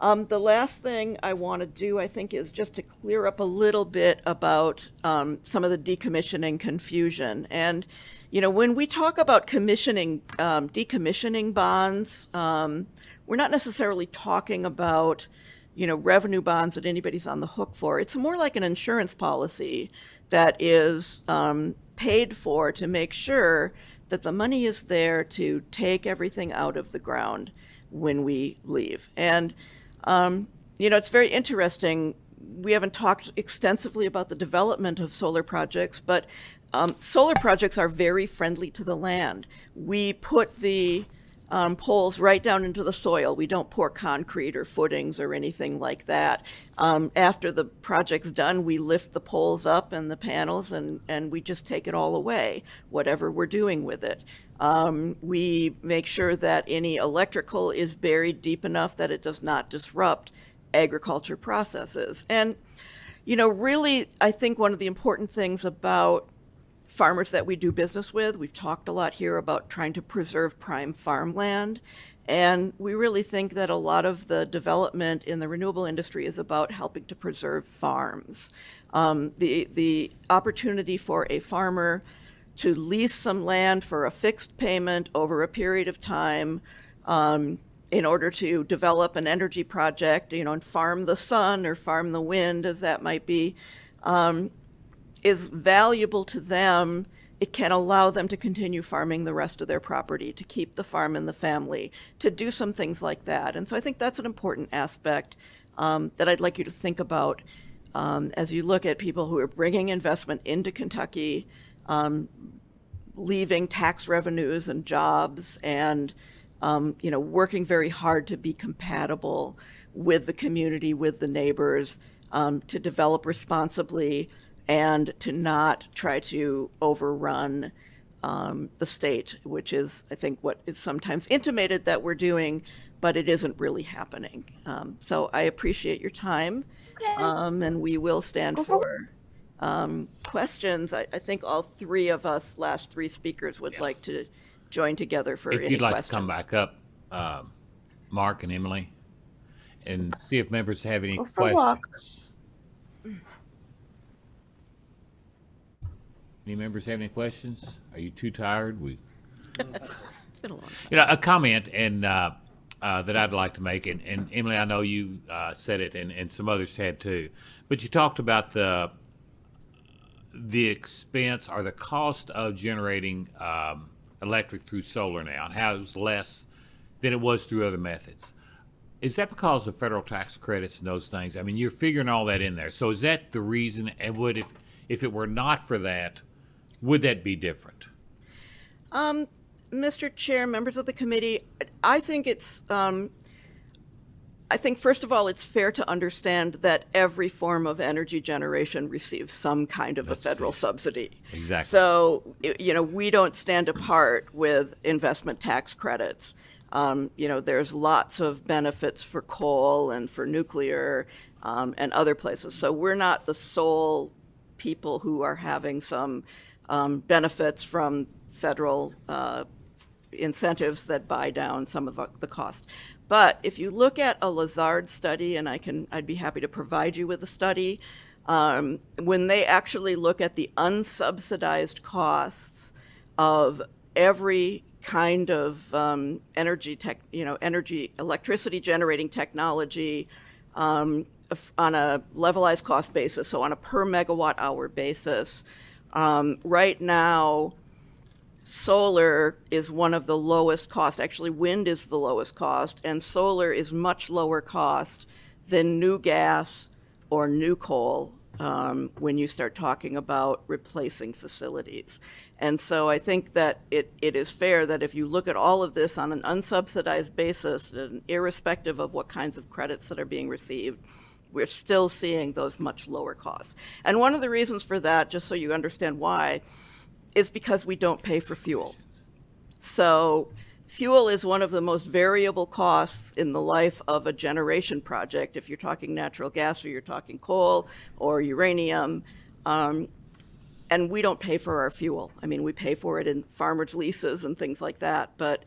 The last thing I want to do, I think, is just to clear up a little bit about some of the decommissioning confusion. And when we talk about decommissioning bonds, we're not necessarily talking about, revenue bonds that anybody's on the hook for. It's more like an insurance policy that is paid for to make sure that the money is there to take everything out of the ground when we leave. And, it's very interesting. We haven't talked extensively about the development of solar projects, but solar projects are very friendly to the land. We put the poles right down into the soil. We don't pour concrete or footings or anything like that. After the project's done, we lift the poles up and the panels and we just take it all away, whatever we're doing with it. We make sure that any electrical is buried deep enough that it does not disrupt agriculture processes. And, really, I think one of the important things about farmers that we do business with, we've talked a lot here about trying to preserve prime farmland, and we really think that a lot of the development in the renewable industry is about helping to preserve farms. The opportunity for a farmer to lease some land for a fixed payment over a period of time in order to develop an energy project, and farm the sun or farm the wind, as that might be, is valuable to them it can allow them to continue farming the rest of their property, to keep the farm in the family, to do some things like that. And so I think that's an important aspect that I'd like you to think about as you look at people who are bringing investment into Kentucky, leaving tax revenues and jobs, and working very hard to be compatible with the community, with the neighbors, to develop responsibly, and to not try to overrun the state, which is, I think, what is sometimes intimated that we're doing, but it isn't really happening. So I appreciate your time, and we will stand for questions. I think all three of us, last three speakers, would like to join together for any questions. If you'd like to come back up, Mark and Emily, and see if members have any questions. Any members have any questions? Are you too tired? It's been a long time. A comment and that I'd like to make, and Emily, I know you said it, and some others had too, but you talked about the expense or the cost of generating electric through solar now, and how it was less than it was through other methods. Is that because of federal tax credits and those things? I mean, you're figuring all that in there. So is that the reason? And would, if it were not for that, would that be different? Mr. Chair, members of the committee, I think it's, I think first of all, it's fair to understand that every form of energy generation receives some kind of a federal subsidy. Exactly. So, we don't stand apart with investment tax credits. There's lots of benefits for coal and for nuclear and other places. So we're not the sole people who are having some benefits from federal incentives that buy down some of the cost. But if you look at a Lazard study, and I'd be happy to provide you with a study, when they actually look at the unsubsidized costs of every kind of electricity generating technology on a levelized cost basis, so on a per megawatt hour basis, right now, solar is one of the lowest cost. Actually, wind is the lowest cost, and solar is much lower cost than new gas or new coal when you start talking about replacing facilities. And so I think that it is fair that if you look at all of this on an unsubsidized basis, and irrespective of what kinds of credits that are being received, we're still seeing those much lower costs. And one of the reasons for that, just so you understand why, is because we don't pay for fuel. So fuel is one of the most variable costs in the life of a generation project, if you're talking natural gas or you're talking coal or uranium. And we don't pay for our fuel. I mean, we pay for it in farmers' leases and things like that, but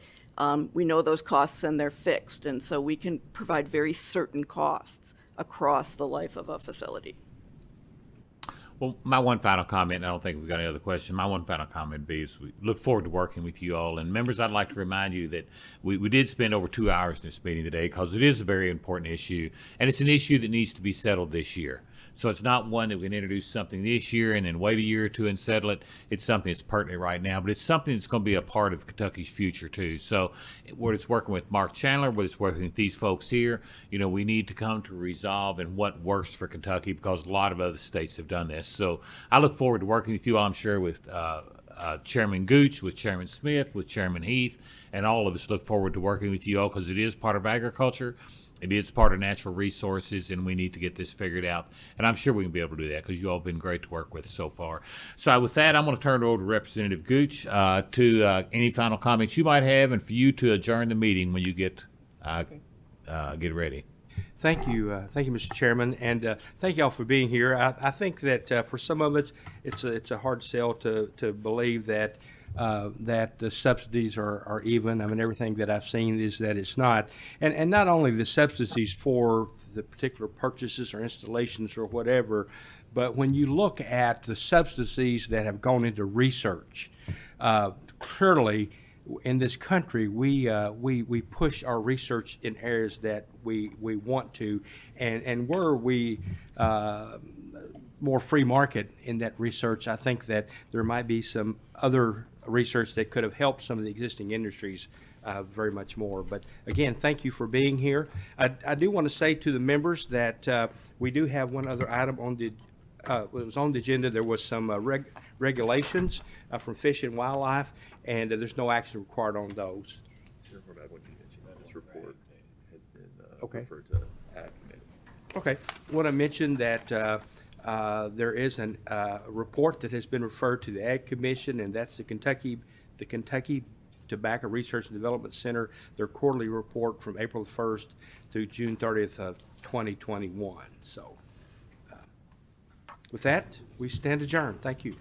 we know those costs and they're fixed. And so we can provide very certain costs across the life of a facility. Well, my one final comment, and I don't think we've got any other question. My one final comment is we look forward to working with you all. And members, I'd like to remind you that we did spend over 2 hours in this meeting today because it is a very important issue, and it's an issue that needs to be settled this year. So it's not one that we can introduce something this year and then wait a year or two and settle it. It's something that's pertinent right now, but it's something that's going to be a part of Kentucky's future too. So whether it's working with Mark Chandler, whether it's working with these folks here, we need to come to resolve and what works for Kentucky, because a lot of other states have done this. So I look forward to working with you all, I'm sure, with Chairman Gooch, with Chairman Smith, with Chairman Heath, and all of us look forward to working with you all because it is part of agriculture. It is part of natural resources, and we need to get this figured out. And I'm sure we can be able to do that because you all have been great to work with so far. So with that, I'm going to turn it over to Representative Gooch to any final comments you might have, and for you to adjourn the meeting when you get ready. Thank you, Mr. Chairman, and thank you all for being here. I think that for some of us, it's a hard sell to believe that the subsidies are even. I mean, everything that I've seen is that it's not. And not only the subsidies for the particular purchases or installations or whatever, but when you look at the subsidies that have gone into research, clearly in this country, we push our research in areas that we want to, and where we more free market in that research. I think that there might be some other research that could have helped some of the existing industries very much more. But again, thank you for being here. I do want to say to the members that we do have one other item on the it was on the agenda. There was some regulations from Fish and Wildlife, and there's no action required on those. This report has been Okay. referred to Ag Committee. Okay. I want to mention that there is a report that has been referred to the Ag Commission, and that's the Kentucky Tobacco Research and Development Center, their quarterly report from April 1st through June 30th of 2021. So with that, we stand adjourned. Thank you.